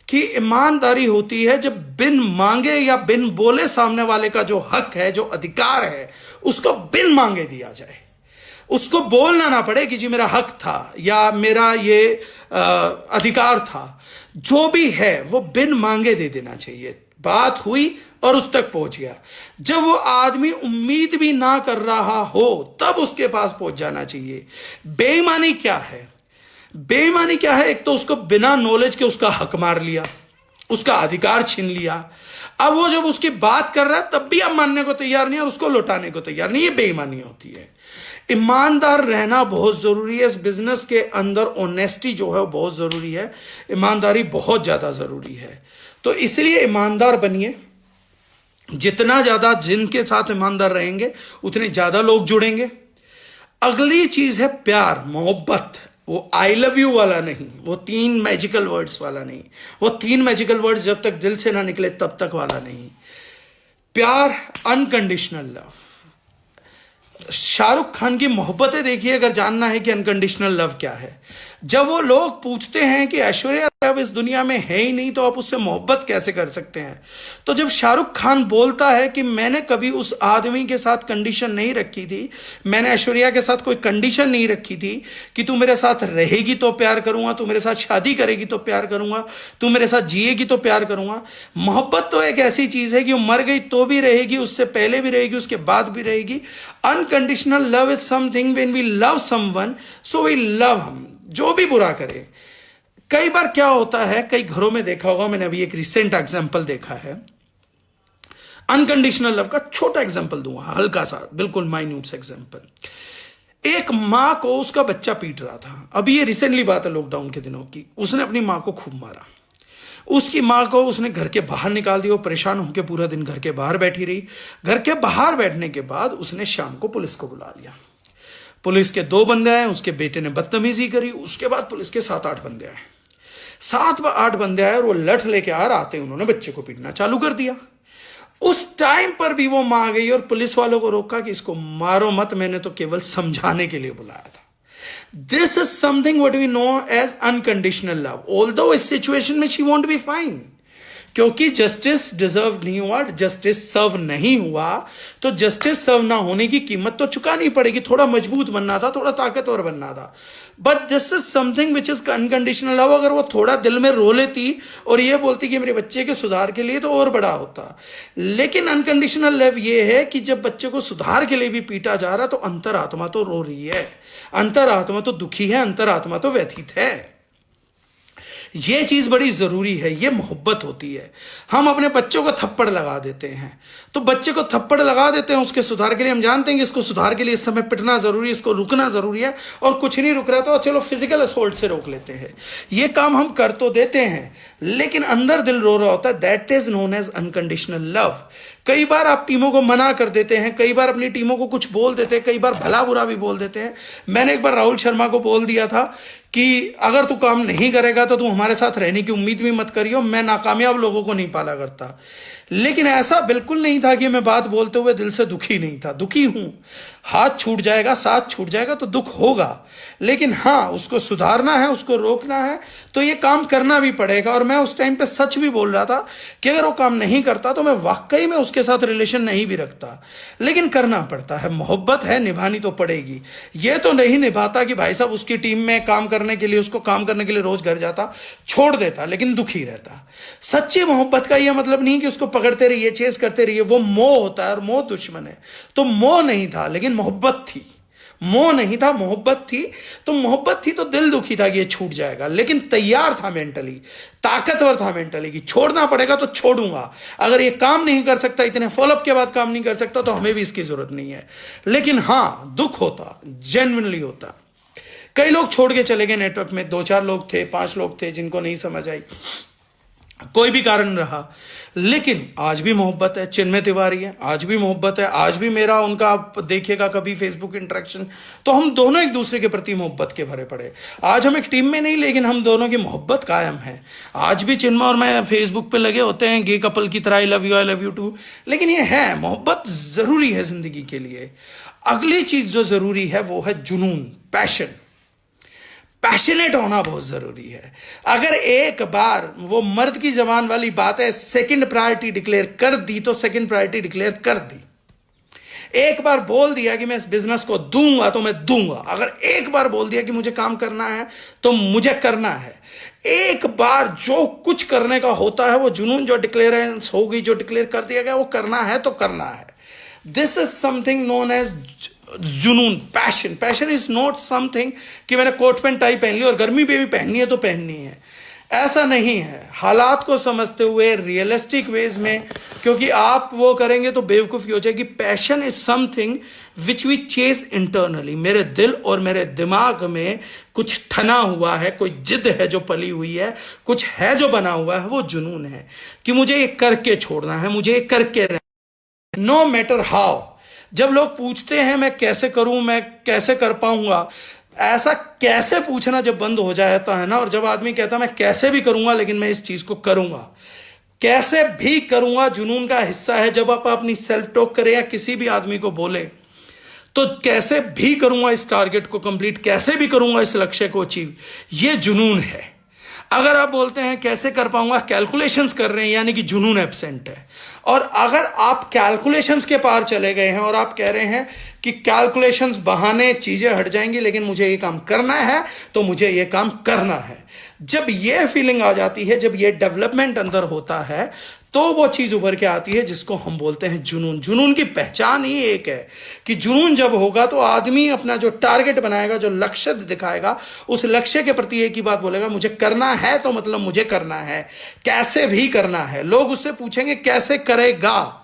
कि ईमानदारी होती है जब बिन मांगे या बिन बोले सामने वाले का जो हक है, जो अधिकार है, उसको बिन मांगे दिया जाए। उसको बोलना ना पड़े कि जी मेरा हक था या मेरा ये अधिकार था, जो भी है वो बिन मांगे दे देना चाहिए। बात हुई और उस तक पहुंच गया। जब वो आदमी उम्मीद भी ना कर रहा हो तब उसके पास पहुंच जाना चाहिए। बेईमानी क्या है? बेईमानी क्या है? एक तो उसको बिना नॉलेज के उसका हक मार लिया, उसका अधिकार छीन लिया। अब वो जब उसकी बात कर रहा है तब भी आप मानने को तैयार नहीं और उसको लौटाने को तैयार नहीं। ये बेईमानी होती है। ईमानदार रहना बहुत जरूरी है। इस बिजनेस के अंदर ऑनेस्टी जो है वो बहुत जरूरी है। ईमानदारी बहुत ज्यादा जरूरी है। तो इसलिए ईमानदार बनिए। जितना ज्यादा जिनके साथ ईमानदार रहेंगे उतने ज्यादा लोग जुड़ेंगे। अगली चीज है प्यार, मोहब्बत। वो आई लव यू वाला नहीं, वो 3 मैजिकल वर्ड्स वाला नहीं, वो 3 मैजिकल वर्ड्स जब तक दिल से ना निकले तब तक वाला नहीं। प्यार, अनकंडीशनल लव। शाहरुख खान की मोहब्बतें देखिए अगर जानना है कि अनकंडीशनल लव क्या है। जब वो लोग पूछते हैं कि ऐश्वर्या अब इस दुनिया में है ही नहीं तो आप उससे मोहब्बत कैसे कर सकते हैं, तो जब शाहरुख खान बोलता है कि मैंने कभी उस आदमी के साथ कंडीशन नहीं रखी थी, मैंने ऐश्वर्या के साथ कोई कंडीशन नहीं रखी थी कि तू मेरे साथ रहेगी तो प्यार करूंगा, तू मेरे साथ शादी करेगी तो प्यार करूंगा, तू मेरे साथ जिएगी तो प्यार करूंगा। मोहब्बत तो एक ऐसी चीज है कि वो मर गई तो भी रहेगी, उससे पहले भी रहेगी, उसके बाद भी रहेगी। Unconditional love is something when we love someone so we love him, जो भी बुरा करे। कई बार क्या होता है, कई घरों में देखा होगा, मैंने अभी एक रिसेंट एग्जांपल देखा है अनकंडीशनल लव का। छोटा एग्जांपल दूंगा, हल्का सा, बिल्कुल माइन्यूट एग्जांपल। एक मां को उसका बच्चा पीट रहा था। अभी ये रिसेंटली बात है लॉकडाउन के दिनों की। उसने अपनी मां को खूब मारा। उसकी मां को उसने घर के बाहर निकाल दिया। वो परेशान होकर पूरा दिन घर के बाहर बैठी रही। घर के बाहर बैठने के बाद उसने शाम को पुलिस को बुला लिया। पुलिस के 2 बंदे आए, उसके बेटे ने बदतमीजी करी। उसके बाद पुलिस के 7-8 बंदे आए। 7-8 बंदे आए और वो लठ लेके आते हैं, उन्होंने बच्चे को पीटना चालू कर दिया। उस टाइम पर भी वो मां गई और पुलिस वालों को रोका कि इसको मारो मत, मैंने तो केवल समझाने के लिए बुलाया था। This is something what we know as unconditional love. Although इस सिचुएशन में शी वोंट बी फाइन, क्योंकि जस्टिस डिजर्व नहीं हुआ, जस्टिस सर्व नहीं हुआ, तो जस्टिस सर्व ना होने की कीमत तो चुकानी पड़ेगी। थोड़ा मजबूत बनना था, थोड़ा ताकतवर बनना था। But this is something which is unconditional love. अगर वो थोड़ा दिल में रो लेती और ये बोलती कि मेरे बच्चे के सुधार के लिए, तो और बड़ा होता। लेकिन अनकंडीशनल लव ये है कि जब बच्चे को सुधार के लिए भी पीटा जा रहा तो अंतरात्मा तो रो रही है, अंतरात्मा तो दुखी है, अंतरात्मा तो व्यथित है। ये चीज बड़ी जरूरी है। ये मोहब्बत होती है। हम अपने बच्चों को थप्पड़ लगा देते हैं, तो बच्चे को थप्पड़ लगा देते हैं उसके सुधार के लिए। हम जानते हैं कि इसको सुधार के लिए इस समय पिटना जरूरी है, इसको रुकना जरूरी है, और कुछ नहीं रुक रहा तो चलो फिजिकल असोल्ट से रोक लेते हैं। ये काम हम कर तो देते हैं, लेकिन अंदर दिल रो रहा होता है। That is known as unconditional love. कई बार आप टीमों को मना कर देते हैं, कई बार अपनी टीमों को कुछ बोल देते हैं, कई बार भला बुरा भी बोल देते हैं। मैंने एक बार राहुल शर्मा को बोल दिया था कि अगर तू काम नहीं करेगा तो तू हमारे साथ रहने की उम्मीद भी मत करियो, मैं नाकामयाब लोगों को नहीं पाला करता। लेकिन ऐसा बिल्कुल नहीं था कि मैं बात बोलते हुए दिल से दुखी नहीं था। दुखी हूं, हाथ छूट जाएगा, साथ छूट जाएगा तो दुख होगा, लेकिन हाँ, उसको सुधारना है, उसको रोकना है, तो ये काम करना भी पड़ेगा। और मैं उस टाइम पे सच भी बोल रहा था कि अगर वो काम नहीं करता तो मैं वाकई में उसके साथ रिलेशन नहीं भी रखता, लेकिन करना पड़ता है। मोहब्बत है, निभानी तो पड़ेगी। ये तो नहीं निभाता कि भाई साहब उसकी टीम में काम करने के लिए, उसको काम करने के लिए रोज घर जाता, छोड़ देता, लेकिन दुखी रहता। सच्ची मोहब्बत का यह मतलब नहीं कि उसको पकड़ते रहिए, चेस करते रहिए। वो मोह होता है और मोह दुश्मन है। तो मोह नहीं था, लेकिन मोहब्बत थी। मोह नहीं था, मोहब्बत थी। तो मोहब्बत थी तो दिल दुखी था कि ये छूट जाएगा, लेकिन तैयार था मेंटली, ताकतवर था मेंटली कि छोड़ना पड़ेगा तो छोड़ूंगा। अगर ये काम नहीं कर सकता, इतने फॉलोअप के बाद काम नहीं कर सकता, तो हमें भी इसकी जरूरत नहीं है। लेकिन हां, दुख होता, जेन्युइनली होता। कई लोग छोड़ के चले गए नेटवर्क में। 2-4 लोग थे, 5 लोग थे जिनको नहीं समझ आई, कोई भी कारण रहा, लेकिन आज भी मोहब्बत है। चिन्मय तिवारी है, आज भी मोहब्बत है। आज भी मेरा उनका, आप देखिएगा कभी फेसबुक इंटरेक्शन, तो हम दोनों एक दूसरे के प्रति मोहब्बत के भरे पड़े। आज हम एक टीम में नहीं, लेकिन हम दोनों की मोहब्बत कायम है। आज भी चिन्मय और मैं फेसबुक पे लगे होते हैं गे कपल की तरह, आई लव यू टू, लेकिन ये है, मोहब्बत जरूरी है जिंदगी के लिए। अगली चीज जो जरूरी है वो है जुनून, पैशन। पैशनेट होना बहुत जरूरी है। अगर एक बार वो मर्द की जबान वाली बात है, सेकंड प्रायोरिटी डिक्लेयर कर दी तो सेकंड प्रायोरिटी डिक्लेयर कर दी। एक बार बोल दिया कि मैं इस बिजनेस को दूंगा तो मैं दूंगा, अगर एक बार बोल दिया कि मुझे काम करना है तो मुझे करना है, एक बार जो कुछ करने का होता है वो जुनून, जो डिक्लेरेंस होगी, जो डिक्लेयर कर दिया गया वो करना है तो करना है। This is something known as जुनून, passion. Passion is not something कि मैंने कोट पैंट टाई पहन ली और गर्मी पे भी पहननी है तो पहननी है, ऐसा नहीं है। हालात को समझते हुए रियलिस्टिक वेज में, क्योंकि आप वो करेंगे तो बेवकूफ़ी हो जाएगी। Passion is something which we chase internally. मेरे दिल और मेरे दिमाग में कुछ ठना हुआ है, कोई जिद है जो पली हुई है, कुछ है जो बना हुआ है, वो जुनून है कि मुझे ये करके छोड़ना है, मुझे ये करके रहना, नो मैटर हाउ। जब लोग पूछते हैं मैं कैसे करूं, मैं कैसे कर पाऊंगा, ऐसा कैसे पूछना जब बंद हो जाता है ना, और जब आदमी कहता है मैं कैसे भी करूंगा लेकिन मैं इस चीज को करूंगा, कैसे भी करूंगा जुनून का हिस्सा है। जब आप अपनी सेल्फ टॉक करें या किसी भी आदमी को बोले तो कैसे भी करूंगा इस टारगेट को कंप्लीट, कैसे भी करूंगा इस लक्ष्य को अचीव, ये जुनून है। अगर आप बोलते हैं कैसे कर पाऊंगा, कैलकुलेशंस कर रहे हैं, यानी कि जुनून एब्सेंट है। और अगर आप कैलकुलेशंस के पार चले गए हैं और आप कह रहे हैं कि कैलकुलेशंस बहाने चीजें हट जाएंगी लेकिन मुझे ये काम करना है तो मुझे ये काम करना है, जब ये फीलिंग आ जाती है, जब ये डेवलपमेंट अंदर होता है, तो वो चीज उभर के आती है जिसको हम बोलते हैं जुनून। जुनून की पहचान ही एक है कि जुनून जब होगा तो आदमी अपना जो टारगेट बनाएगा, जो लक्ष्य दिखाएगा, उस लक्ष्य के प्रति एक ही बात बोलेगा, मुझे करना है तो मतलब मुझे करना है, कैसे भी करना है। लोग उससे पूछेंगे कैसे करेगा,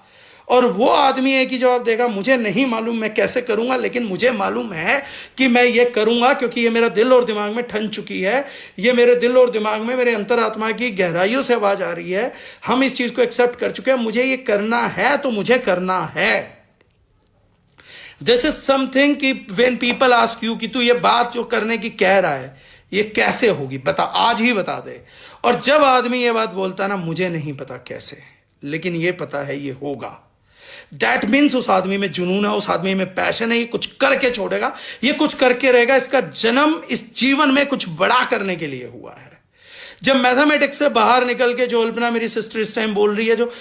और वो आदमी एक ही जवाब देगा, मुझे नहीं मालूम मैं कैसे करूंगा, लेकिन मुझे मालूम है कि मैं ये करूंगा क्योंकि ये मेरा दिल और दिमाग में ठन चुकी है, ये मेरे दिल और दिमाग में, मेरे अंतरात्मा की गहराइयों से आवाज आ रही है, हम इस चीज को एक्सेप्ट कर चुके हैं, मुझे ये करना है तो मुझे करना है। दिस इज समथिंग कि व्हेन पीपल आस्क यू कि तू ये बात जो करने की कह रहा है ये कैसे होगी, बता, आज ही बता दे। और जब आदमी ये बात बोलता ना, मुझे नहीं पता कैसे, लेकिन ये पता है ये होगा, दैट मीन्स उस आदमी में जुनून है, उस आदमी में पैशन है, ये कुछ करके छोड़ेगा, ये कुछ करके रहेगा। इसका जन्म इस जीवन में कुछ बड़ा करने के लिए हुआ है। जब मैथमेटिक्स से बाहर निकल के, जो अल्पना मेरी सिस्टर इस टाइम बोल रही है, जो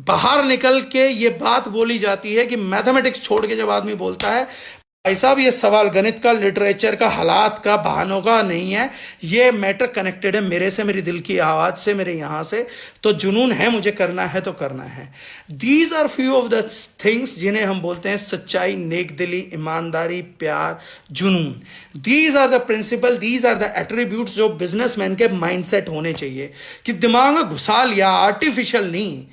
बाहर निकल के ये बात बोली जाती है कि मैथमेटिक्स छोड़ के जब आदमी बोलता है, भाई साहब ये सवाल गणित का, लिटरेचर का, हालात का, बहानों का नहीं है, ये मैटर कनेक्टेड है मेरे से, मेरी दिल की आवाज से, मेरे यहां से। तो जुनून है, मुझे करना है तो करना है। These are few of the things जिन्हें हम बोलते हैं सच्चाई, नेकदिली, ईमानदारी, प्यार, जुनून। These are the principle, these are the attributes जो बिजनेसमैन के माइंडसेट होने चाहिए, कि दिमाग में घुसा लिया, आर्टिफिशियल नहीं,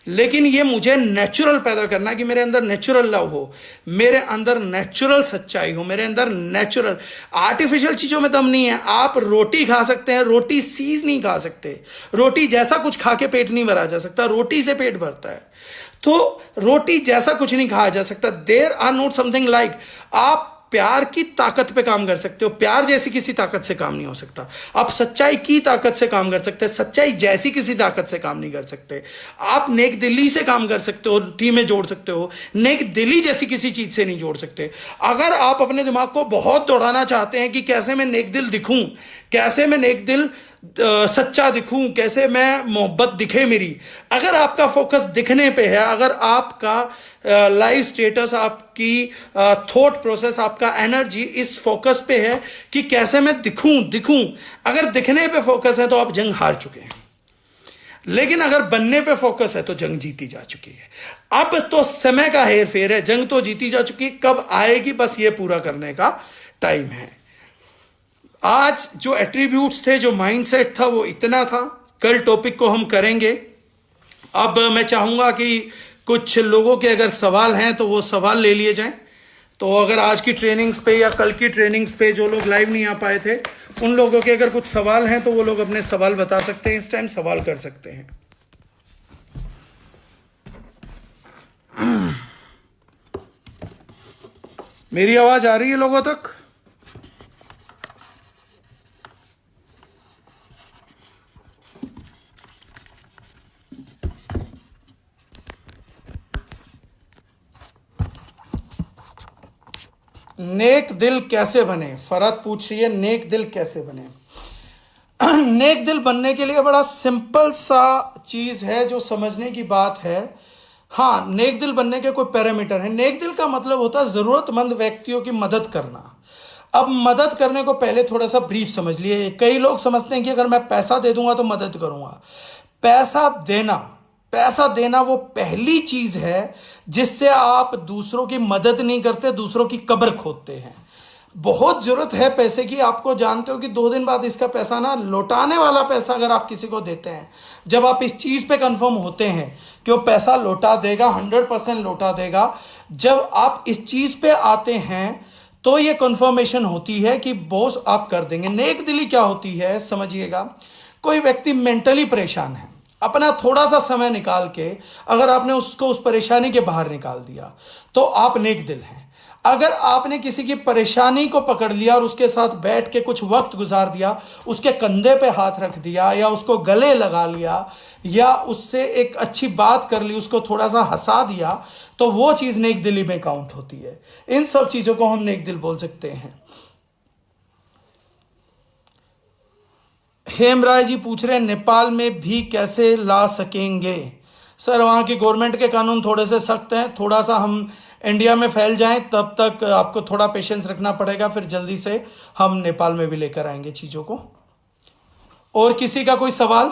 लेकिन ये मुझे नेचुरल पैदा करना है, कि मेरे अंदर नेचुरल लव हो, मेरे अंदर नेचुरल सच्चाई हो, मेरे अंदर नेचुरल, आर्टिफिशियल चीजों में दम नहीं है। आप रोटी खा सकते हैं, रोटी सीज नहीं खा सकते, रोटी जैसा कुछ खा के पेट नहीं भरा जा सकता, रोटी से पेट भरता है। तो रोटी जैसा कुछ नहीं खाया जा सकता। There are not something like, आप प्यार की ताकत पे काम कर सकते हो, प्यार जैसी किसी ताकत से काम नहीं हो सकता। आप सच्चाई की ताकत से काम कर सकते हैं, सच्चाई जैसी किसी ताकत से काम नहीं कर सकते। आप नेक दिली से काम कर सकते हो, टीमें जोड़ सकते हो, नेक दिली जैसी किसी चीज से नहीं जोड़ सकते। अगर आप अपने दिमाग को बहुत दौड़ाना चाहते हैं कि कैसे मैं नेक दिल दिखूं, कैसे मैं नेक दिल सच्चा दिखूं, कैसे मैं मोहब्बत दिखे मेरी, अगर आपका फोकस दिखने पे है, अगर आपका लाइफ स्टेटस, आपकी थॉट प्रोसेस, आपका एनर्जी इस फोकस पे है कि कैसे मैं दिखूं, अगर दिखने पे फोकस है तो आप जंग हार चुके हैं। लेकिन अगर बनने पे फोकस है तो जंग जीती जा चुकी है। अब तो समय का हेर फेर है, जंग तो जीती जा चुकी है, कब आएगी बस ये पूरा करने का टाइम है। आज जो एट्रीब्यूट्स थे, जो माइंडसेट था, वो इतना था। कल टॉपिक को हम करेंगे। अब मैं चाहूंगा कि कुछ लोगों के अगर सवाल हैं तो वो सवाल ले लिए जाएं। तो अगर आज की ट्रेनिंग्स पे या कल की ट्रेनिंग्स पे जो लोग लाइव नहीं आ पाए थे, उन लोगों के अगर कुछ सवाल हैं तो वो लोग अपने सवाल बता सकते हैं, इस टाइम सवाल कर सकते हैं। मेरी आवाज आ रही है लोगों तक? नेक दिल कैसे बने, फरहत पूछ रही है, नेक दिल कैसे बने। नेक दिल बनने के लिए बड़ा सिंपल सा चीज है जो समझने की बात है। हाँ, नेक दिल बनने के कोई पैरामीटर है? नेक दिल का मतलब होता है जरूरतमंद व्यक्तियों की मदद करना। अब मदद करने को पहले थोड़ा सा ब्रीफ समझ लिए। कई लोग समझते हैं कि अगर मैं पैसा दे दूंगा तो मदद करूंगा। पैसा देना, पैसा देना वो पहली चीज है जिससे आप दूसरों की मदद नहीं करते, दूसरों की कब्र खोदते हैं। बहुत जरूरत है पैसे की, आपको जानते हो कि 2 दिन बाद इसका पैसा ना लौटाने वाला पैसा अगर आप किसी को देते हैं, जब आप इस चीज पे कंफर्म होते हैं कि वो पैसा लौटा देगा, 100% लौटा देगा, जब आप इस चीज पे आते हैं तो ये कंफर्मेशन होती है कि बॉस आप कर देंगे। नेक दिली क्या होती है समझिएगा। कोई व्यक्ति मेंटली परेशान है, अपना थोड़ा सा समय निकाल के अगर आपने उसको उस परेशानी के बाहर निकाल दिया तो आप नेक दिल हैं। अगर आपने किसी की परेशानी को पकड़ लिया और उसके साथ बैठ के कुछ वक्त गुजार दिया, उसके कंधे पे हाथ रख दिया या उसको गले लगा लिया या उससे एक अच्छी बात कर ली, उसको थोड़ा सा हंसा दिया, तो वो चीज नेक दिली में काउंट होती है। इन सब चीजों को हम नेक दिल बोल सकते हैं। हेमराय जी पूछ रहे हैं नेपाल में भी कैसे ला सकेंगे? सर वहां की गवर्नमेंट के कानून थोड़े से सख्त हैं, थोड़ा सा हम इंडिया में फैल जाएं तब तक आपको थोड़ा पेशेंस रखना पड़ेगा, फिर जल्दी से हम नेपाल में भी लेकर आएंगे चीजों को। और किसी का कोई सवाल?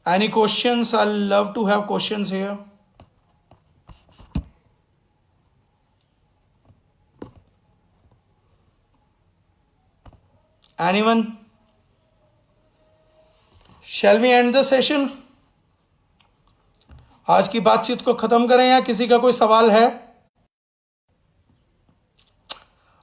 Any questions? I love to have questions here. Anyone? Shall we end the session? आज की बातचीत को खत्म करें या किसी का कोई सवाल है?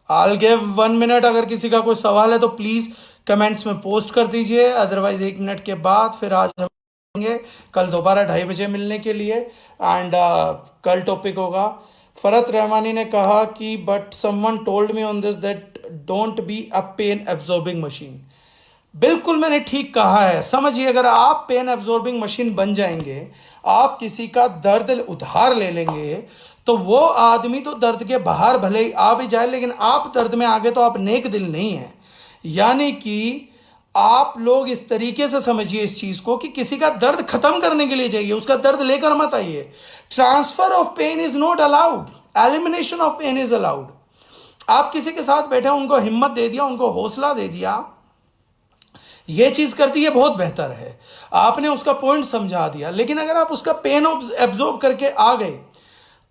I'll give 1 मिनट, अगर किसी का कोई सवाल है तो प्लीज कमेंट्स में पोस्ट कर दीजिए, अदरवाइज 1 मिनट के बाद फिर आज हम मिलेंगे कल दोबारा 2:30 बजे मिलने के लिए। एंड कल टॉपिक होगा, फरत रहमानी ने कहा कि but someone told me on this that don't be a pain absorbing machine. बिल्कुल मैंने ठीक कहा है। समझिए, अगर आप पेन एब्जॉर्बिंग मशीन बन जाएंगे, आप किसी का दर्द उधार ले लेंगे, तो वो आदमी तो दर्द के बाहर भले ही आ भी जाए, लेकिन आप दर्द में आ गए तो आप नेक दिल नहीं है। यानी कि आप लोग इस तरीके से समझिए इस चीज को कि किसी का दर्द खत्म करने के लिए जाइए, उसका दर्द लेकर मत आइए। Transfer of pain is not allowed, elimination of pain is allowed. आप किसी के साथ बैठे, उनको हिम्मत दे दिया, उनको हौसला दे दिया, ये चीज कर दी, ये बहुत बेहतर है। आपने उसका पॉइंट समझा दिया, लेकिन अगर आप उसका पेन एब्जॉर्ब करके आ गए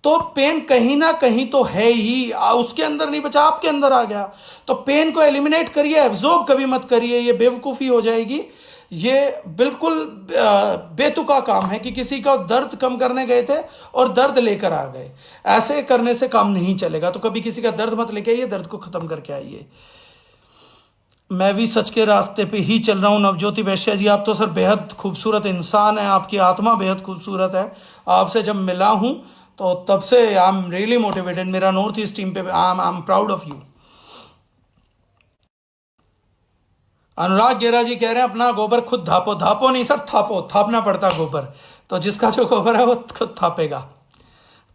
तो पेन कहीं ना कहीं तो है ही, उसके अंदर नहीं बचा, आपके अंदर आ गया। तो पेन को एलिमिनेट करिए, एब्जॉर्ब कभी मत करिए, ये बेवकूफी हो जाएगी। ये बिल्कुल बेतुका काम है कि किसी का दर्द कम करने गए थे और दर्द लेकर आ गए। ऐसे करने से काम नहीं चलेगा। तो कभी किसी का दर्द मत लेके आइए, दर्द को खत्म करके आइए। मैं भी सच के रास्ते पे ही चल रहा हूँ। नवज्योति वैश्य जी, आप तो सर बेहद खूबसूरत इंसान हैं, आपकी आत्मा बेहद खूबसूरत है। आपसे जब मिला हूँ तो तब से आई एम रियली मोटिवेटेड। मेरा नॉर्थ ईस्ट टीम पे I am proud of you. Anurag Gera ji कह रहे हैं अपना गोबर खुद धापो। धापो नहीं सर, थापो, थापना पड़ता गोबर, तो जिसका जो गोबर है वो खुद थापेगा।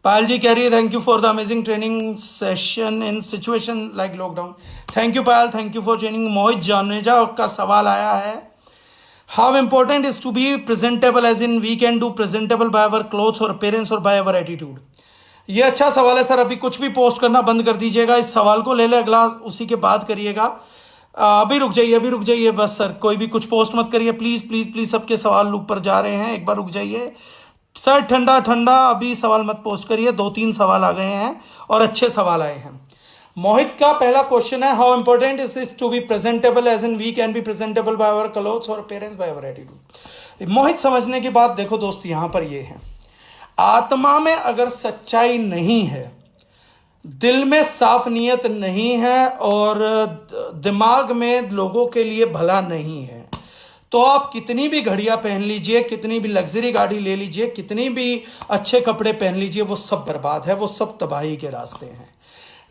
पायल जी कह रही है thank you for the amazing training session in situation like lockdown. Thank you Payal, thank you for training. Mohit Janeja का सवाल आया है, how important is to be presentable, as in we can do presentable by our clothes और अपीयरेंस और बाय अवर एटीट्यूड। ये अच्छा सवाल है सर। अभी कुछ भी पोस्ट करना बंद कर दीजिएगा, इस सवाल को ले ले, अगला उसी के बाद करिएगा। अभी रुक जाइए, अभी रुक जाइए बस सर, कोई भी कुछ पोस्ट मत करिए प्लीज प्लीज प्लीज। सबके सवाल ऊपर जा रहे हैं, एक बार रुक जाइए सर। ठंडा ठंडा अभी सवाल मत पोस्ट करिए। 2-3 सवाल आ गए हैं और अच्छे सवाल आए हैं। मोहित का पहला क्वेश्चन है, how important is to be presentable, as in we can be presentable by our clothes और appearance by our attitude. Mohit, समझने की बात देखो दोस्त, यहां पर ये है, आत्मा में अगर सच्चाई नहीं है, दिल में साफ नीयत नहीं है और दिमाग में लोगों के लिए भला नहीं है, तो आप कितनी भी घड़ियां पहन लीजिए, कितनी भी लग्जरी गाड़ी ले लीजिए, कितनी भी अच्छे कपड़े पहन लीजिए, वो सब बर्बाद है, वो सब तबाही के रास्ते हैं।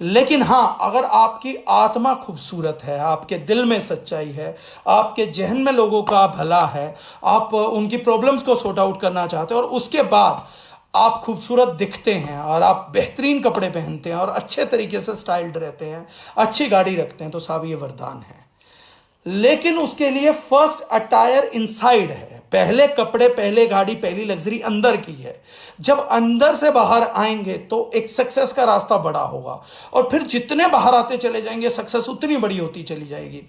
लेकिन हां, अगर आपकी आत्मा खूबसूरत है, आपके दिल में सच्चाई है, आपके जहन में लोगों का भला है, आप उनकी प्रॉब्लम्स को सॉर्ट आउट करना चाहते हैं और उसके बाद आप खूबसूरत दिखते हैं और आप बेहतरीन कपड़े पहनते हैं और अच्छे तरीके से स्टाइल्ड रहते हैं, अच्छी गाड़ी रखते हैं, तो साहब ये वरदान है। लेकिन उसके लिए फर्स्ट अटायर इनसाइड है। पहले कपड़े, पहले गाड़ी, पहली लग्जरी अंदर की है। जब अंदर से बाहर आएंगे तो एक सक्सेस का रास्ता बड़ा होगा, और फिर जितने बाहर आते चले जाएंगे सक्सेस उतनी बड़ी होती चली जाएगी।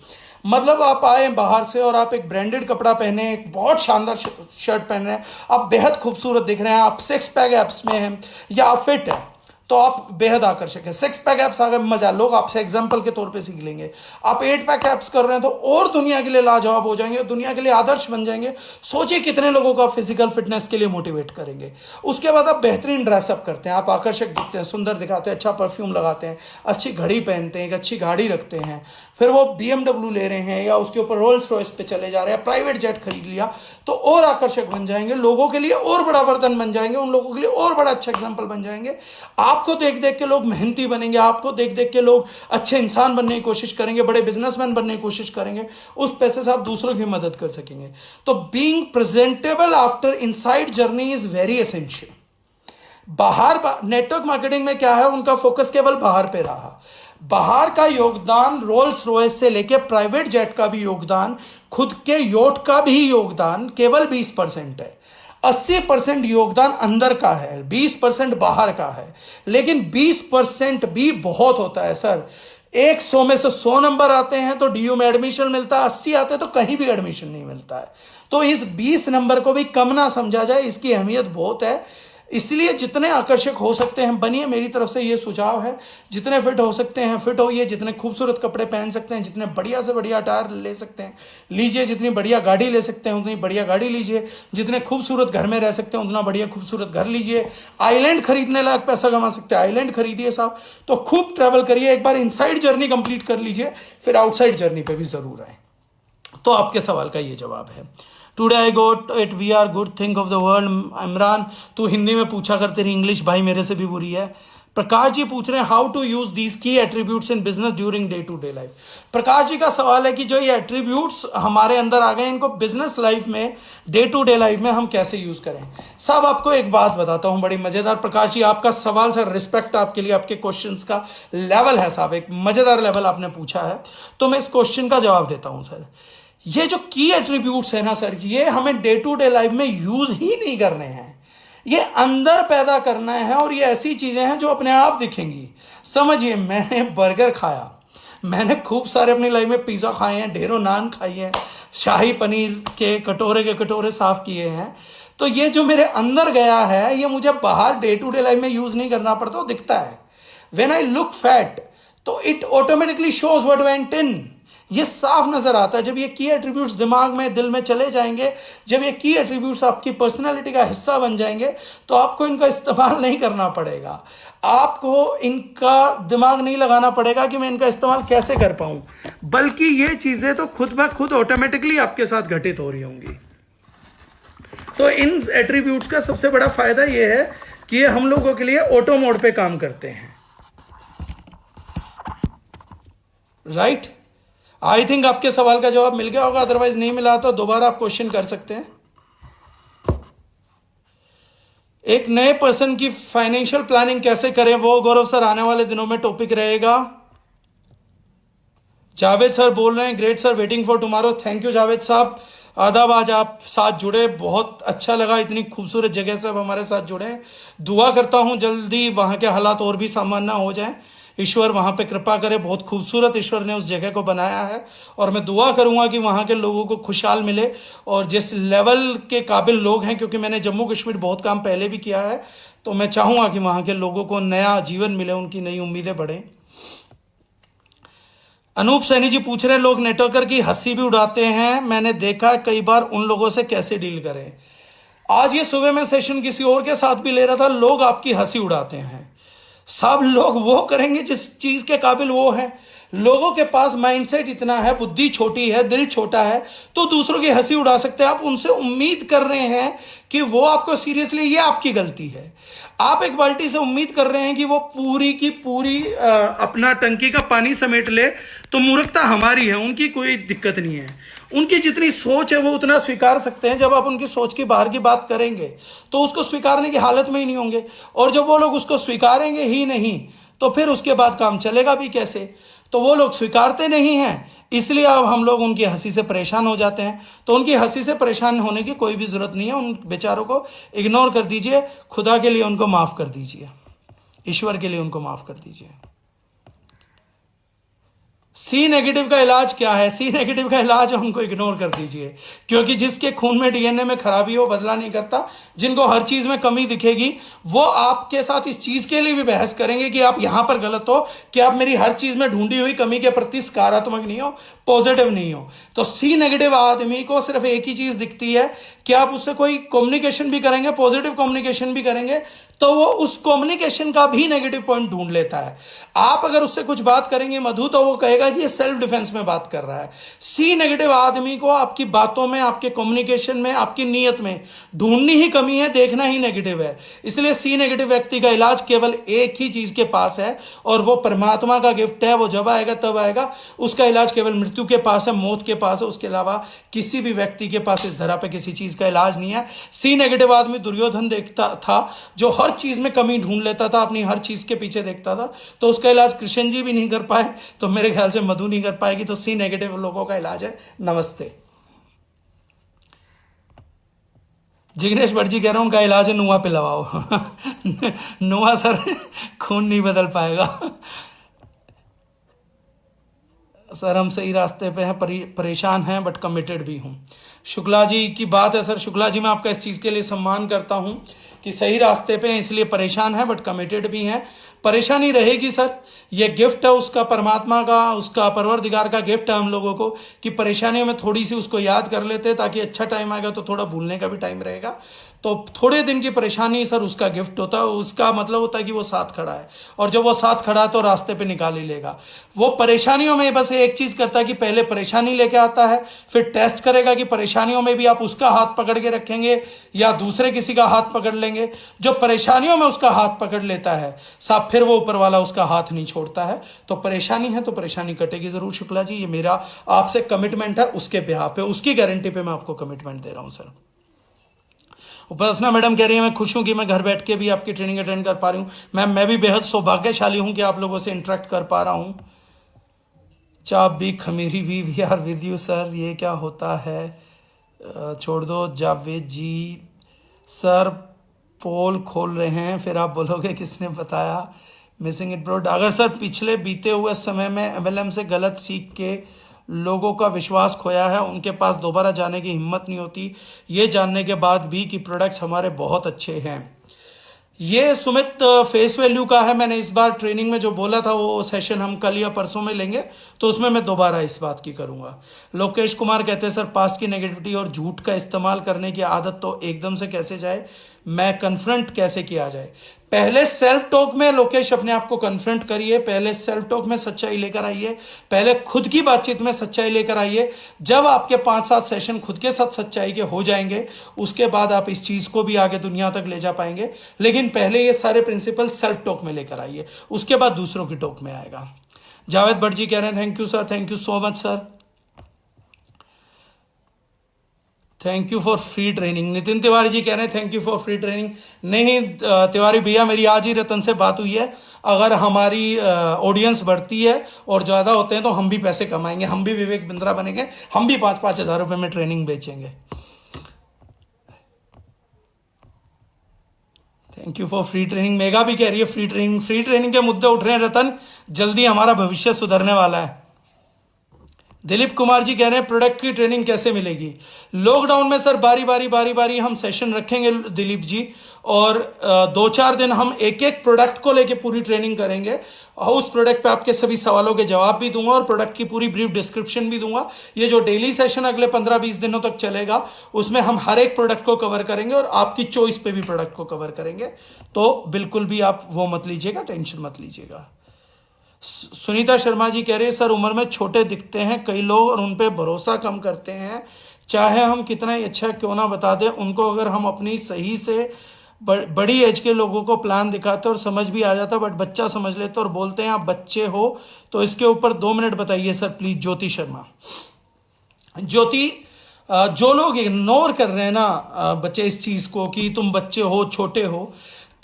मतलब आप आए बाहर से और आप एक ब्रांडेड कपड़ा पहने, एक बहुत शानदार शर्ट पहन रहे हैं, आप बेहद खूबसूरत दिख रहे हैं, आप 6 पैक एप्स में हैं या आप फिट है, तो आप बेहद आकर्षक है। 6 पैक एप्स आ गए, मजा, लोग आपसे एग्जांपल के तौर पे सीख लेंगे। आप 8 पैक एप्स कर रहे हैं तो और दुनिया के लिए लाजवाब हो जाएंगे, दुनिया के लिए आदर्श बन जाएंगे। सोचिए कितने लोगों को आप फिजिकल फिटनेस के लिए मोटिवेट करेंगे। उसके बाद आप बेहतरीन ड्रेसअप करते हैं, आप आकर्षक दिखते हैं, सुंदर दिखाते हैं, अच्छा परफ्यूम लगाते हैं, अच्छी घड़ी पहनते हैं, एक अच्छी गाड़ी रखते हैं, फिर वो BMW ले रहे हैं या उसके ऊपर रोल्स रॉयस पे चले जा रहे हैं, प्राइवेट जेट खरीद लिया, तो और आकर्षक बन जाएंगे, लोगों के लिए और बड़ा वरदान बन जाएंगे, उन लोगों के लिए और बड़ा अच्छा एग्जाम्पल बन जाएंगे। आपको देख देख के लोग मेहनती बनेंगे, आपको देख देख के लोग अच्छे इंसान बनने की कोशिश करेंगे, बड़े बिजनेसमैन बनने की कोशिश करेंगे, उस पैसे से आप दूसरों की मदद कर सकेंगे। तो being presentable after inside journey is very essential. बाहर नेटवर्क मार्केटिंग में क्या है, उनका फोकस केवल बाहर पे रहा। बाहर का योगदान, रोल्स रॉयस से लेके प्राइवेट जेट का भी योगदान, खुद के योट का भी योगदान केवल 20% है। 80% योगदान अंदर का है, 20% बाहर का है। लेकिन 20% भी बहुत होता है सर। 100 में से 100 नंबर आते हैं तो DU में एडमिशन मिलता है, 80 आते हैं तो कहीं भी एडमिशन नहीं मिलता है। तो इस 20 नंबर को भी कम ना समझा जाए, इसकी अहमियत बहुत है। इसलिए जितने आकर्षक हो सकते हैं बनिए, मेरी तरफ से ये सुझाव है। जितने फिट हो सकते हैं फिट होइए, जितने खूबसूरत कपड़े पहन सकते हैं, जितने बढ़िया से बढ़िया टायर ले सकते हैं लीजिए, जितनी बढ़िया गाड़ी ले सकते हैं उतनी बढ़िया गाड़ी लीजिए, जितने खूबसूरत घर में रह सकते हैं उतना बढ़िया खूबसूरत घर लीजिए। आइलैंड खरीदने लायक पैसा कमा सकते हैं, आइलैंड खरीदिए साहब। तो खूब ट्रैवल करिए, एक बार इनसाइड जर्नी कंप्लीट कर लीजिए, फिर आउटसाइड जर्नी पे भी जरूर आए। तो आपके सवाल का ये जवाब है। Today I got it we are good think of the world. Imran, तू हिंदी में पूछा कर, तेरी इंग्लिश भाई मेरे से भी बुरी है। प्रकाश जी पूछ रहे हैं how to use these key attributes in business during day to day life. Prakash ji का सवाल है कि जो ये एट्रीब्यूट्स हमारे अंदर आ गए, इनको बिजनेस लाइफ में, डे टू डे लाइफ में हम कैसे यूज करें। साहब आपको एक बात बताता हूं, बड़ी मजेदार। प्रकाश जी आपका सवाल सर, रिस्पेक्ट आपके लिए, आपके क्वेश्चंस का लेवल है साहब, एक मजेदार लेवल आपने पूछा है, तो मैं इस क्वेश्चन का जवाब देता हूं सर। ये जो की एट्रीब्यूट्स है ना सर, ये हमें डे टू डे लाइफ में यूज ही नहीं करने हैं, ये अंदर पैदा करना है। और ये ऐसी चीजें हैं जो अपने आप दिखेंगी। समझिए, मैंने बर्गर खाया, मैंने खूब सारे अपनी लाइफ में पिज्जा खाए हैं, ढेरों नान खाई हैं, शाही पनीर के कटोरे साफ किए हैं। तो ये जो मेरे अंदर गया है, ये मुझे बाहर डे टू डे लाइफ में यूज नहीं करना पड़ता, वो दिखता है। व्हेन आई लुक फैट, तो it automatically shows what went in. ये साफ नजर आता है। जब ये की एट्रीब्यूट्स दिमाग में, दिल में चले जाएंगे, जब ये की एट्रीब्यूट्स आपकी पर्सनालिटी का हिस्सा बन जाएंगे, तो आपको इनका इस्तेमाल नहीं करना पड़ेगा। आपको इनका दिमाग नहीं लगाना पड़ेगा कि मैं इनका इस्तेमाल कैसे कर पाऊं, बल्कि ये चीजें तो खुद ब खुद ऑटोमेटिकली आपके साथ घटित हो रही होंगी। तो इन एट्रीब्यूट्स का सबसे बड़ा फायदा ये है कि ये हम लोगों के लिए ऑटो मोड पे काम करते हैं। राइट? आई थिंक आपके सवाल का जवाब मिल गया होगा, अदरवाइज नहीं मिला तो दोबारा आप क्वेश्चन कर सकते हैं। एक नए पर्सन की फाइनेंशियल प्लानिंग कैसे करें, वो गौरव सर आने वाले दिनों में टॉपिक रहेगा। जावेद सर बोल रहे हैं great sir, waiting for tomorrow. Thank you Javed साहब, आदाब। आज आप साथ जुड़े, बहुत अच्छा लगा, इतनी खूबसूरत जगह से आप हमारे साथ जुड़े। दुआ करता हूं जल्दी वहां के हालात और भी सामान्य हो जाएं, ईश्वर वहां पे कृपा करे। बहुत खूबसूरत ईश्वर ने उस जगह को बनाया है, और मैं दुआ करूंगा कि वहां के लोगों को खुशहाल मिले, और जिस लेवल के काबिल लोग हैं, क्योंकि मैंने जम्मू कश्मीर बहुत काम पहले भी किया है, तो मैं चाहूंगा कि वहां के लोगों को नया जीवन मिले, उनकी नई उम्मीदें बढ़े। अनूप सैनी जी पूछ रहे हैं लोग नेटवर्कर की हंसी भी उड़ाते हैं, मैंने देखा कई बार, उन लोगों से कैसे डील करें। आज ये सुबह मैं सेशन किसी और के साथ भी ले रहा था, लोग आपकी हंसी उड़ाते हैं। सब लोग वो करेंगे जिस चीज के काबिल वो है। लोगों के पास माइंडसेट इतना है, बुद्धि छोटी है, दिल छोटा है, तो दूसरों की हंसी उड़ा सकते हैं। आप उनसे उम्मीद कर रहे हैं कि वो आपको सीरियसली, ये आपकी गलती है। आप एक बाल्टी से उम्मीद कर रहे हैं कि वो पूरी की पूरी अपना टंकी का पानी समेट ले, तो मूर्खता हमारी है, उनकी कोई दिक्कत नहीं है। उनकी जितनी सोच है वो उतना स्वीकार सकते हैं। जब आप उनकी सोच की बाहर की बात करेंगे तो उसको स्वीकारने की हालत में ही नहीं होंगे, और जब वो लोग उसको स्वीकारेंगे ही नहीं, तो फिर उसके बाद काम चलेगा भी कैसे? तो वो लोग स्वीकारते नहीं हैं, इसलिए अब हम लोग उनकी हंसी से परेशान हो जाते हैं। तो उनकी हंसी से परेशान होने की कोई भी जरूरत नहीं है, उन बेचारों को इग्नोर कर दीजिए, खुदा के लिए उनको माफ कर दीजिए, ईश्वर के लिए उनको माफ कर दीजिए। सी नेगेटिव का इलाज क्या है? सी नेगेटिव का इलाज उनको इग्नोर कर दीजिए, क्योंकि जिसके खून में डीएनए में खराबी हो बदला नहीं करता। जिनको हर चीज में कमी दिखेगी वो आपके साथ इस चीज के लिए भी बहस करेंगे कि आप यहां पर गलत हो, कि आप मेरी हर चीज में ढूंढी हुई कमी के प्रति सकारात्मक नहीं हो, पॉजिटिव नहीं हो। तो सी नेगेटिव आदमी को सिर्फ एक ही चीज दिखती है कि आप उससे कोई कम्युनिकेशन भी करेंगे, पॉजिटिव कम्युनिकेशन भी करेंगे, तो वो उस कम्युनिकेशन का भी नेगेटिव पॉइंट ढूंढ लेता है। आप अगर उससे कुछ बात करेंगे मधु, तो वो कहेगा कि ये सेल्फ डिफेंस में बात कर रहा है। सी नेगेटिव आदमी को आपकी बातों में, आपके कम्युनिकेशन में, आपकी नीयत में ढूंढनी ही कमी है, देखना ही नेगेटिव है। इसलिए सी नेगेटिव व्यक्ति का इलाज केवल एक ही चीज के पास है, और वो परमात्मा का गिफ्ट है। वो जब आएगा तब आएगा। उसका इलाज केवल मृत्यु के पास है, मौत के पास है। उसके अलावा किसी भी व्यक्ति के पास इस धरा पे किसी चीज का इलाज नहीं है। सी नेगेटिव आदमी दुर्योधन देखता था, जो हर चीज में कमी ढूंढ लेता था, अपनी हर चीज के पीछे देखता था। तो उसका इलाज कृष्ण जी भी नहीं कर पाए, तो मेरे ख्याल से मधु नहीं कर पाएगी। तो सी नेगेटिव लोगों का इलाज है। नमस्ते। जिग्नेश भट्ट जी कह रहे हैं उनका इलाज है नुआ पिलवाओ। नुआ सर खून नहीं बदल पाएगा। सर हम सही रास्ते पे हैं, परेशान हैं बट कमिटेड भी हूं। शुक्ला जी की बात है सर। शुक्ला जी मैं आपका इस चीज के लिए सम्मान करता हूं कि सही रास्ते पे हैं, इसलिए परेशान हैं बट कमिटेड भी हैं। परेशानी रहेगी सर, ये गिफ्ट है उसका, परमात्मा का, उसका परवरदिगार का गिफ्ट है हम लोगों को, कि परेशानियों में थोड़ी सी उसको याद कर लेते हैं, ताकि अच्छा टाइम आएगा तो थोड़ा भूलने का भी टाइम रहेगा। तो थोड़े दिन की परेशानी सर उसका गिफ्ट होता है। उसका मतलब होता है कि वो साथ खड़ा है, और जब वो साथ खड़ा है तो रास्ते पे निकाल ही लेगा। वो परेशानियों में बस एक चीज करता है कि पहले परेशानी लेके आता है, फिर टेस्ट करेगा कि परेशानियों में भी आप उसका हाथ पकड़ के रखेंगे या दूसरे किसी का हाथ पकड़ लेंगे। जो परेशानियों में उसका हाथ पकड़ लेता है साहब, फिर वो ऊपर वाला उसका हाथ नहीं छोड़ता है। तो परेशानी है तो परेशानी कटेगी जरूर शुक्ला जी, ये मेरा आपसे कमिटमेंट है। उसके बिहाफ पे, उसकी गारंटी पे मैं आपको कमिटमेंट दे रहा हूं सर। उपासना मैडम कह रही है मैं खुश हूं कि मैं घर बैठ के भी आपकी ट्रेनिंग अटेंड कर पा रही हूं। मैम मैं भी बेहद सौभाग्यशाली हूं कि आप लोगों से इंटरेक्ट कर पा रहा हूं। चाप भी खमीरी भी we are with you sir. ये क्या होता है? छोड़ दो जावेद जी। सर पोल खोल रहे हैं, फिर आप बोलोगे किसने बताया। Missing it bro. अगर सर पिछले बीते हुए समय में एमएलएम से गलत सीख के लोगों का विश्वास खोया है, उनके पास दोबारा जाने की हिम्मत नहीं होती, ये जानने के बाद भी कि प्रोडक्ट्स हमारे बहुत अच्छे हैं। ये सुमित फेस वैल्यू का है। मैंने इस बार ट्रेनिंग में जो बोला था वो सेशन हम कल या परसों में लेंगे, तो उसमें मैं दोबारा इस बात की करूंगा। लोकेश कुमार कहते हैं सर पास्ट की नेगेटिविटी और झूठ का इस्तेमाल करने की आदत तो एकदम से कैसे जाए, मैं कन्फ्रंट कैसे किया जाए? पहले सेल्फ टॉक में लोकेश अपने आप को कन्फ्रंट करिए, पहले सेल्फ टॉक में सच्चाई लेकर आइए, पहले खुद की बातचीत में सच्चाई लेकर आइए। जब आपके 5-7 सेशन खुद के साथ सच्चाई के हो जाएंगे, उसके बाद आप इस चीज को भी आगे दुनिया तक ले जा पाएंगे। लेकिन पहले ये सारे प्रिंसिपल सेल्फ टॉक में लेकर आइए, उसके बाद दूसरों की टॉक में आएगा। जावेद भट्ट जी कह रहे हैं thank you sir, thank you so much sir, thank you for free training. Nitin Tiwari ji कह रहे हैं thank you for free training. नहीं तिवारी भैया, मेरी आज ही रतन से बात हुई है, अगर हमारी ऑडियंस बढ़ती है और ज्यादा होते हैं तो हम भी पैसे कमाएंगे, हम भी विवेक बिंद्रा बनेंगे, हम भी 5-5 हजार रुपए में ट्रेनिंग बेचेंगे। Thank you for free training. Mega भी कह रही है फ्री ट्रेनिंग के मुद्दे उठ रहे हैं रतन, जल्दी हमारा भविष्य सुधरने वाला है। दिलीप कुमार जी कह रहे हैं प्रोडक्ट की ट्रेनिंग कैसे मिलेगी? लॉकडाउन में सर बारी बारी हम सेशन रखेंगे दिलीप जी, और 2-4 दिन हम एक एक प्रोडक्ट को लेके पूरी ट्रेनिंग करेंगे, और उस प्रोडक्ट पे आपके सभी सवालों के जवाब भी दूंगा और प्रोडक्ट की पूरी ब्रीफ डिस्क्रिप्शन भी दूंगा। ये जो डेली सेशन अगले 15-20 दिनों तक चलेगा, उसमें हम हर एक प्रोडक्ट को कवर करेंगे और आपकी चॉइस पे भी प्रोडक्ट को कवर करेंगे। तो बिल्कुल भी आप वो मत लीजिएगा, टेंशन मत लीजिएगा। सुनीता शर्मा जी कह रहे हैं सर उम्र में छोटे दिखते हैं कई लोग और उन पे भरोसा कम करते हैं, चाहे हम कितना ही अच्छा क्यों ना बता दें उनको, अगर हम अपनी सही से बड़ी एज के लोगों को प्लान दिखाते और समझ भी आ जाता, बट बच्चा समझ लेते और बोलते हैं आप बच्चे हो। तो इसके ऊपर 2 मिनट बताइए सर प्लीज। ज्योति शर्मा। ज्योति, जो लोग इग्नोर कर रहे हैं ना बच्चे इस चीज को कि तुम बच्चे हो, छोटे हो,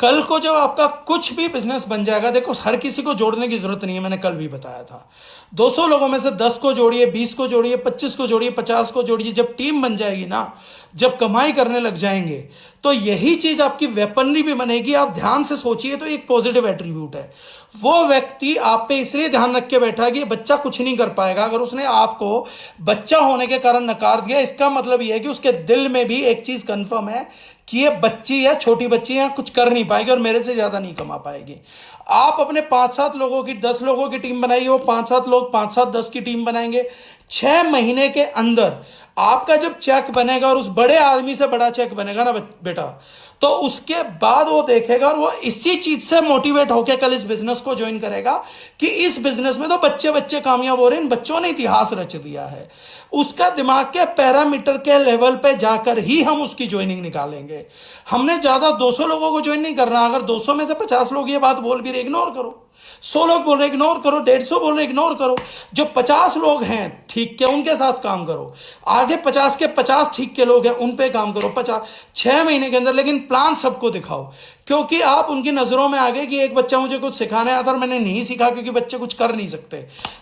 कल को जब आपका कुछ भी बिजनेस बन जाएगा, देखो हर किसी को जोड़ने की जरूरत नहीं है, मैंने कल भी बताया था। 200 लोगों में से 10 को जोड़िए, 20 को जोड़िए, 25 को जोड़िए, 50 को जोड़िए। जब टीम बन जाएगी ना, जब कमाई करने लग जाएंगे, तो यही चीज आपकी वेपनरी भी बनेगी। आप ध्यान से सोचिए, तो एक पॉजिटिव एट्रीब्यूट है। वो व्यक्ति आप पे इसलिए ध्यान रख के बैठा कि ये बच्चा कुछ नहीं कर पाएगा। अगर उसने आपको बच्चा होने के कारण नकार दिया, इसका मतलब यह है कि उसके दिल में भी एक चीज कंफर्म है कि ये बच्ची या छोटी बच्ची है, कुछ कर नहीं पाएगी और मेरे से ज्यादा नहीं कमा पाएगी। आप अपने 5-7 लोगों की, 10 लोगों की टीम बनाइए, वो 5-7 लोग 5-7-10 की टीम बनाएंगे। 6 महीने के अंदर आपका जब चेक बनेगा, और उस बड़े आदमी से बड़ा चेक बनेगा ना बेटा, तो उसके बाद वो देखेगा और वो इसी चीज से मोटिवेट होकर कल इस बिजनेस को ज्वाइन करेगा कि इस बिजनेस में तो बच्चे बच्चे कामयाब हो रहे हैं, इन बच्चों ने इतिहास रच दिया है। उसका दिमाग के पैरामीटर के लेवल पे जाकर ही हम उसकी ज्वाइनिंग निकालेंगे। हमने ज्यादा 200 लोगों को ज्वाइन नहीं करना। अगर 200 में से 50 लोग ये बात बोल भी रहे, इग्नोर करो। 100 लोग बोल रहे, इग्नोर करो। 150 बोल रहे, इग्नोर करो। जो 50 लोग हैं ठीक के, उनके साथ काम करो। आगे 50 के 50 ठीक के लोग हैं, उन पे काम करो 6 महीने के अंदर। लेकिन प्लान सबको दिखाओ, क्योंकि आप उनकी नजरों में आ गए कि एक बच्चा मुझे कुछ सिखाने आया था और मैंने नहीं सीखा, क्योंकि बच्चे कुछ कर नहीं सकते।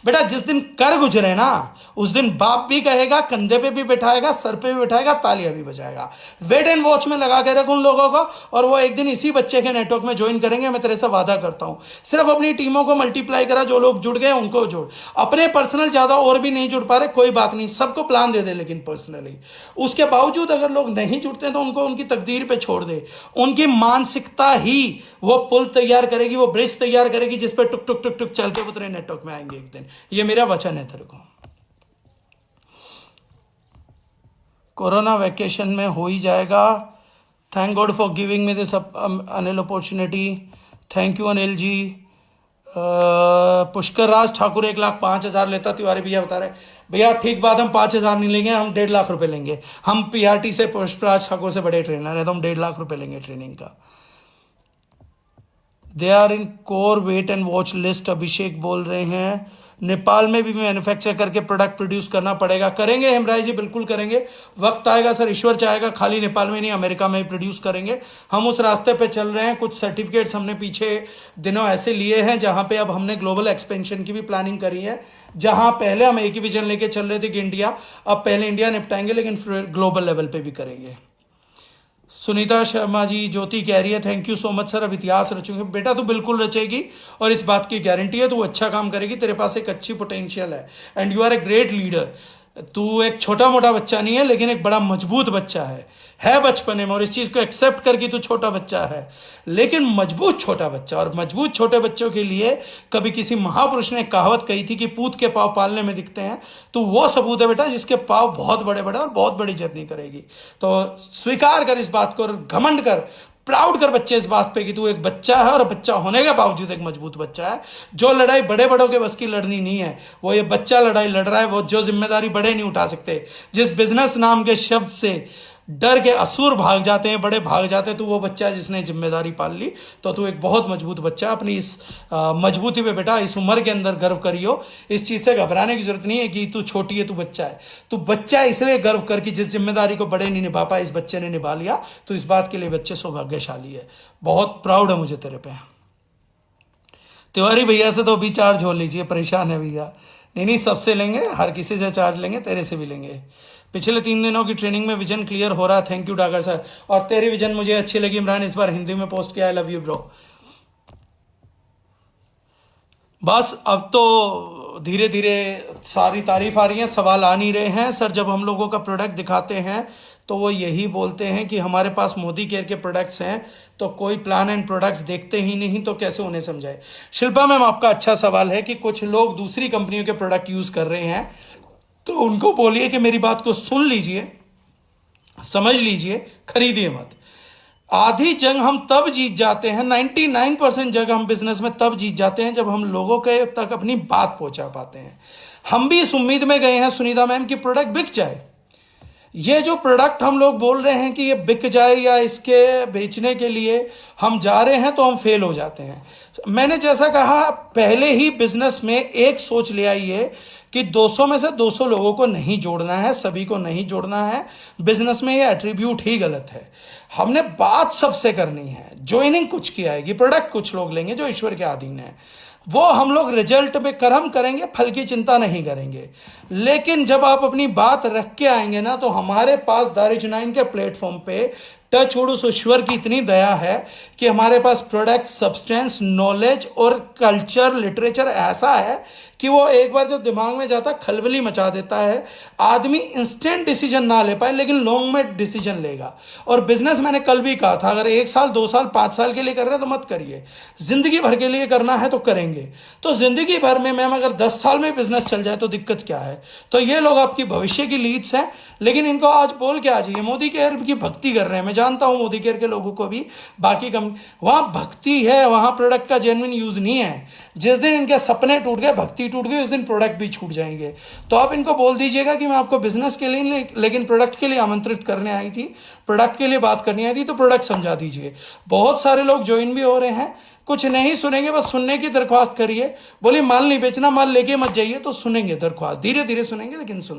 बेटा जिस दिन कर गुजरे ना, उस दिन बाप भी कहेगा, कंधे पे भी बैठाएगा, सर पे भी बैठाएगा, तालियां भी बजाएगा। वेट एंड वॉच में लगा के रख उन लोगों को, और वो एक दिन इसी बच्चे के नेटवर्क में ज्वाइन करेंगे। मैं तेरे से वादा करता हूं। सिर्फ अपनी टीमों को मल्टीप्लाई करा, जो लोग जुड़ गए उनको जोड़। अपने पर्सनल ज्यादा और भी नहीं जुड़ पा रहे, कोई बात नहीं, सबको प्लान दे दे, लेकिन पर्सनली। उसके बावजूद अगर लोग नहीं जुड़ते तो उनको उनकी तकदीर पे छोड़ दे। उनकी मानसिकता ही वो पुल तैयार करेगी, वो ब्रिज तैयार करेगी, जिस पे टुक टुक टुक टुक चल के उतरे नेटवर्क में आएंगे एक दिन। ये मेरा वचन है तेरे को। कोरोना वैकेशन में हो ही जाएगा। Thank God for giving me this Anil opportunity. Thank you Anil ji. Pushkar Raj Thakur 1,05,000 लेता। तिवारी भैया बता रहे, भैया ठीक बात, हम 5,000 नहीं लेंगे, हम 1.5 लाख रुपए लेंगे। हम पीआरटी से, पुष्कर राज ठाकुर से बड़े ट्रेनर है, तो हम 1.5 लाख रुपए लेंगे ट्रेनिंग का। They are in core wait and watch list, Abhishek बोल रहे हैं। नेपाल में भी मैन्युफैक्चर करके प्रोडक्ट प्रोड्यूस करना पड़ेगा। करेंगे हेमराज जी, बिल्कुल करेंगे। वक्त आएगा सर, ईश्वर चाहेगा, खाली नेपाल में नहीं, अमेरिका में भी प्रोड्यूस करेंगे। हम उस रास्ते पे चल रहे हैं। कुछ सर्टिफिकेट्स हमने पीछे दिनों ऐसे लिए हैं जहां पे अब हमने ग्लोबल एक्सपेंशन की भी प्लानिंग करी है। जहां पहले हम एक ही विजन लेके चल रहे थे कि इंडिया, अब पहले इंडिया निपटाएंगे, लेकिन फिर ग्लोबल लेवल पे भी करेंगे। सुनीता शर्मा जी, ज्योति कह रही है thank you so much sir, अब इतिहास रचूंगे। बेटा तू बिल्कुल रचेगी, और इस बात की गारंटी है, तू अच्छा काम करेगी। तेरे पास एक अच्छी पोटेंशियल है, and you are a great leader. तू एक छोटा मोटा बच्चा नहीं है, लेकिन एक बड़ा मजबूत बच्चा है बचपने में, और इस चीज को एक्सेप्ट करके तू छोटा बच्चा है, लेकिन मजबूत छोटा बच्चा। और मजबूत छोटे बच्चों के लिए कभी किसी महापुरुष ने कहावत कही थी कि पूत के पांव पालने में दिखते हैं। तो वो सबूत है बेटा, जिसके पांव बहुत बड़े बड़े और बहुत बड़ी जर्नी करेगी। तो स्वीकार कर इस बात को, और घमंड कर, प्राउड कर बच्चे इस बात पे कि तू एक बच्चा है, और बच्चा होने के बावजूद एक मजबूत बच्चा है। जो लड़ाई बड़े बड़ों के बस की लड़नी नहीं है, वो ये बच्चा लड़ाई लड़ रहा है। वो जो जिम्मेदारी बड़े नहीं उठा सकते, जिस बिजनेस नाम के शब्द से डर के असुर भाग जाते हैं, बड़े भाग जाते हैं, तो वो बच्चा जिसने जिम्मेदारी पाल ली। तो तू एक बहुत मजबूत बच्चा है। अपनी इस मजबूती पे बेटा इस उम्र के अंदर गर्व करियो। इस चीज से घबराने की जरूरत नहीं है कि तू छोटी है, तू बच्चा है। तू बच्चा है इसलिए गर्व कर कि जिस जिम्मेदारी को बड़े नहीं निभा पाए, इस बच्चे ने निभा लिया। तो इस बात के लिए बच्चे सौभाग्यशाली है। बहुत प्राउड है मुझे तेरे पे। तिवारी भैया से तो अभी चार्ज हो लीजिए, परेशान है भैया। नहीं, सबसे लेंगे, हर किसी से चार्ज लेंगे, तेरे से भी लेंगे। पिछले 3 दिनों की ट्रेनिंग में विजन क्लियर हो रहा है। Thank you Dagar sir. और तेरी विजन मुझे अच्छी लगी इमरान, इस बार हिंदी में पोस्ट किया। I love you bro. बस अब तो धीरे धीरे सारी तारीफ आ रही है, सवाल आ नहीं रहे हैं। सर जब हम लोगों का प्रोडक्ट दिखाते हैं तो वो यही बोलते हैं कि हमारे पास मोदी केयर के प्रोडक्ट्स हैं, तो कोई प्लान एंड प्रोडक्ट्स देखते ही नहीं, तो कैसे उन्हें समझाए। शिल्पा मैम, आपका अच्छा सवाल है कि कुछ लोग दूसरी कंपनियों के प्रोडक्ट यूज कर रहे हैं, तो उनको बोलिए कि मेरी बात को सुन लीजिए, समझ लीजिए, खरीदिए मत। आधी जंग हम तब जीत जाते हैं, 99% जंग हम बिजनेस में तब जीत जाते हैं जब हम लोगों के तक अपनी बात पहुंचा पाते हैं। हम भी इस उम्मीद में गए हैं सुनीता मैम कि प्रोडक्ट बिक जाए। ये जो प्रोडक्ट हम लोग बोल रहे हैं कि ये बिक जाए या इसके बेचने के लिए हम जा रहे हैं, तो हम फेल हो जाते हैं। मैंने जैसा कहा, पहले ही बिजनेस में एक सोच ले आइए कि 200 में से 200 लोगों को नहीं जोड़ना है, सभी को नहीं जोड़ना है। बिजनेस में ये एट्रीब्यूट ही गलत है। हमने बात सबसे करनी है। ज्वाइनिंग कुछ की आएगी, प्रोडक्ट कुछ लोग लेंगे जो ईश्वर के अधीन है, वो हम लोग रिजल्ट में कर्म करेंगे, फल की चिंता नहीं करेंगे। लेकिन जब आप अपनी बात रख के आएंगे ना, तो हमारे पास दारिज9 के प्लेटफॉर्म पे टच वुड उस ईश्वर की इतनी दया है कि हमारे पास प्रोडक्ट, सब्सटेंस, नॉलेज और कल्चर, लिटरेचर ऐसा है कि वो एक बार जब दिमाग में जाता खलबली मचा देता है। आदमी इंस्टेंट डिसीजन ना ले पाए लेकिन लॉन्ग में डिसीजन लेगा। और बिजनेस मैंने कल भी कहा था, अगर 1 साल 2 साल 5 साल के लिए कर रहे हैं तो मत करिए, जिंदगी भर के लिए करना है तो करेंगे। तो जिंदगी भर में मैम अगर 10 साल में बिजनेस चल जाए तो दिक्कत क्या है। तो ये लोग आपकी भविष्य की लीड्स हैं, लेकिन इनको आज बोल के आ जाइए मोदी केयर की भक्ति कर रहे हैं। मैं जानता हूं मोदी केयर के लोगों को भी, बाकी वहां भक्ति है, वहां प्रोडक्ट का जेन्युइन यूज नहीं है। जिस दिन इनके सपने टूट गए, भक्ति टूट गई, उस दिन प्रोडक्ट भी छूट जाएंगे। तो आप इनको बोल दीजिएगा कि मैं आपको बिजनेस के लिए लेकिन प्रोडक्ट के लिए आमंत्रित करने आई थी, प्रोडक्ट के लिए बात करनी आई थी, तो प्रोडक्ट समझा दीजिए। बहुत सारे लोग ज्वाइन भी हो रहे हैं, कुछ नहीं सुनेंगे, बस सुनने की दरख्वास्त करिए। बोलिए माल नहीं बेचना, माल लेके मत जाइए, तो सुनेंगे दरख्वास्त, धीरे धीरे सुनेंगे लेकिन सुन